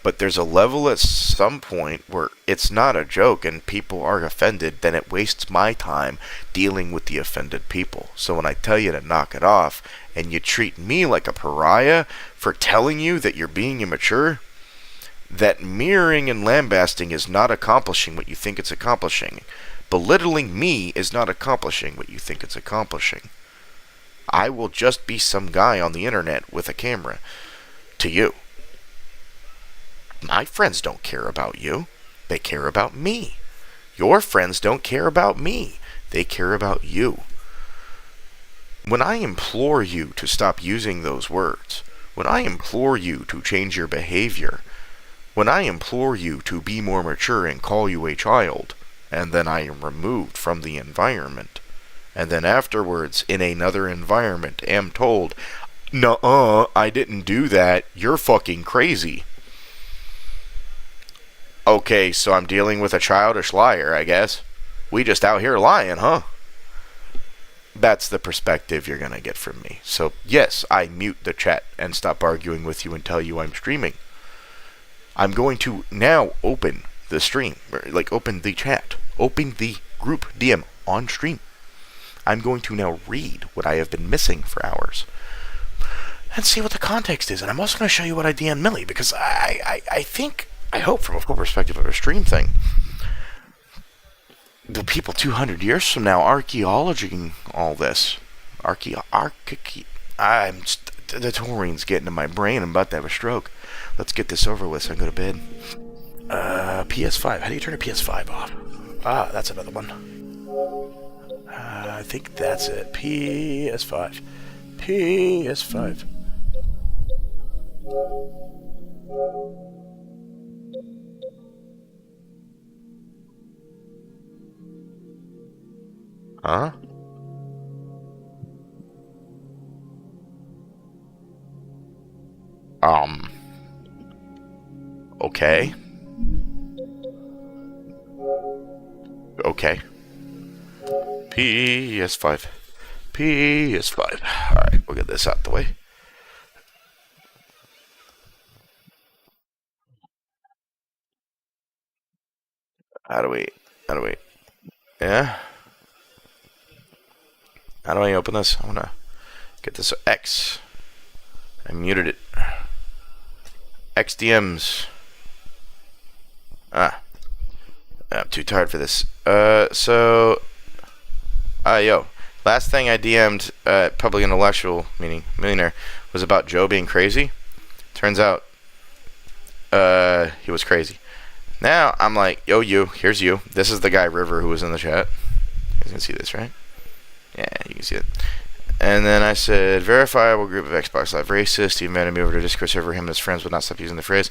But there's a level at some point where it's not a joke and people are offended, then it wastes my time dealing with the offended people. So when I tell you to knock it off, and you treat me like a pariah for telling you that you're being immature, that mirroring and lambasting is not accomplishing what you think it's accomplishing. Belittling me is not accomplishing what you think it's accomplishing. I will just be some guy on the internet with a camera to you. My friends don't care about you. They care about me. Your friends don't care about me. They care about you. When I implore you to stop using those words, when I implore you to change your behavior, when I implore you to be more mature and call you a child, and then I am removed from the environment, and then afterwards, in another environment, am told, "Nuh-uh, I didn't do that, you're fucking crazy." Okay, so I'm dealing with a childish liar, I guess. We just out here lying, huh? That's the perspective you're gonna get from me. So, yes, I mute the chat and stop arguing with you and tell you I'm streaming. I'm going to now open the stream, open the chat, open the group DM on stream. I'm going to now read what I have been missing for hours and see what the context is. And I'm also going to show you what I DM Millie, because I hope from a full perspective of a stream thing, the people 200 years from now archaeologing all this. The taurine's getting to my brain. I'm about to have a stroke. Let's get this over with so I can go to bed. PS5. How do you turn a PS5 off? Ah, that's another one. I think that's it. PS5. PS5. Huh? Okay. Okay. PS5. PS5. Alright, we'll get this out the way. How do we... Yeah? How do I open this? I wanna get this X. I muted it. XDMs. I'm too tired for this. Yo. Last thing I DM'd Public Intellectual, meaning Millionaire, was about Joe being crazy. Turns out, he was crazy. Now, I'm like, yo, here's you. This is the guy, River, who was in the chat. You guys can see this, right? Yeah, you can see it. And then I said, verifiable group of Xbox Live racist. He invited me over to Discord server. Him and his friends would not stop using the phrase.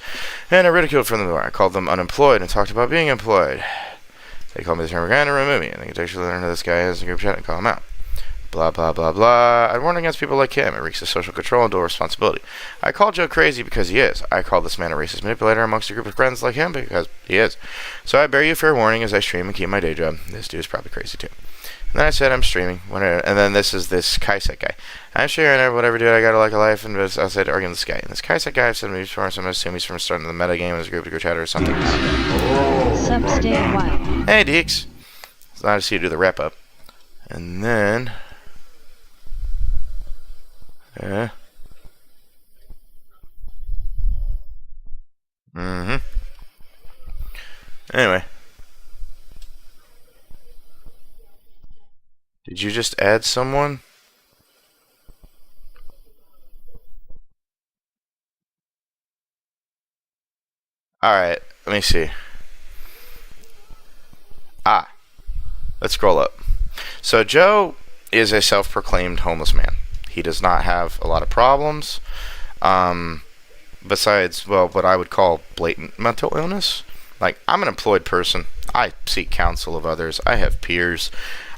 And I ridiculed from them. I called them unemployed and talked about being employed. They called me the term and remove me. And they could actually learn who this guy is in the group chat and call him out. Blah, blah, blah, blah. I warn against people like him. It reeks of social control and dual responsibility. I call Joe crazy because he is. I call this man a racist manipulator amongst a group of friends like him because he is. So I bear you fair warning as I stream and keep my day job. This dude is probably crazy too. And then I said I'm streaming. And then this is this Kaisek guy. I'm sure whatever, dude. I got a life. And I said arguing this guy. And this Kaisek guy I've said he's from, so I'm assuming he's from starting the meta game as a group to go chat or something. Sup, stay a while. Hey, Deeks. It's nice to see you do the wrap up. And then... Yeah. Anyway. Did you just add someone? Alright, let me see. Let's scroll up. So Joe is a self-proclaimed homeless man. He does not have a lot of problems. Besides, well, what I would call blatant mental illness. Like, I'm an employed person. I seek counsel of others. I have peers.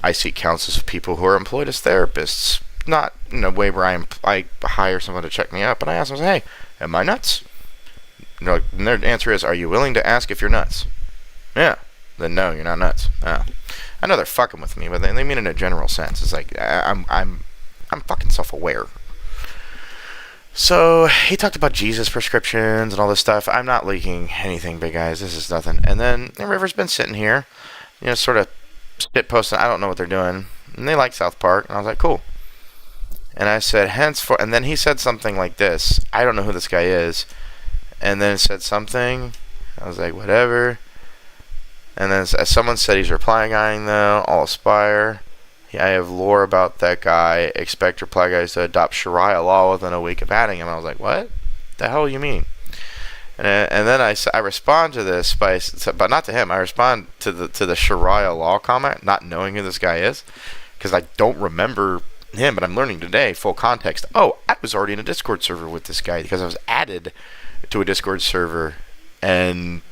I seek counsels of people who are employed as therapists. Not in a way where I hire someone to check me up, but I ask them, hey, am I nuts? And their answer is, are you willing to ask if you're nuts? Yeah. Then no, you're not nuts. Oh. I know they're fucking with me, but they mean it in a general sense. It's like, I'm fucking self-aware. So, he talked about Jesus prescriptions and all this stuff. I'm not leaking anything, big guys. This is nothing. And then River's been sitting here, sort of spit posting. I don't know what they're doing. And they like South Park. And I was like, cool. And I said, henceforth. And then he said something like this. I don't know who this guy is. And then said something. I was like, whatever. And then someone said he's reply guying, though. I'll aspire. I have lore about that guy. Expect reply guys to adopt Sharia law within a week of adding him. I was like, what? The hell you mean? And then I respond to this but not to him. I respond to the Sharia law comment, not knowing who this guy is, because I don't remember him. But I'm learning today, full context. Oh, I was already in a Discord server with this guy because I was added to a Discord server, and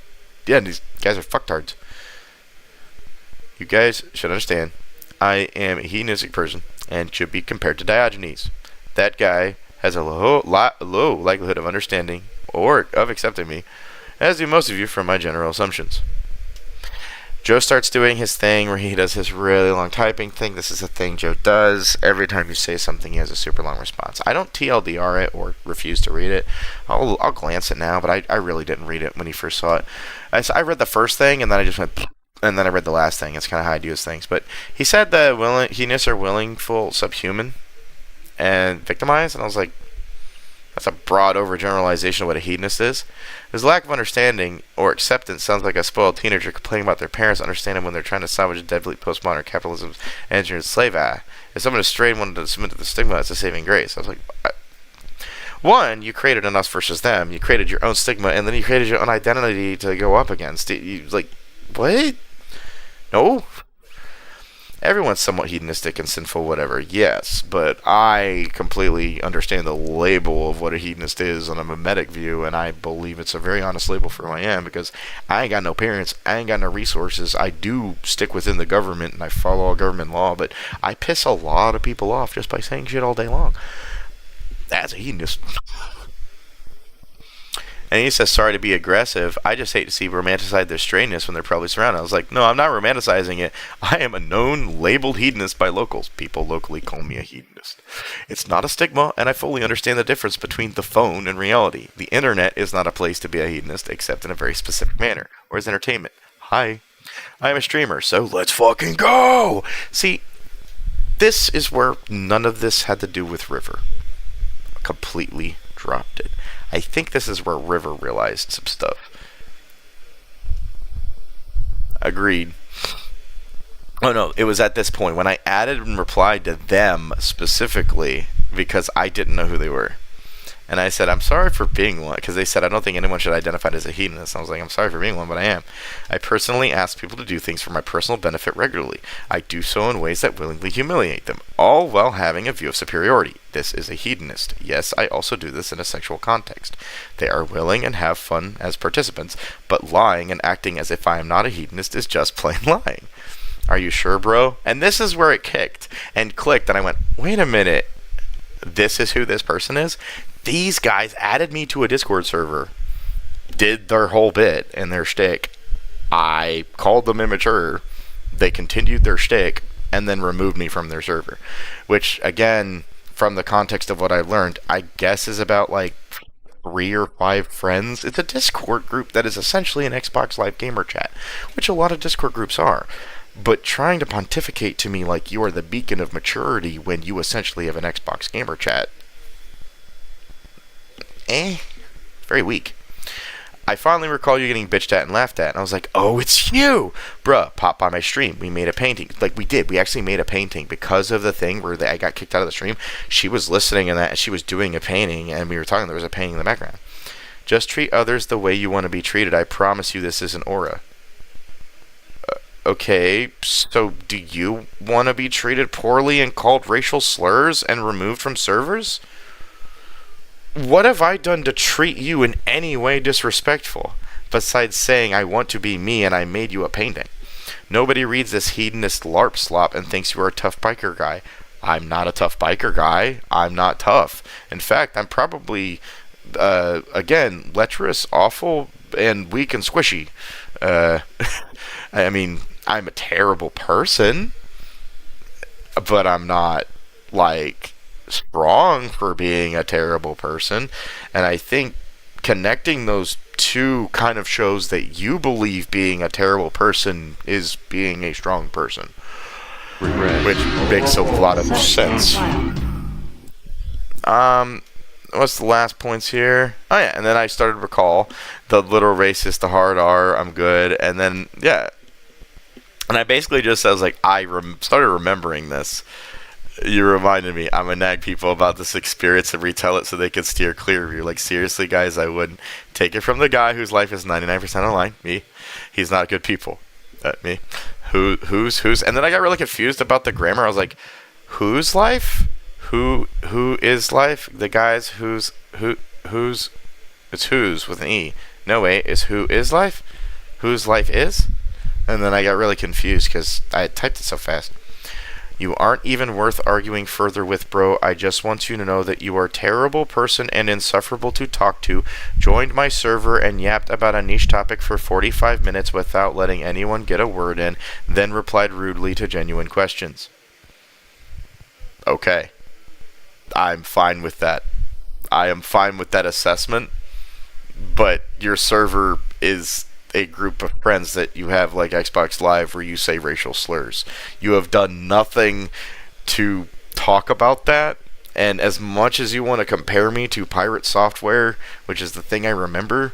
yeah, these guys are fucktards. You guys should understand. I am a hedonistic person and should be compared to Diogenes. That guy has a low likelihood of understanding or of accepting me, as do most of you from my general assumptions. Joe starts doing his thing where he does his really long typing thing. This is a thing Joe does. Every time you say something, he has a super long response. I don't TLDR it or refuse to read it. I'll glance it now, but I really didn't read it when he first saw it. I read the first thing, and then I just went... And then I read the last thing. It's kind of how I do his things. But he said that hedonists are willful, subhuman, and victimized. And I was like, that's a broad overgeneralization of what a hedonist is. His lack of understanding or acceptance sounds like a spoiled teenager complaining about their parents understanding when they're trying to salvage deadly postmodern capitalism's engineered slave. If someone is strayed and wanted to submit to the stigma, it's a saving grace. I was like, one, you created an us versus them. You created your own stigma, and then you created your own identity to go up against. You like, what? No. Everyone's somewhat hedonistic and sinful, whatever, yes, but I completely understand the label of what a hedonist is on a mimetic view, and I believe it's a very honest label for who I am, because I ain't got no parents, I ain't got no resources. I do stick within the government, and I follow all government law, but I piss a lot of people off just by saying shit all day long. That's a hedonist. And he says, sorry to be aggressive. I just hate to see romanticize their strangeness when they're probably surrounded. I was like, no, I'm not romanticizing it. I am a known labeled hedonist by locals. People locally call me a hedonist. It's not a stigma, and I fully understand the difference between the phone and reality. The internet is not a place to be a hedonist, except in a very specific manner, or as entertainment. Hi, I am a streamer, so let's fucking go! See, this is where none of this had to do with River. Completely dropped it. I think this is where River realized some stuff. Agreed. Oh no, it was at this point when I added and replied to them specifically because I didn't know who they were. And I said, I'm sorry for being one, because they said, I don't think anyone should identify as a hedonist. I was like, I'm sorry for being one, but I am. I personally ask people to do things for my personal benefit regularly. I do so in ways that willingly humiliate them, all while having a view of superiority. This is a hedonist. Yes, I also do this in a sexual context. They are willing and have fun as participants, but lying and acting as if I am not a hedonist is just plain lying. Are you sure, bro? And this is where it kicked and clicked, and I went, wait a minute. This is who this person is? These guys added me to a Discord server, did their whole bit and their shtick. I called them immature. They continued their shtick and then removed me from their server. Which, again, from the context of what I learned, I guess is about like 3 or 5 friends. It's a Discord group that is essentially an Xbox Live gamer chat, which a lot of Discord groups are. But trying to pontificate to me like you are the beacon of maturity when you essentially have an Xbox gamer chat, very weak. I finally recall you getting bitched at and laughed at, and I was like, oh, it's you! Bruh, pop by my stream. We made a painting. Like, we did. We actually made a painting because of the thing where I got kicked out of the stream. She was listening and that, and she was doing a painting, and we were talking. There was a painting in the background. Just treat others the way you want to be treated. I promise you this isn't aura. Okay, so do you want to be treated poorly and called racial slurs and removed from servers? What have I done to treat you in any way disrespectful, besides saying I want to be me and I made you a painting? Nobody reads this hedonist LARP slop and thinks you are a tough biker guy. I'm not a tough biker guy. I'm not tough. In fact, I'm probably, again, lecherous, awful, and weak and squishy. I mean, I'm a terrible person, but I'm not, like, strong for being a terrible person. And I think connecting those two kind of shows that you believe being a terrible person is being a strong person. Which makes a lot of sense. What's the last points here? Oh yeah, and then I started to recall the little racist, the hard R, I'm good, and then, yeah. And I basically just, I was like, started remembering this. You reminded me, I'm gonna nag people about this experience and retell it so they can steer clear of you. Like, seriously, guys, I wouldn't take it from the guy whose life is 99% online. Me. He's not good people. Me. Who's? And then I got really confused about the grammar. I was like, whose life? Who is life? The guy's who's? It's whose with an E. No, wait, is who is life? Whose life is? And then I got really confused because I had typed it so fast. You aren't even worth arguing further with, bro. I just want you to know that you are a terrible person and insufferable to talk to. Joined my server and yapped about a niche topic for 45 minutes without letting anyone get a word in, then replied rudely to genuine questions. Okay. I'm fine with that. I am fine with that assessment, but your server is a group of friends that you have like Xbox Live where you say racial slurs. You have done nothing to talk about that, and as much as you want to compare me to Pirate Software, which is the thing I remember,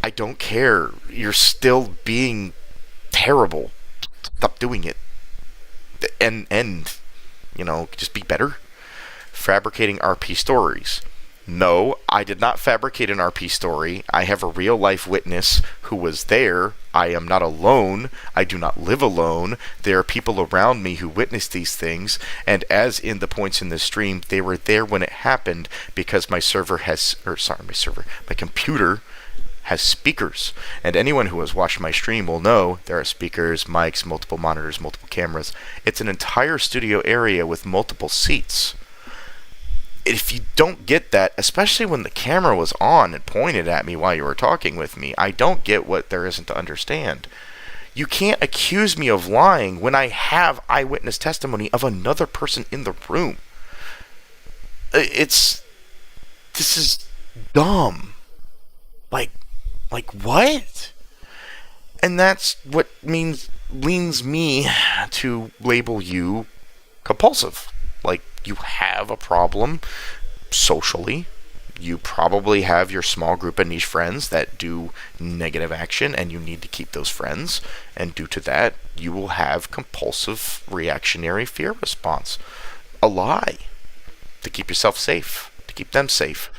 I don't care. You're still being terrible. Stop doing it. And you know, just be better. Fabricating RP stories. No, I did not fabricate an RP story. I have a real-life witness who was there. I am not alone. I do not live alone. There are people around me who witnessed these things, and as in the points in the stream, they were there when it happened because my computer has speakers. And anyone who has watched my stream will know there are speakers, mics, multiple monitors, multiple cameras. It's an entire studio area with multiple seats. if you don't get that, especially when the camera was on and pointed at me while you were talking with me, I don't get what there isn't to understand. You can't accuse me of lying when I have eyewitness testimony of another person in the room. This is dumb. Like what? And that's what leans me to label you compulsive. Like, you have a problem socially. You probably have your small group of niche friends that do negative action, and you need to keep those friends. And due to that, you will have compulsive reactionary fear response. A lie. To keep yourself safe. To keep them safe.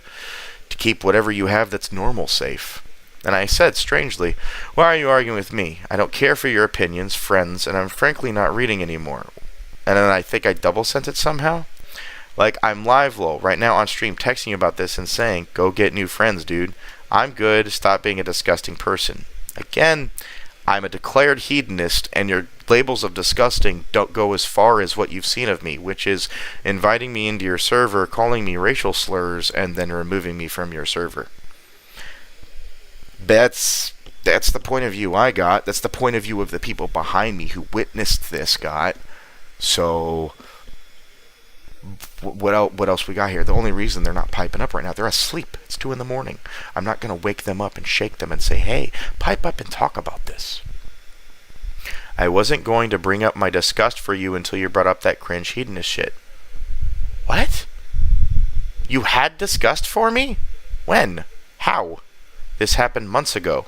To keep whatever you have that's normal safe. And I said, strangely, why are you arguing with me? I don't care for your opinions, friends, and I'm frankly not reading anymore. And then I think I double sent it somehow. Like, I'm live lol right now on stream texting you about this and saying, go get new friends, dude. I'm good. Stop being a disgusting person. Again, I'm a declared hedonist, and your labels of disgusting don't go as far as what you've seen of me, which is inviting me into your server, calling me racial slurs, and then removing me from your server. That's the point of view I got. That's the point of view of the people behind me who witnessed this got. So, what else we got here? The only reason they're not piping up right now, they're asleep. It's 2 a.m. I'm not going to wake them up and shake them and say, hey, pipe up and talk about this. I wasn't going to bring up my disgust for you until you brought up that cringe hedonist shit. What? You had disgust for me? When? How? This happened months ago.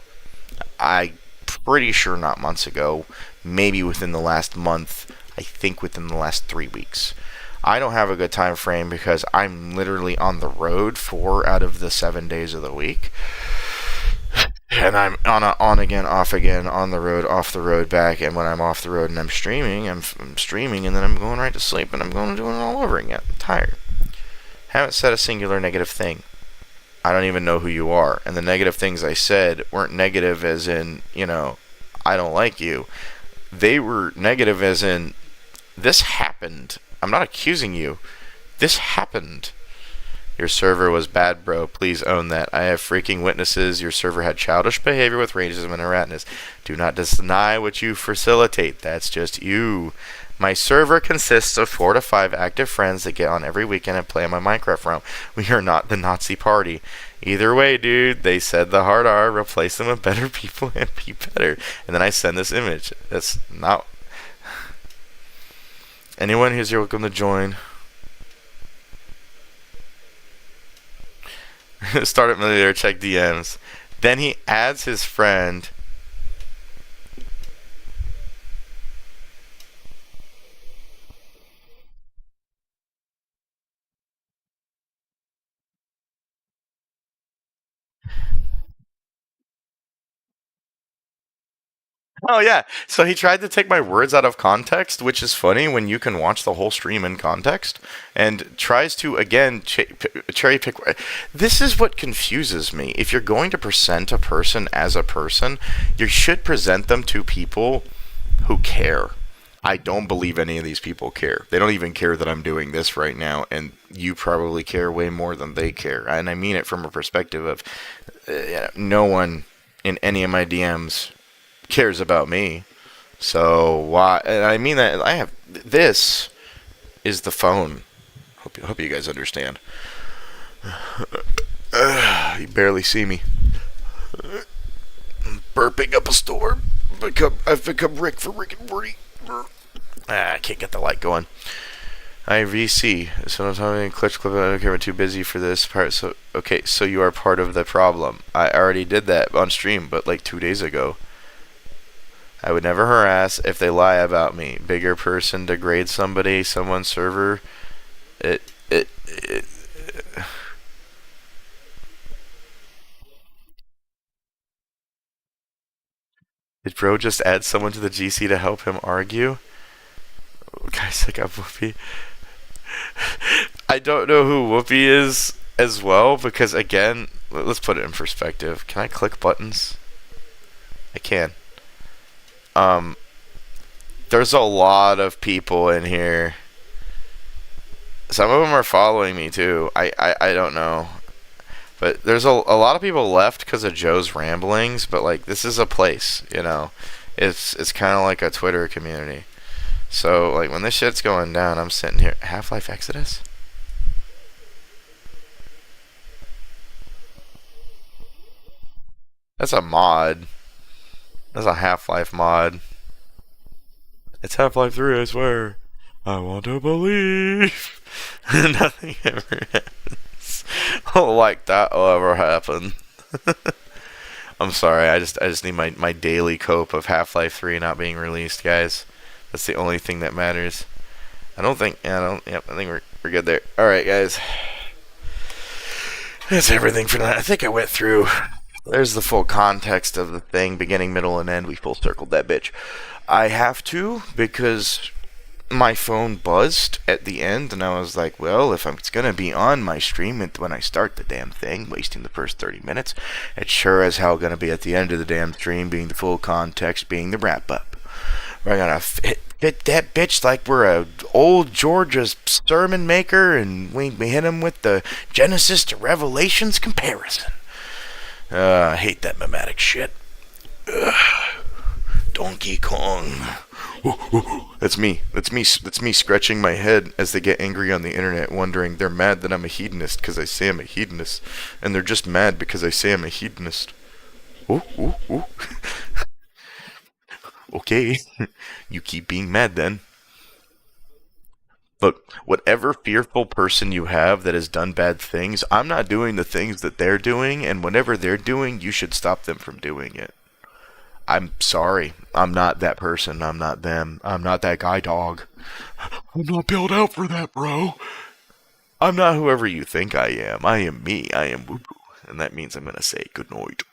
I'm pretty sure not months ago. Maybe within the last month. I think within the last 3 weeks. I don't have a good time frame because I'm literally on the road 4 out of the 7 days of the week. And I'm on again, off again, on the road, off the road, back. And when I'm off the road and I'm streaming, I'm streaming, and then I'm going right to sleep, and I'm going to do it all over again. I'm tired. Haven't said a singular negative thing. I don't even know who you are. And the negative things I said weren't negative as in, I don't like you. They were negative as in, this happened. I'm not accusing you. This happened. Your server was bad, bro. Please own that. I have freaking witnesses. Your server had childish behavior with racism and erraticness. Do not deny what you facilitate. That's just you. My server consists of 4 to 5 active friends that get on every weekend and play on my Minecraft realm. We are not the Nazi party. Either way, dude, they said the hard R, replace them with better people and be better. And then I send this image. That's not... Anyone who's here, welcome to join. Start at millionaire, check DMs. Then he adds his friend. Oh yeah, so he tried to take my words out of context, which is funny when you can watch the whole stream in context, and tries to again cherry pick. This is what confuses me. If you're going to present a person as a person, you should present them to people who care. I don't believe any of these people care. They don't even care that I'm doing this right now, and you probably care way more than they care. And I mean it from a perspective of no one in any of my DMs cares about me. So why? And I mean that I have this is the phone. Hope you guys understand. You barely see me. I'm burping up a storm. I've become Rick for Rick and Morty. I can't get the light going. IVC. So I'm talking clip. I don't care. I'm too busy for this part. So okay. So you are part of the problem. I already did that on stream, but like 2 days ago. I would never harass if they lie about me. Bigger person degrade somebody, someone's server. Did bro just add someone to the GC to help him argue? Guys, I got Whoopi. I don't know who Whoopi is as well, because again, let's put it in perspective. Can I click buttons? I can. There's a lot of people in here Some of them are following me too. I don't know. But there's a lot of people left because of Joe's ramblings, but like this is a place, you know. It's kind of like a Twitter community. So like when this shit's going down, I'm sitting here. Half-Life Exodus? That's a mod. That's a Half-Life mod. It's Half-Life 3, I swear. I want to believe. Nothing ever happens. Like that will ever happen. I'm sorry, I just need my daily cope of Half-Life 3 not being released, guys. That's the only thing that matters. I think we're good there. Alright, guys. That's everything for that. I think I went through. There's the full context of the thing, beginning, middle, and end. We full circled that bitch. I have to, because my phone buzzed at the end, and I was like, well, if it's going to be on my stream when I start the damn thing, wasting the first 30 minutes, it's sure as hell going to be at the end of the damn stream, being the full context, being the wrap-up. We're going to fit that bitch like we're a old Georgia sermon maker, and we hit him with the Genesis to Revelations comparison. I hate that mimetic shit. Ugh. Donkey Kong. That's me. That's me scratching my head as they get angry on the internet, wondering they're mad that I'm a hedonist because I say I'm a hedonist, and they're just mad because I say I'm a hedonist. Ooh, ooh, ooh. Okay, you keep being mad then. Look, whatever fearful person you have that has done bad things, I'm not doing the things that they're doing, and whatever they're doing, you should stop them from doing it. I'm sorry. I'm not that person. I'm not them. I'm not that guy dog. I'm not built out for that, bro. I'm not whoever you think I am. I am me. I am WuBu. And that means I'm going to say good night.